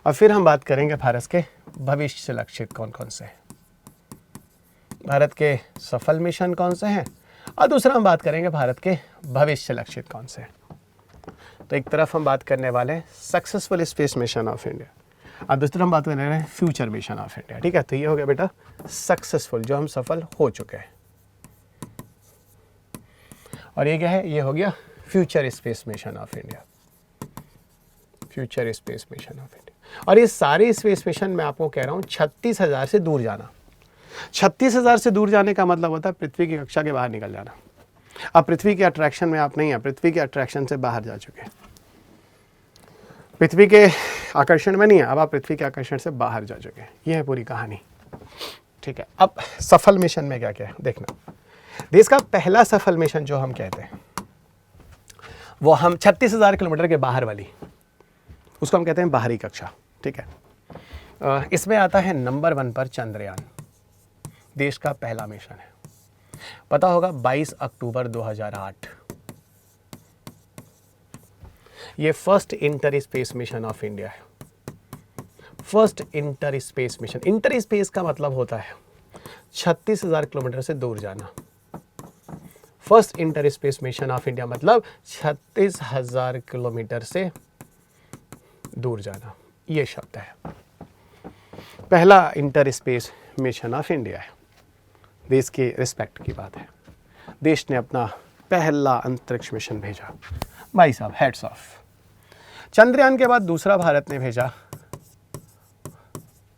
और फिर हम बात करेंगे भारत के भविष्य से लक्षित कौन कौन से हैं। भारत के सफल मिशन कौन से हैं, और दूसरा हम बात करेंगे भारत के भविष्य लक्षित कौन से हैं। तो एक तरफ हम बात करने वाले हैं successful space mission of India, और दूसरी हम बात कर रहे हैं फ्यूचर मिशन ऑफ इंडिया, ठीक है। तो ये हो गया बेटा सक्सेसफुल, जो हम सफल हो चुके हैं, और ये क्या है? ये हो गया future space mission of India, future space mission of India. और ये सारे स्पेस मिशन मैं आपको कह रहा हूँ 36,000 से दूर जाना। 36,000 से दूर जाने का मतलब होता है पृथ्वी की कक्षा के बाहर निकल जाना। अब पृथ्वी के अट्रैक्शन में आप नहीं हैं, पृथ्वी के अट्रैक्शन से बाहर जा चुके हैं, पृथ्वी के आकर्षण में नहीं है, अब आप पृथ्वी के आकर्षण से बाहर जा चुके हैं। ये है पूरी कहानी, ठीक है। अब सफल मिशन में क्या क्या है देखना। देश का पहला सफल मिशन जो हम कहते हैं वो हम 36,000 किलोमीटर के बाहर वाली, उसको हम कहते हैं बाहरी कक्षा, ठीक है। इसमें आता है नंबर 1 पर चंद्रयान, देश का पहला मिशन है। पता होगा 22 अक्टूबर 2008 ये first inter space mission of India है। First inter space mission, inter space का मतलब होता है 36,000 किलोमीटर से दूर जाना। First inter space mission of India मतलब 36,000 किलोमीटर से दूर जाना, ये शब्द है। पहला inter space mission of India है, देश के रिस्पेक्ट की बात है। देश ने अपना पहला अंतरिक्ष मिशन भेजा, भाई साहब हेड्स ऑफ। चंद्रयान के बाद दूसरा भारत ने भेजा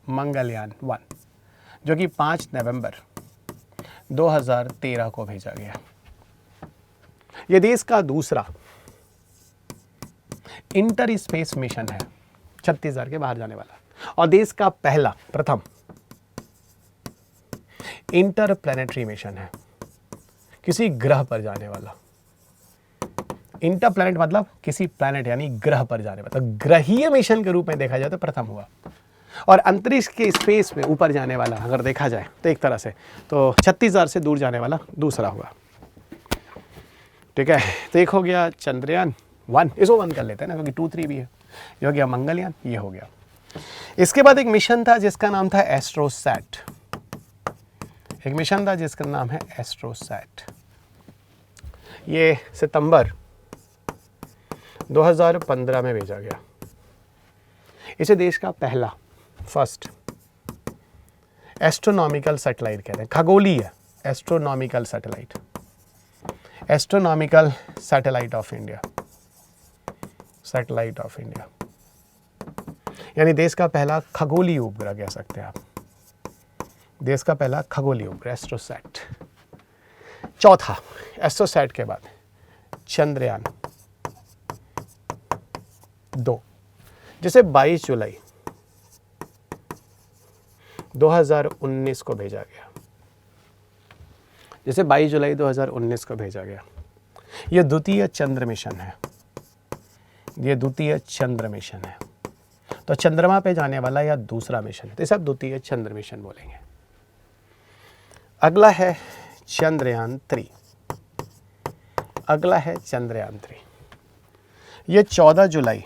मंगलयान 1, जो कि 5 नवंबर 2013 को भेजा गया। यह देश का दूसरा इंटर स्पेस मिशन है 36,000 के बाहर जाने वाला, और देश का पहला प्रथम इंटर प्लैनेटरी मिशन है, किसी ग्रह पर जाने वाला। इंटर प्लैनेट मतलब किसी प्लैनेट यानी ग्रह पर जाने वाला, तो ग्रहीय मिशन के रूप में देखा जाए तो प्रथम हुआ। और अंतरिक्ष के स्पेस में ऊपर जाने वाला अगर देखा जाए तो एक तरह से तो 36,000 से दूर जाने वाला दूसरा हुआ। ठीक है, तो एक हो गया चंद्रयान 1, इसको 1 कर लेते हैं ना क्योंकि 2, 3 भी है। ये हो गया मंगलयान, ये हो गया। इसके बाद एक मिशन था जिसका नाम था एस्ट्रोसैट। एक मिशन था जिसका नाम है एस्ट्रोसैट। ये सितंबर 2015 में भेजा गया। इसे देश का पहला फर्स्ट एस्ट्रोनॉमिकल सैटेलाइट कहते हैं, खगोलीय astronomical satellite, astronomical satellite of India, satellite of India यानी देश का पहला खगोलीय उपग्रह कह सकते हैं आप, देश का पहला खगोलीय उपग्रह एस्ट्रोसैट। चौथा एस्ट्रोसैट के बाद चंद्रयान 2, जिसे 22 जुलाई 2019 को भेजा गया, जिसे 22 जुलाई 2019 को भेजा गया। यह द्वितीय चंद्र मिशन है, यह द्वितीय चंद्र मिशन है। तो चंद्रमा पे जाने वाला या दूसरा मिशन है, तो सब द्वितीय चंद्र मिशन बोलेंगे। अगला है चंद्रयान 3, अगला है चंद्रयान 3। यह 14 जुलाई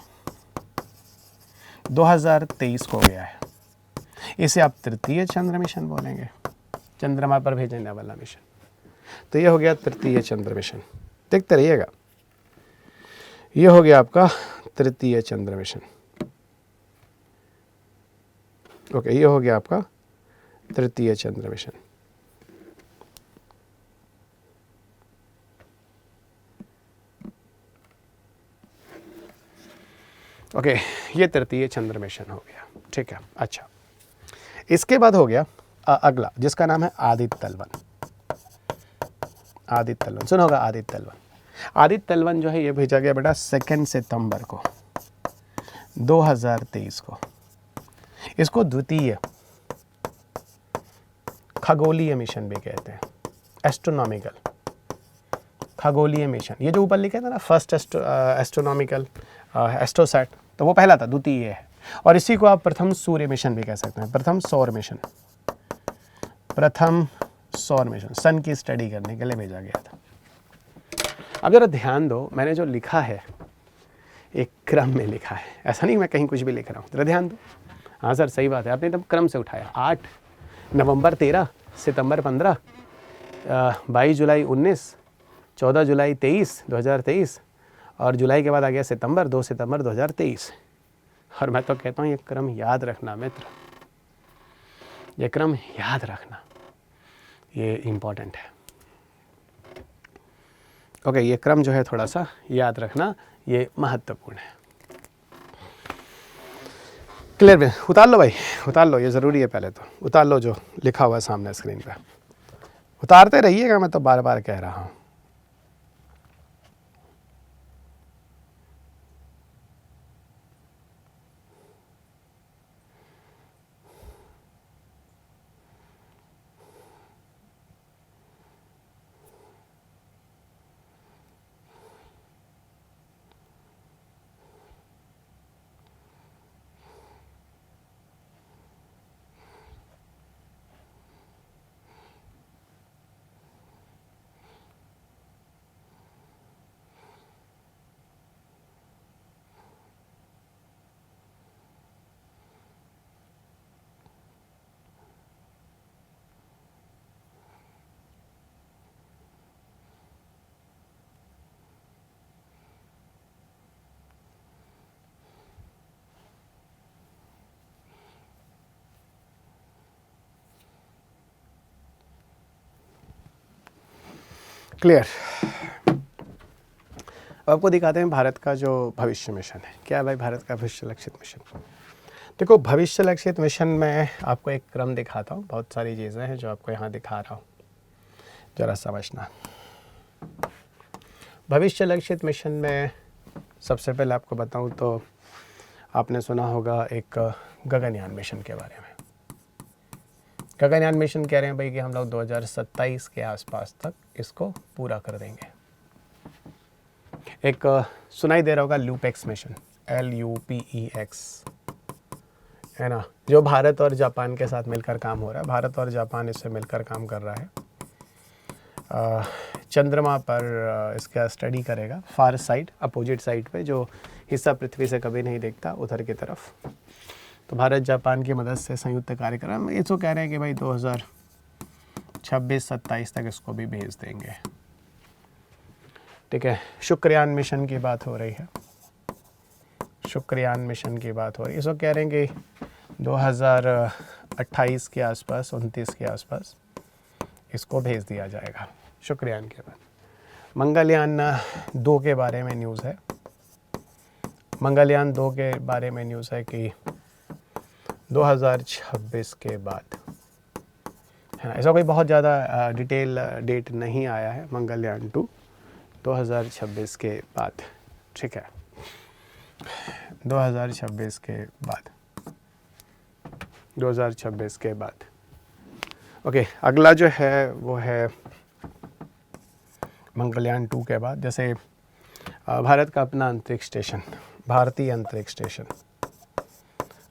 2023 को गया है। इसे आप तृतीय चंद्र मिशन बोलेंगे, चंद्रमा पर भेजने वाला मिशन। तो ये हो गया तृतीय चंद्र मिशन, देखते रहिएगा। ये हो गया आपका तृतीय चंद्र मिशन। ओके, ये हो गया आपका तृतीय चंद्र मिशन। ओके, ये तृतीय चंद्र मिशन हो गया। ठीक है, अच्छा, इसके बाद हो गया अगला जिसका नाम है आदित्य तल1। आदित्य तल1 सुना होगा, आदित्य तल1। आदित्य तल1 जो है ये भेजा गया बेटा 2 सितंबर को 2023 को। इसको द्वितीय खगोलीय मिशन भी कहते हैं, एस्ट्रोनॉमिकल खगोलीय मिशन। ये जो ऊपर लिखा था ना फर्स्ट एस्ट्रोनॉमिकल एस्ट्रोसैट, तो वो पहला था, द्वितीय है। और इसी को आप प्रथम सूर्य मिशन भी कह सकते हैं, प्रथम सौर मिशन, प्रथम सौर मिशन सन की स्टडी करने के लिए भेजा गया था। अब जरा ध्यान दो, मैंने जो लिखा है एक क्रम में लिखा है, ऐसा नहीं मैं कहीं कुछ भी लिख रहा हूँ, जरा ध्यान दो। हाँ सर सही बात है, आपने एकदम क्रम से उठाया। 8 नवंबर 13, सितंबर 15, 22 जुलाई 19, 14 जुलाई 2023 और जुलाई के बाद आ गया सितंबर, 2 सितंबर 2023। और मैं तो कहता हूँ ये क्रम याद रखना मित्र, ये क्रम याद रखना, ये इम्पोर्टेंट है। ओके, ये क्रम जो है थोड़ा सा याद रखना, ये महत्वपूर्ण है। क्लियर? उतार लो भाई, उतार लो, ये ज़रूरी है। पहले तो उतार लो जो लिखा हुआ है सामने स्क्रीन पे, उतारते रहिएगा, मैं तो बार बार कह रहा हूँ। क्लियर। आपको दिखाते हैं भारत का जो भविष्य मिशन है। क्या है भाई भारत का भविष्य लक्षित मिशन? देखो, भविष्य लक्षित मिशन में आपको एक क्रम दिखाता हूँ, बहुत सारी चीज़ें हैं जो आपको यहाँ दिखा रहा हूँ, ज़रा समझना। भविष्य लक्षित मिशन में सबसे पहले आपको बताऊँ तो आपने सुना होगा एक गगनयान मिशन के बारे में। गगनयान मिशन कह रहे हैं भाई कि हम लोग 2027 के आसपास तक इसको पूरा कर देंगे। एक सुनाई दे रहा होगा लूपेक्स मिशन, LUPEX, है ना, जो भारत और जापान के साथ मिलकर काम हो रहा है। भारत और जापान इससे मिलकर काम कर रहा है। चंद्रमा पर इसका स्टडी करेगा, फार साइड, अपोजिट साइड पे, जो हिस्सा पृथ्वी से कभी नहीं दिखता, उधर की तरफ। तो भारत जापान की मदद से संयुक्त कार्यक्रम, ये तो कह रहे हैं कि भाई 2026-27 तक इसको भी भेज देंगे। ठीक है। शुक्रयान मिशन की बात हो रही है, शुक्रयान मिशन की बात हो रही है। इसको कह रहे हैं कि 2028 के आसपास, 29 के आसपास इसको भेज दिया जाएगा शुक्रयान के बाद। मंगलयान 2 के बारे में न्यूज़ है। मंगलयान 2 के बारे में न्यूज़ है कि 2026 के बाद, है ना, ऐसा कोई बहुत ज़्यादा डिटेल डेट नहीं आया है। मंगलयान 2 2026 के बाद, ठीक है, 2026 के बाद, 2026 के बाद। ओके, अगला जो है वो है मंगलयान 2 के बाद। जैसे भारत का अपना अंतरिक्ष स्टेशन, भारतीय अंतरिक्ष स्टेशन,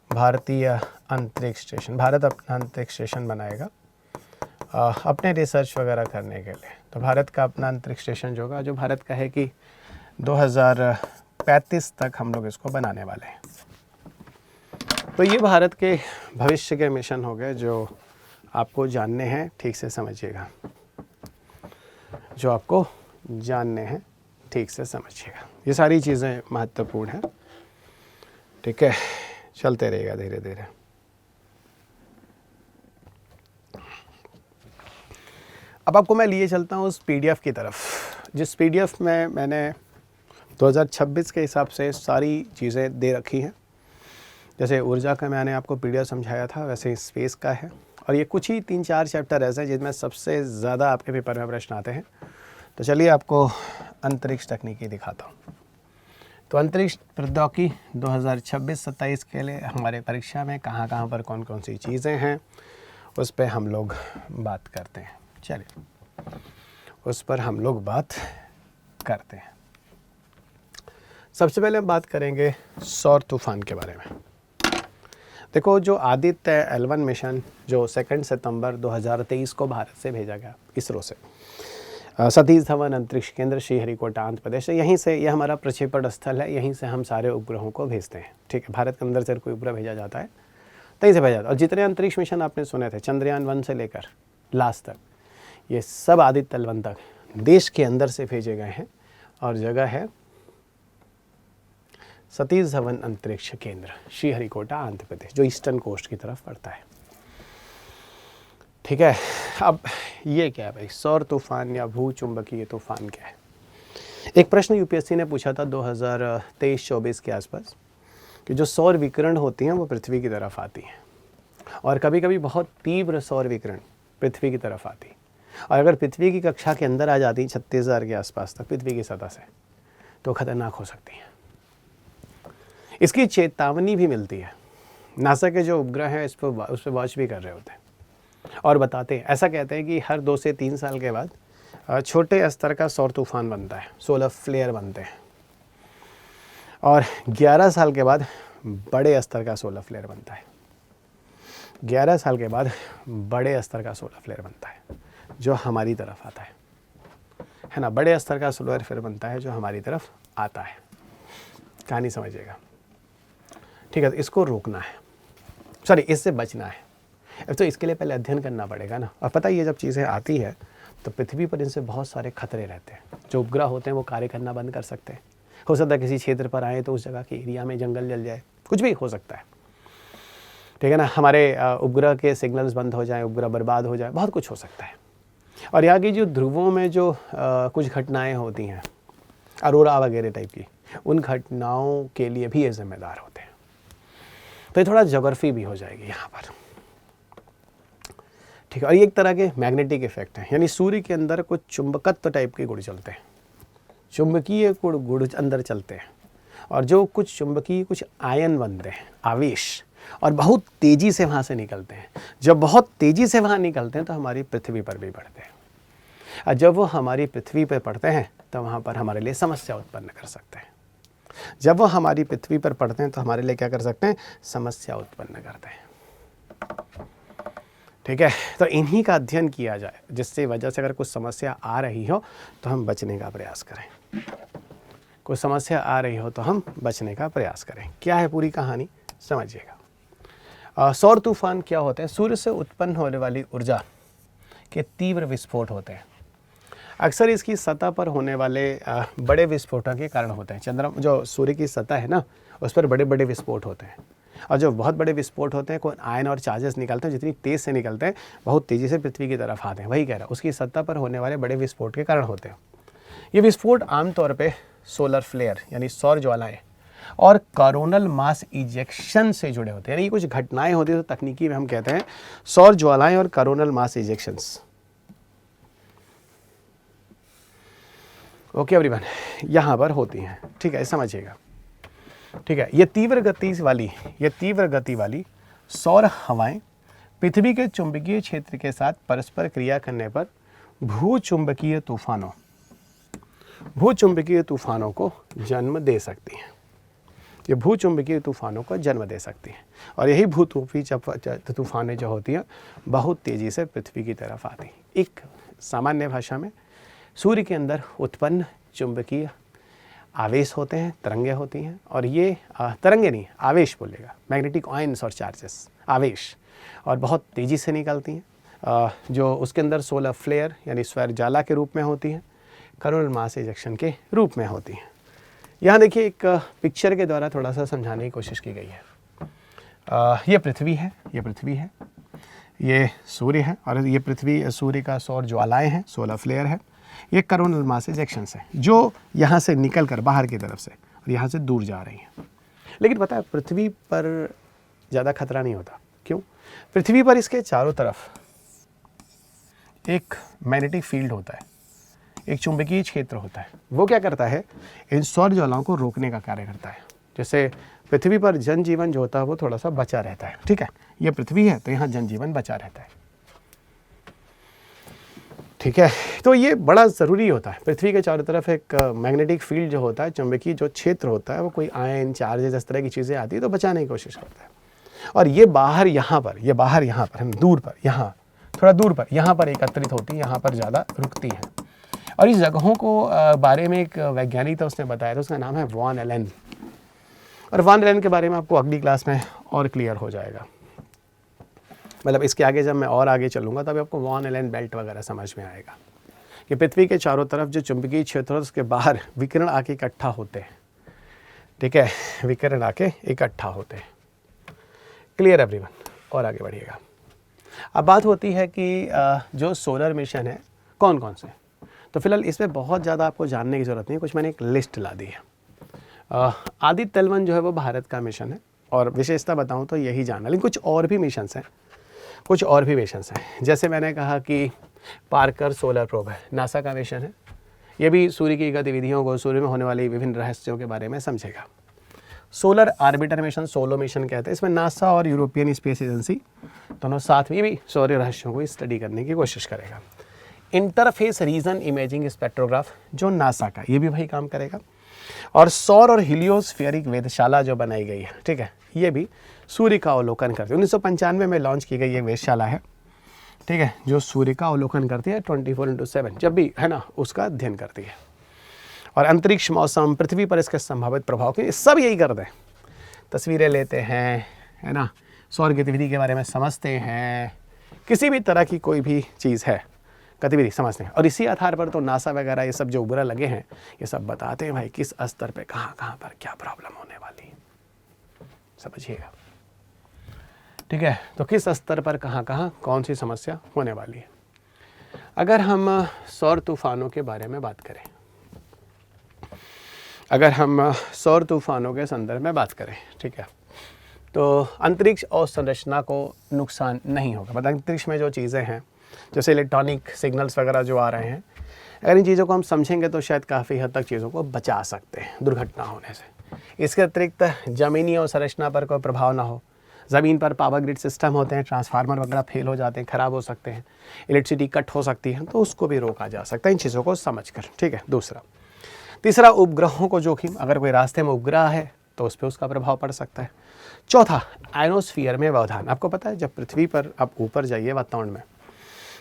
भारतीय अंतरिक्ष स्टेशन, भारत अपना अंतरिक्ष स्टेशन बनाएगा अपने रिसर्च वगैरह करने के लिए। तो भारत का अपना अंतरिक्ष स्टेशन जो होगा, जो भारत का है कि 2035 तक हम लोग इसको बनाने वाले हैं। तो ये भारत के भविष्य के मिशन हो गए जो आपको जानने हैं, ठीक से समझिएगा, जो आपको जानने हैं, ठीक से समझिएगा। ये सारी चीज़ें महत्वपूर्ण हैं, ठीक है, चलते रहेगा धीरे धीरे। अब आपको मैं लिए चलता हूँ उस PDF की तरफ, जिस PDF में मैंने 2026 के हिसाब से सारी चीज़ें दे रखी हैं। जैसे ऊर्जा का मैंने आपको PDF समझाया था, वैसे ही स्पेस का है। और ये कुछ ही 3-4 चैप्टर ऐसे हैं जिनमें सबसे ज़्यादा आपके पेपर में प्रश्न आते हैं। तो चलिए आपको अंतरिक्ष तकनीकी दिखाता हूँ। तो अंतरिक्ष प्रौद्योगिकी 2026-27 के लिए हमारे परीक्षा में कहाँ पर कौन कौन सी चीज़ें हैं, उस पर हम लोग बात करते हैं। चलिए उस पर हम लोग बात करते हैं। सबसे पहले हम बात करेंगे सौर तूफान के बारे में। देखो, जो आदित्य L1 मिशन जो 2 सितंबर 2023 को भारत से भेजा गया इसरो से, सतीश धवन अंतरिक्ष केंद्र श्रीहरिकोटा आंध्र प्रदेश है, यहीं से यह हमारा प्रक्षेपण स्थल है, यहीं से हम सारे उपग्रहों को भेजते हैं। ठीक है, भारत के अंदर से कोई उपग्रह भेजा जाता है तो यहीं से भेजा जाता है। और जितने अंतरिक्ष मिशन आपने सुने थे, चंद्रयान 1 से लेकर लास्ट तक, ये सब आदित्य L1 तक देश के अंदर से भेजे गए हैं। और जगह है सतीश धवन अंतरिक्ष केंद्र श्रीहरिकोटा आंध्र प्रदेश, जो ईस्टर्न कोस्ट की तरफ पड़ता है। ठीक है, अब ये क्या है भाई, सौर तूफान या भूचुंबकीय तूफान क्या है? एक प्रश्न UPSC ने पूछा था 2023-24 के आसपास कि जो सौर विकिरण होती हैं वो पृथ्वी की तरफ आती हैं, और कभी कभी बहुत तीव्र सौर विकिरण पृथ्वी की तरफ आती है, और अगर पृथ्वी की कक्षा के अंदर आ जाती 36,000 के आसपास तक पृथ्वी की सतह से, तो खतरनाक हो सकती हैं। इसकी चेतावनी भी मिलती है। नासा के जो उपग्रह हैं उस पर वॉच भी कर रहे होते हैं और बताते हैं, ऐसा कहते हैं कि हर 2 से 3 साल के बाद छोटे स्तर का सौर तूफान बनता है, सोलर फ्लेयर बनते हैं, और 11 साल के बाद बड़े स्तर का सोलर फ्लेयर बनता है। 11 साल के बाद बड़े स्तर का सोलर फ्लेयर बनता है जो हमारी तरफ आता है ना, बड़े स्तर का सोलर फ्लेयर बनता है जो हमारी तरफ आता है। कहानी समझिएगा, ठीक है। तो इसको रोकना है, सॉरी इससे बचना है। अब तो इसके लिए पहले अध्ययन करना पड़ेगा ना, और पता ही है जब चीज़ें आती है तो पृथ्वी पर इनसे बहुत सारे खतरे रहते हैं। जो उपग्रह होते हैं वो कार्य करना बंद कर सकते हैं, हो सकता है किसी क्षेत्र पर आए तो उस जगह के एरिया में जंगल जल जाए, कुछ भी हो सकता है, ठीक है ना। हमारे उपग्रह के सिग्नल्स बंद हो जाएं, उपग्रह बर्बाद हो जाए, बहुत कुछ हो सकता है। और यहाँ की जो ध्रुवों में जो कुछ घटनाएं होती हैं, अरोरा वगैरह टाइप की, उन घटनाओं के लिए भी ये जिम्मेदार होते हैं। तो ये थोड़ा ज्योग्राफी भी हो जाएगी यहाँ पर, ठीक है। और ये एक तरह के मैग्नेटिक इफेक्ट हैं, यानी सूर्य के अंदर कुछ चुंबकत्व टाइप के गुण चलते हैं, चुंबकीय गुण अंदर चलते हैं, और जो कुछ चुंबकीय कुछ आयन बनते हैं, आवेश, और बहुत तेज़ी से वहाँ से निकलते हैं। जब बहुत तेज़ी से वहाँ निकलते हैं तो हमारी पृथ्वी पर भी पड़ते हैं, और जब वो हमारी पृथ्वी पर पड़ते हैं तो वहाँ पर हमारे लिए समस्या उत्पन्न कर सकते हैं। जब वो हमारी पृथ्वी पर पड़ते हैं तो हमारे लिए क्या कर सकते हैं, समस्या उत्पन्न करते हैं, ठीक है। तो इन्हीं का अध्ययन किया जाए, जिससे वजह से अगर कुछ समस्या आ रही हो तो हम बचने का प्रयास करें, कोई समस्या आ रही हो तो हम बचने का प्रयास करें। क्या है पूरी कहानी, समझिएगा। सौर तूफान क्या होते हैं, सूर्य से उत्पन्न होने वाली ऊर्जा के तीव्र विस्फोट होते हैं। अक्सर इसकी सतह पर होने वाले बड़े विस्फोटों के कारण होते हैं। चंद्रमा, जो सूर्य की सतह है ना, उस पर बड़े बड़े विस्फोट होते हैं, और जो बहुत बड़े विस्फोट होते हैं, कोई आयन और चार्जेस निकलते हैं, जितनी तेज़ से निकलते हैं बहुत तेज़ी से पृथ्वी की तरफ आते हैं। वही कह रहा है, उसकी सतह पर होने वाले बड़े विस्फोट के कारण होते हैं। ये विस्फोट आमतौर पे सोलर फ्लेयर यानी सौर ज्वालाएं और कोरोनल मास इजेक्शन से जुड़े होते हैं। यानी ये कुछ घटनाएं होती हैं, तो तकनीकी में हम कहते हैं सौर ज्वालाएं और कोरोनल मास इजेक्शंस। ओके एवरीवन, यहाँ पर होती हैं, ठीक है, समझिएगा, ठीक है। ये तीव्र गति वाली सौर हवाएं पृथ्वी के चुंबकीय क्षेत्र के साथ परस्पर क्रिया करने पर भूचुंबकीय तूफानों को जन्म दे सकती हैं। ये भूचुंबकीय तूफानों को जन्म दे सकती हैं, और यही तूफानें जो होती हैं बहुत तेज़ी से पृथ्वी की तरफ आती हैं। एक सामान्य भाषा में सूर्य के अंदर उत्पन्न चुंबकीय आवेश होते हैं, तरंगे होती हैं, और ये तरंगे नहीं, आवेश बोलेगा, मैग्नेटिक आयंस और चार्जेस, आवेश, और बहुत तेज़ी से निकलती हैं, जो उसके अंदर सोलर फ्लेयर यानी सौर ज्वाला के रूप में होती हैं, कोरोनल मास इजेक्शन के रूप में होती हैं। यहाँ देखिए एक पिक्चर के द्वारा थोड़ा सा समझाने की कोशिश की गई है। ये पृथ्वी है, ये सूर्य है, और ये पृथ्वी सूर्य का सौर ज्वालाएँ हैं, सोलर फ्लेयर है, ये कोरोनल मास इजेक्शंस है जो यहाँ से निकल कर बाहर की तरफ से और यहाँ से दूर जा रही हैं। लेकिन पता है पृथ्वी पर ज़्यादा खतरा नहीं होता। क्यों? पृथ्वी पर इसके चारों तरफ एक मैग्नेटिक फील्ड होता है, एक चुंबकीय क्षेत्र होता है। वो क्या करता है, इन सौर ज्वालाओं को रोकने का कार्य करता है। जैसे पृथ्वी पर जनजीवन जो होता है वो थोड़ा सा बचा रहता है, ठीक है। ये पृथ्वी है तो यहाँ जनजीवन बचा रहता है, ठीक है। तो ये बड़ा ज़रूरी होता है। पृथ्वी के चारों तरफ एक मैग्नेटिक फील्ड जो होता है, चुंबकीय जो क्षेत्र होता है, वो कोई आयन चार्जेस इस तरह की चीज़ें आती है तो बचाने की कोशिश करता है। और ये बाहर यहाँ पर हम दूर पर, यहाँ थोड़ा दूर पर, यहाँ पर एकत्रित होती है, यहाँ पर ज़्यादा रुकती हैं। और इस जगहों को बारे में एक वैज्ञानिक था, उसने बताया था, उसका नाम है वॉन एलन। और वॉन एलन के बारे में आपको अगली क्लास में और क्लियर हो जाएगा। मतलब इसके आगे जब मैं और आगे चलूँगा तब आपको वॉन एलन बेल्ट वगैरह समझ में आएगा कि पृथ्वी के चारों तरफ जो चुंबकीय क्षेत्र है उसके बाहर विकिरण आके इकट्ठा होते हैं, ठीक है, विकिरण आके इकट्ठा होते हैं। Clear everyone? और आगे बढ़िएगा। अब बात होती है कि जो सोलर मिशन है कौन कौन से, तो फिलहाल इसमें बहुत ज़्यादा आपको जानने की ज़रूरत नहीं, कुछ मैंने एक लिस्ट ला दी है। आदित्य L1 जो है वो भारत का मिशन है, और विशेषता बताऊं तो यही जानना। लेकिन कुछ और भी मिशंस हैं, जैसे मैंने कहा कि पार्कर सोलर प्रोब है, नासा का मिशन है। ये भी सूर्य की गतिविधियों को, सूर्य में होने वाली विभिन्न रहस्यों के बारे में समझेगा। Solar orbiter mission, solo mission कहते हैं, इसमें नासा और यूरोपियन स्पेस एजेंसी दोनों साथ में भी सौर्य रहस्यों को स्टडी करने की कोशिश करेगा। इंटरफेस रीजन इमेजिंग स्पेक्ट्रोग्राफ जो नासा का, ये भी वही काम करेगा। और सौर और हीलियोस्फेरिक वेधशाला जो बनाई गई है, ठीक है, ये भी सूर्य का अवलोकन करती है। 1995 में लॉन्च की गई एक वेधशाला है, ठीक है, जो सूर्य का अवलोकन करती है 24/7 जब भी है ना, उसका अध्ययन करती है। और अंतरिक्ष, मौसम, पृथ्वी पर इसके संभावित प्रभाव के सब यही करते हैं। तस्वीरें लेते हैं, है ना, सौर गतिविधि के बारे में समझते हैं, किसी भी तरह की कोई भी चीज़ है गतिविधि समझते हैं। और इसी आधार पर तो नासा वगैरह ये सब जो उपग्रह लगे हैं ये सब बताते हैं भाई किस स्तर पे कहाँ पर क्या प्रॉब्लम होने वाली है, समझिएगा, ठीक है। तो किस स्तर पर कहाँ कौन सी समस्या होने वाली है। अगर हम सौर तूफानों के बारे में बात करें, अगर हम सौर तूफानों के संदर्भ में बात करें, ठीक है, तो अंतरिक्ष और संरचना को नुकसान नहीं होगा। मतलब अंतरिक्ष में जो चीज़ें हैं, जैसे इलेक्ट्रॉनिक सिग्नल्स वगैरह जो आ रहे हैं, अगर इन चीज़ों को हम समझेंगे तो शायद काफ़ी हद तक चीज़ों को बचा सकते हैं दुर्घटना होने से। इसके अतिरिक्त ज़मीनी और संरचना पर कोई प्रभाव ना हो। ज़मीन पर पावर ग्रिड सिस्टम होते हैं, ट्रांसफार्मर वगैरह फेल हो जाते हैं, ख़राब हो सकते हैं, इलेक्ट्रिसिटी कट हो सकती है, तो उसको भी रोका जा सकता है इन चीज़ों को समझकर, ठीक है। तीसरा, उपग्रहों को जोखिम, अगर कोई रास्ते में उपग्रह है तो उस पर उसका प्रभाव पड़ सकता है। चौथा, आयनोस्फीयर में व्यवधान। आपको पता है जब पृथ्वी पर आप ऊपर जाइए वातावरण में,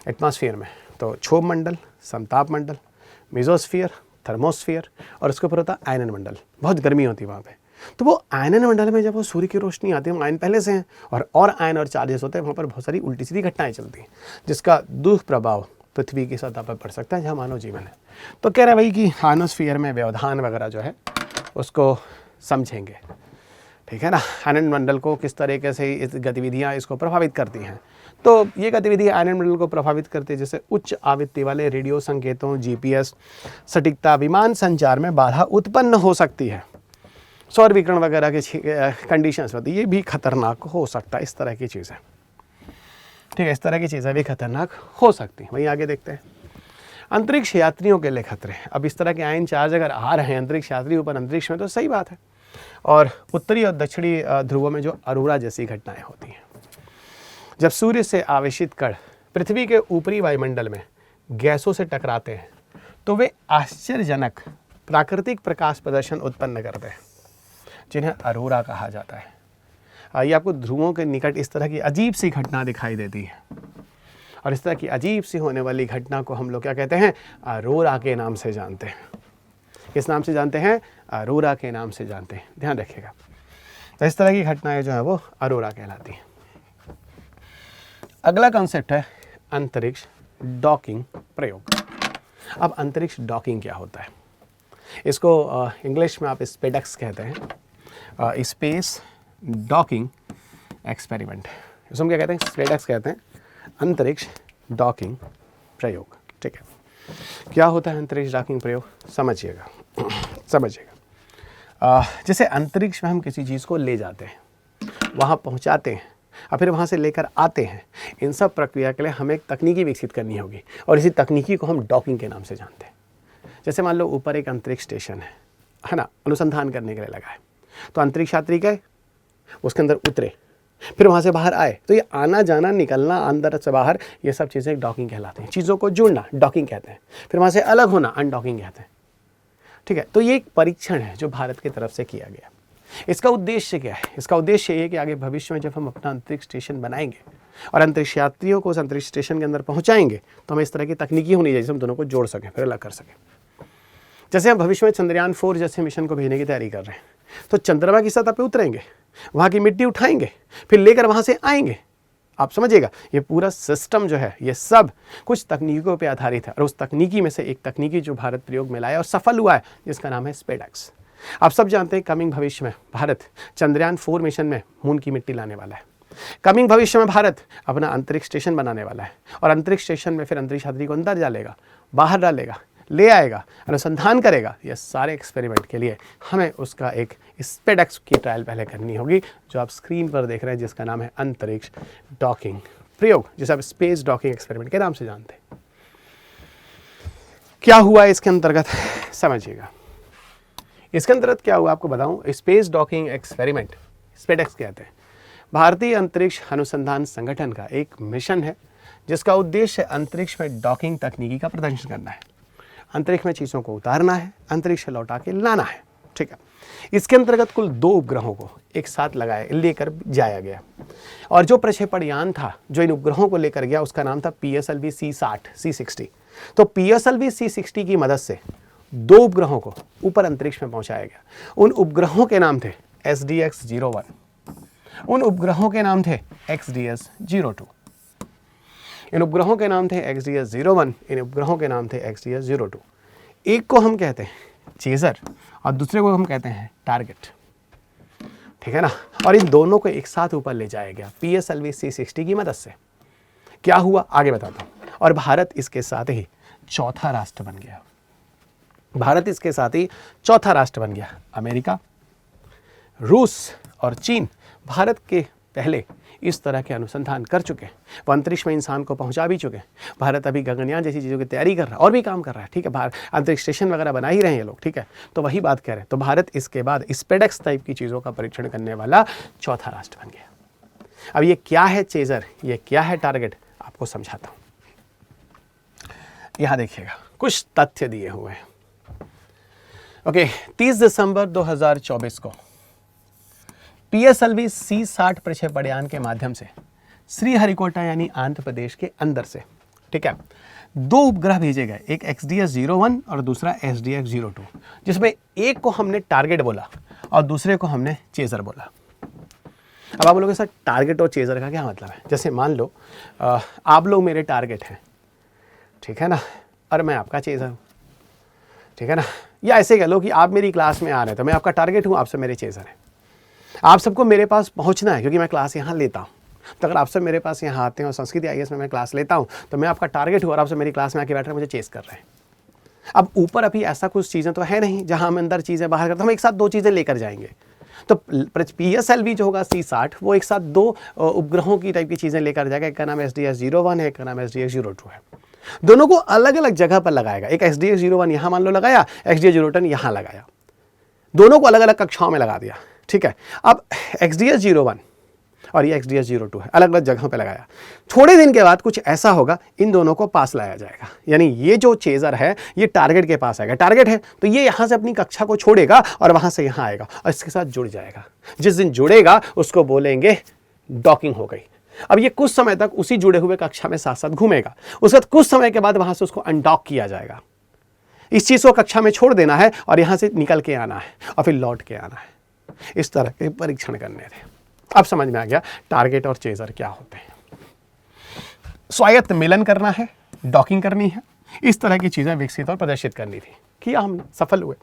एटमॉस्फेयर में, तो क्षोभ मंडल, समताप मंडल, मेसोस्फीयर, थर्मोस्फीयर और उसके ऊपर होता है आयनन मंडल। बहुत गर्मी होती है वहाँ पे। तो वो आयनन मंडल में जब वो सूर्य की रोशनी आती है, आयन पहले से हैं और आयन और चार्जेस होते हैं, वहाँ पर बहुत सारी उल्टी सीधी घटनाएं चलती हैं, जिसका दुष्प्रभाव पृथ्वी की सतह पर पड़ सकता है जहाँ मानव जीवन है। तो कह रहे भाई कि आयनोस्फीयर में व्यवधान वगैरह जो है उसको समझेंगे, ठीक है ना। आयनन मंडल को किस तरीके से इस गतिविधियाँ इसको प्रभावित करती हैं। तो ये गतिविधि आयनन मंडल को प्रभावित करती है, जैसे उच्च आवृत्ति वाले रेडियो संकेतों, जीपीएस, सटीकता, विमान संचार में बाधा उत्पन्न हो सकती है। सौर विकिरण वगैरह के कंडीशंस होती है, ये भी खतरनाक हो सकता है। इस तरह की चीज़ें, ठीक है, इस तरह की चीज़ें भी खतरनाक हो सकती हैं। वहीं आगे देखते हैं अंतरिक्ष यात्रियों के लिए खतरे। अब इस तरह के आयन चार्ज अगर आ रहे हैं अंतरिक्ष यात्री ऊपर अंतरिक्ष में, तो सही बात है। और उत्तरी और दक्षिणी ध्रुवों में जो अरोरा जैसी घटनाएं होती हैं, जब सूर्य से आवेशित कण पृथ्वी के ऊपरी वायुमंडल में गैसों से टकराते हैं तो वे आश्चर्यजनक प्राकृतिक प्रकाश प्रदर्शन उत्पन्न करते हैं, जिन्हें अरोरा कहा जाता है। ये आपको ध्रुवों के निकट इस तरह की अजीब सी घटना दिखाई देती है, और इस तरह की अजीब सी होने वाली घटना को हम लोग क्या कहते हैं? अरोरा के नाम से जानते हैं। किस नाम से जानते हैं? अरोरा के नाम से जानते हैं, ध्यान रखिएगा। तो इस तरह की घटनाएं जो है वो अरोरा कहलाती हैं। अगला कॉन्सेप्ट है अंतरिक्ष डॉकिंग प्रयोग। अब अंतरिक्ष डॉकिंग क्या होता है? इसको इंग्लिश में आप स्पेडेक्स कहते हैं, स्पेस डॉकिंग एक्सपेरिमेंट। इसको हम क्या कहते हैं? स्पेडेक्स कहते हैं, अंतरिक्ष डॉकिंग प्रयोग, ठीक है। क्या होता है अंतरिक्ष डॉकिंग प्रयोग? समझिएगा। जैसे अंतरिक्ष में हम किसी चीज़ को ले जाते हैं, वहाँ पहुँचाते हैं और फिर वहाँ से लेकर आते हैं। इन सब प्रक्रिया के लिए हमें एक तकनीकी विकसित करनी होगी, और इसी तकनीकी को हम डॉकिंग के नाम से जानते हैं। जैसे मान लो ऊपर एक अंतरिक्ष स्टेशन है ना, अनुसंधान करने के लिए लगा है, तो अंतरिक्ष यात्री गए, उसके अंदर उतरे, फिर वहाँ से बाहर आए, तो ये आना जाना, निकलना, अंदर से बाहर, ये सब चीज़ें डॉकिंग कहलाती हैं। चीज़ों को जुड़ना डॉकिंग कहते हैं, फिर वहाँ से अलग होना अनडॉकिंग कहते हैं, ठीक है। तो ये एक परीक्षण है जो भारत की तरफ से किया गया। इसका उद्देश्य क्या है? इसका उद्देश्य ये है कि आगे भविष्य में जब हम अपना अंतरिक्ष स्टेशन बनाएंगे और अंतरिक्ष यात्रियों को उस अंतरिक्ष स्टेशन के अंदर पहुँचाएंगे, तो हमें इस तरह की तकनीकी होनी चाहिए जिससे हम दोनों को जोड़ सकें, फिर अलग कर सकें। जैसे हम भविष्य में चंद्रयान 4 जैसे मिशन को भेजने की तैयारी कर रहे हैं, तो चंद्रमा की सतह पे उतरेंगे, वहाँ की मिट्टी उठाएंगे, फिर लेकर वहाँ से आएंगे। आप समझिएगा, ये पूरा सिस्टम जो है, ये सब कुछ तकनीकों पे आधारित है, और उस तकनीकी में से एक तकनीकी जो भारत प्रयोग में लाया और सफल हुआ है, जिसका नाम है स्पेडेक्स। आप सब जानते हैं कमिंग भविष्य में भारत चंद्रयान 4 मिशन में मून की मिट्टी लाने वाला है। कमिंग भविष्य में भारत अपना अंतरिक्ष स्टेशन बनाने वाला है, और अंतरिक्ष स्टेशन में फिर अंतरिक्ष यात्री को अंदर डालेगा, बाहर डालेगा, ले आएगा, अनुसंधान करेगा। ये सारे एक्सपेरिमेंट के लिए हमें उसका एक स्पेडेक्स की ट्रायल पहले करनी होगी, जो आप स्क्रीन पर देख रहे हैं, जिसका नाम है अंतरिक्ष डॉकिंग प्रयोग, जिसे आप स्पेस डॉकिंग एक्सपेरिमेंट के नाम से जानते हैं। क्या हुआ इसके अंतर्गत? समझिएगा। इसके अंतर्गत क्या हुआ आपको बताऊं। स्पेस डॉकिंग एक्सपेरिमेंट, स्पेडेक्स कहते हैं, भारतीय अंतरिक्ष अनुसंधान संगठन का एक मिशन है, जिसका उद्देश्य अंतरिक्ष में डॉकिंग तकनीकी का प्रदर्शन करना है। अंतरिक्ष में चीज़ों को उतारना है, अंतरिक्ष से लौटा के लाना है, ठीक है। इसके अंतर्गत कुल 2 उपग्रहों को एक साथ लेकर जाया गया, और जो प्रक्षेपण यान था जो इन उपग्रहों को लेकर गया, उसका नाम था PSLV C60 तो PSLV C60 की मदद से 2 उपग्रहों को ऊपर अंतरिक्ष में पहुंचाया गया। उन उपग्रहों के नाम थे SDX-01, उन उपग्रहों के नाम थे XDS-02, इन उपग्रहों के नाम थे XDS-01, इन उपग्रहों के नाम थे XDS-02। एक को हम कहते हैं चेजर और दूसरे को हम कहते हैं टारगेट, ठीक है ना। और इन दोनों को एक साथ ऊपर ले जाया गया PSLV C60 की मदद से। क्या हुआ आगे बताता हूँ। और भारत इसके साथ ही चौथा राष्ट्र बन गया। भारत इसके साथ ही चौथा राष्ट्र बन गया। अमेरिका, रूस और चीन भारत के पहले इस तरह के अनुसंधान कर चुके हैं, वो अंतरिक्ष में इंसान को पहुंचा भी चुके हैं। भारत अभी गगनयान जैसी चीज़ों की तैयारी कर रहा है और भी काम कर रहा है, ठीक है। भारत अंतरिक्ष स्टेशन वगैरह बना ही रहे हैं ये लोग, ठीक है। तो वही बात कह रहे हैं, तो भारत इसके बाद स्पेडेक्स टाइप की चीज़ों का परीक्षण करने वाला चौथा राष्ट्र बन गया। अब ये क्या है चेजर, ये क्या है टारगेट, आपको समझाता हूँ। यहाँ देखिएगा कुछ तथ्य दिए हुए हैं। ओके, 30 दिसंबर 2024 को PSLV C-60 प्रक्षेपण के माध्यम से श्रीहरिकोटा यानी आंध्र प्रदेश के अंदर से, ठीक है, 2 उपग्रह भेजे गए, एक XDS-01 और दूसरा SDX-02, जिसमें एक को हमने टारगेट बोला और दूसरे को हमने चेजर बोला। अब आप लोगों के साथ टारगेट और चेजर का क्या मतलब है? जैसे मान लो आप लोग मेरे टारगेट हैं, ठीक है ना, और मैं आपका चेजर हूँ, ठीक है ना। या ऐसे कह लो कि आप मेरी क्लास में आ रहे हैं तो मैं आपका टारगेट हूँ, आपसे मेरे चेजर हैं। आप सबको मेरे पास पहुँचना है क्योंकि मैं क्लास यहाँ लेता हूँ। तो अगर आप सब मेरे पास यहाँ आते हैं और संस्कृत IAS में मैं क्लास लेता हूँ तो मैं आपका टारगेट हूँ और आप सब मेरी क्लास में आके बैठ रहे हैं, मुझे चेस कर रहे हैं। अब ऊपर अभी ऐसा कुछ चीज़ें तो है नहीं जहाँ हम अंदर चीज़ें बाहर करते, हम एक साथ 2 चीज़ें लेकर जाएंगे। तो PSLV जो होगा C-60 वो एक साथ 2 उपग्रहों की टाइप की चीज़ें लेकर जाएगा। एक का नाम SDX-01 है, एक का नाम SDX-02 है। दोनों को अलग अलग जगह पर लगाएगा। एक SDX-01 यहाँ मान लो लगाया, XDX-02 यहाँ लगाया, दोनों को अलग अलग कक्षाओं में लगा दिया, ठीक है। अब XDX-01 और ये XDX-02 है, अलग अलग जगहों पे लगाया। थोड़े दिन के बाद कुछ ऐसा होगा, इन दोनों को पास लाया जाएगा, यानी ये जो चेजर है ये टारगेट के पास आएगा। टारगेट है तो ये यहाँ से अपनी कक्षा को छोड़ेगा और वहाँ से यहाँ आएगा और इसके साथ जुड़ जाएगा। जिस दिन जुड़ेगा उसको बोलेंगे डॉकिंग हो गई। अब ये कुछ समय तक उसी जुड़े हुए कक्षा में साथ साथ घूमेगा, उसके बाद कुछ समय के बाद वहाँ से उसको अनडॉक किया जाएगा। इस चीज़ को कक्षा में छोड़ देना है और यहाँ से निकल के आना है और फिर लौट के आना है। इस तरह के परीक्षण करने थे। अब समझ में आ गया टारगेट और चेजर क्या होते हैं। स्वायत्त मिलन करना है, डॉकिंग करनी है, इस तरह की चीज़ें विकसित और प्रदर्शित करनी थी, किया हमने, सफल हुए।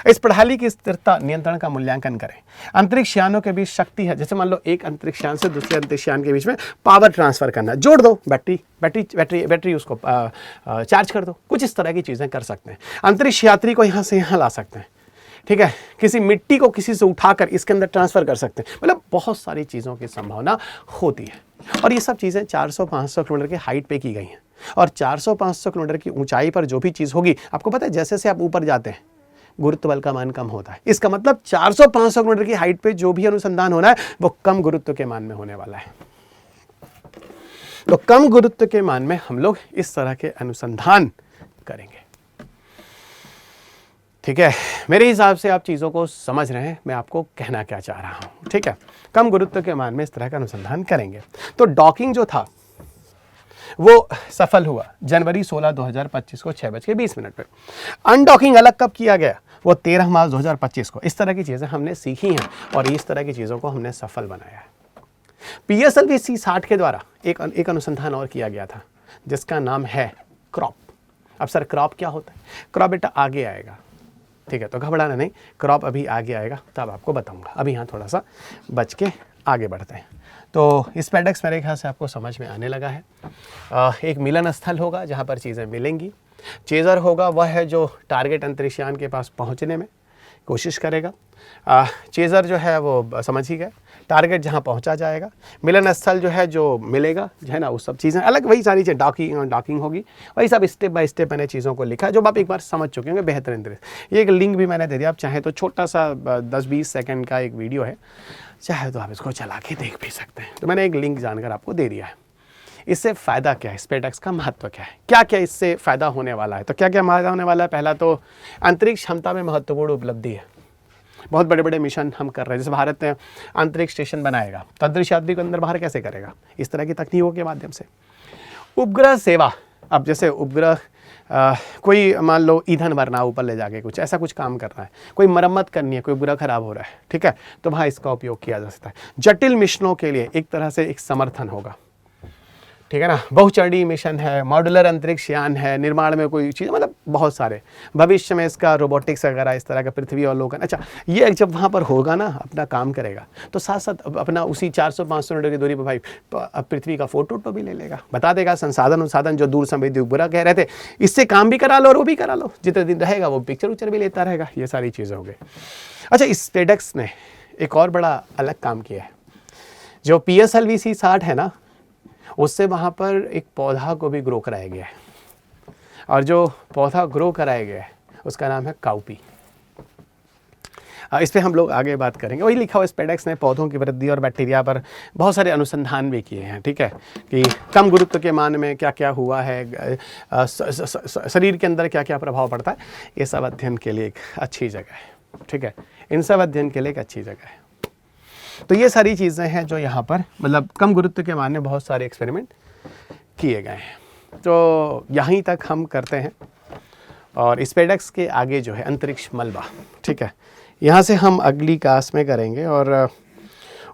इस प्रणाली की स्थिरता नियंत्रण का मूल्यांकन करें। अंतरिक्ष यानों के बीच शक्ति है, जैसे मान लो एक अंतरिक्ष यान से दूसरे अंतरिक्ष यान के बीच में पावर ट्रांसफर करना, जोड़ दो, बैटरी उसको चार्ज कर दो, कुछ इस तरह की चीज़ें कर सकते हैं। अंतरिक्ष यात्री को यहाँ से यहाँ ला सकते हैं, ठीक है। किसी मिट्टी को किसी से उठाकर इसके अंदर ट्रांसफर कर सकते हैं। मतलब बहुत सारी चीज़ों की संभावना होती है और ये सब चीज़ें 400-500 किलोमीटर के हाइट पे की गई हैं। और 400-500 किलोमीटर की ऊंचाई पर जो भी चीज़ होगी, आपको पता है जैसे जैसे आप ऊपर जाते हैं गुरुत्व बल का मान कम होता है। इसका मतलब 400-500 किलोमीटर की हाइट पे जो भी अनुसंधान होना है वो कम गुरुत्व के मान में होने वाला है। तो कम गुरुत्व के मान में हम लोग इस तरह के अनुसंधान करेंगे, ठीक है। मेरे हिसाब से आप चीज़ों को समझ रहे हैं, मैं आपको कहना क्या चाह रहा हूँ, ठीक है। कम गुरुत्व के मान में इस तरह का अनुसंधान करेंगे। तो डॉकिंग जो था वो सफल हुआ जनवरी 16, 2025 को 6:20 पे। अनडॉकिंग अलग कब किया गया? वो 13 मार्च 2025 को। इस तरह की चीज़ें हमने सीखी हैं और इस तरह की चीज़ों को हमने सफल बनाया है। PSLV C-60 के द्वारा एक अनुसंधान और किया गया था जिसका नाम है क्रॉप। अब सर क्रॉप क्या होता है? क्रॉप बेटा आगे आएगा, ठीक है, तो घबराना नहीं, क्रॉप अभी आगे आएगा तब आपको बताऊंगा। अभी यहाँ थोड़ा सा बच के आगे बढ़ते हैं। तो स्पेडेक्स मेरे ख्याल से आपको समझ में आने लगा है। एक मिलन स्थल होगा जहाँ पर चीज़ें मिलेंगी। चेजर होगा वह है जो टारगेट अंतरिक्ष यान के पास पहुँचने में कोशिश करेगा। चेजर जो है वो समझ ही गए, टारगेट जहाँ पहुँचा जाएगा। मिलन स्थल जो है जो मिलेगा जो है ना, वो सब चीज़ें अलग, वही सारी चीज़ें डॉकिंग होगी, वही सब स्टेप बाय स्टेप मैंने चीज़ों को लिखा है जो आप एक बार समझ चुके होंगे बेहतरीन तरह से। ये एक लिंक भी मैंने दे दिया, आप चाहें तो छोटा सा 10-20 सेकंड का एक वीडियो है, चाहे तो आप इसको चला के देख भी सकते हैं। तो मैंने एक लिंक जानकर आपको दे दिया है। इससे फ़ायदा क्या है, स्पेडेक्स का महत्व क्या है, क्या क्या इससे फ़ायदा होने वाला है? तो क्या क्या फ़ायदा होने वाला है? पहला तो अंतरिक्ष क्षमता में महत्वपूर्ण उपलब्धि है। बहुत बड़े बड़े मिशन हम कर रहे हैं, जैसे भारत ने अंतरिक्ष स्टेशन बनाएगा तो अंतरिक्ष यात्री को अंदर बाहर कैसे करेगा? इस तरह की तकनीकों के माध्यम से। उपग्रह सेवा, अब जैसे उपग्रह कोई मान लो ईंधन भरना ऊपर ले जाके कुछ ऐसा कुछ काम करना है, कोई मरम्मत करनी है, कोई उपग्रह खराब हो रहा है, ठीक है, तो वहाँ इसका उपयोग किया जा सकता है। जटिल मिशनों के लिए एक तरह से एक समर्थन होगा। ठीक है ना, बहुचरणीय मिशन है, मॉड्यूलर अंतरिक्ष यान है, निर्माण में कोई चीज़, मतलब बहुत सारे, भविष्य में इसका रोबोटिक्स वगैरह इस तरह का पृथ्वी अवलोकन। अच्छा, ये जब वहाँ पर होगा ना, अपना काम करेगा, तो साथ साथ अपना उसी 400-500 मीटर की दूरी पर भाई पृथ्वी का फोटो भी ले लेगा, बता देगा संसाधन जो दूर संवेदी बुरा कह रहे थे, इससे काम भी करा लो और वो भी करा लो, जितने दिन रहेगा वो पिक्चर उच्चर भी लेता रहेगा। ये सारी चीज़ें हो गई। अच्छा, स्पेसएक्स ने एक और बड़ा अलग काम किया है, जो PSLV C-60 है ना, उससे वहाँ पर एक पौधा को भी ग्रो कराया गया है, और जो पौधा ग्रो कराया गया है उसका नाम है काउपी। इस पर हम लोग आगे बात करेंगे। वही लिखा हुआ स्पेसएक्स ने पौधों की वृद्धि और बैक्टीरिया पर बहुत सारे अनुसंधान भी किए हैं, ठीक है, कि कम गुरुत्व के मान में क्या क्या हुआ है, शरीर के अंदर क्या क्या प्रभाव पड़ता है, ये सब अध्ययन के लिए एक अच्छी जगह है, ठीक है, इन सब अध्ययन के लिए एक अच्छी जगह है। तो ये सारी चीज़ें हैं जो यहाँ पर मतलब कम गुरुत्व के मान में बहुत सारे एक्सपेरिमेंट किए गए हैं। तो यहीं तक हम करते हैं, और स्पेसएक्स के आगे जो है अंतरिक्ष मलबा, ठीक है, यहाँ से हम अगली क्लास में करेंगे, और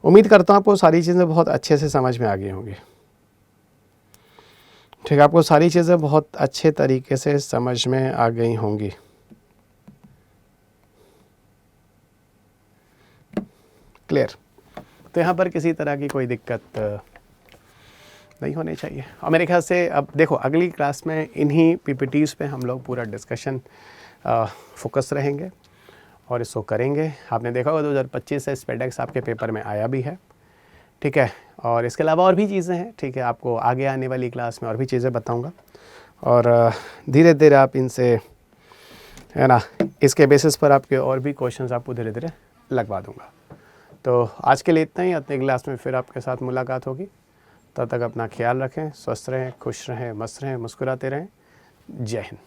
उम्मीद करता हूँ आपको सारी चीज़ें बहुत अच्छे से समझ में आ गई होंगी, ठीक है, आपको सारी चीज़ें बहुत अच्छे तरीके से समझ में आ गई होंगी। क्लियर? तो यहाँ पर किसी तरह की कोई दिक्कत नहीं होनी चाहिए। और मेरे ख्याल से अब देखो, अगली क्लास में इन्हीं PPTs पे हम लोग पूरा डिस्कशन फोकस रहेंगे और इसको करेंगे। आपने देखा होगा 2025 से स्पेसएक्स आपके पेपर में आया भी है, ठीक है, और इसके अलावा और भी चीज़ें हैं, ठीक है, आपको आगे आने वाली क्लास में और भी चीज़ें बताऊँगा, और धीरे धीरे आप इनसे, है ना, इसके बेसिस पर आपके और भी क्वेश्चंस आपको धीरे धीरे लगवा दूँगा। तो आज के लिए इतना ही, अगली क्लास में फिर आपके साथ मुलाकात होगी। तब तक अपना ख्याल रखें, स्वस्थ रहें, खुश रहें, मस्त रहें, मुस्कुराते रहें। जय हिंद।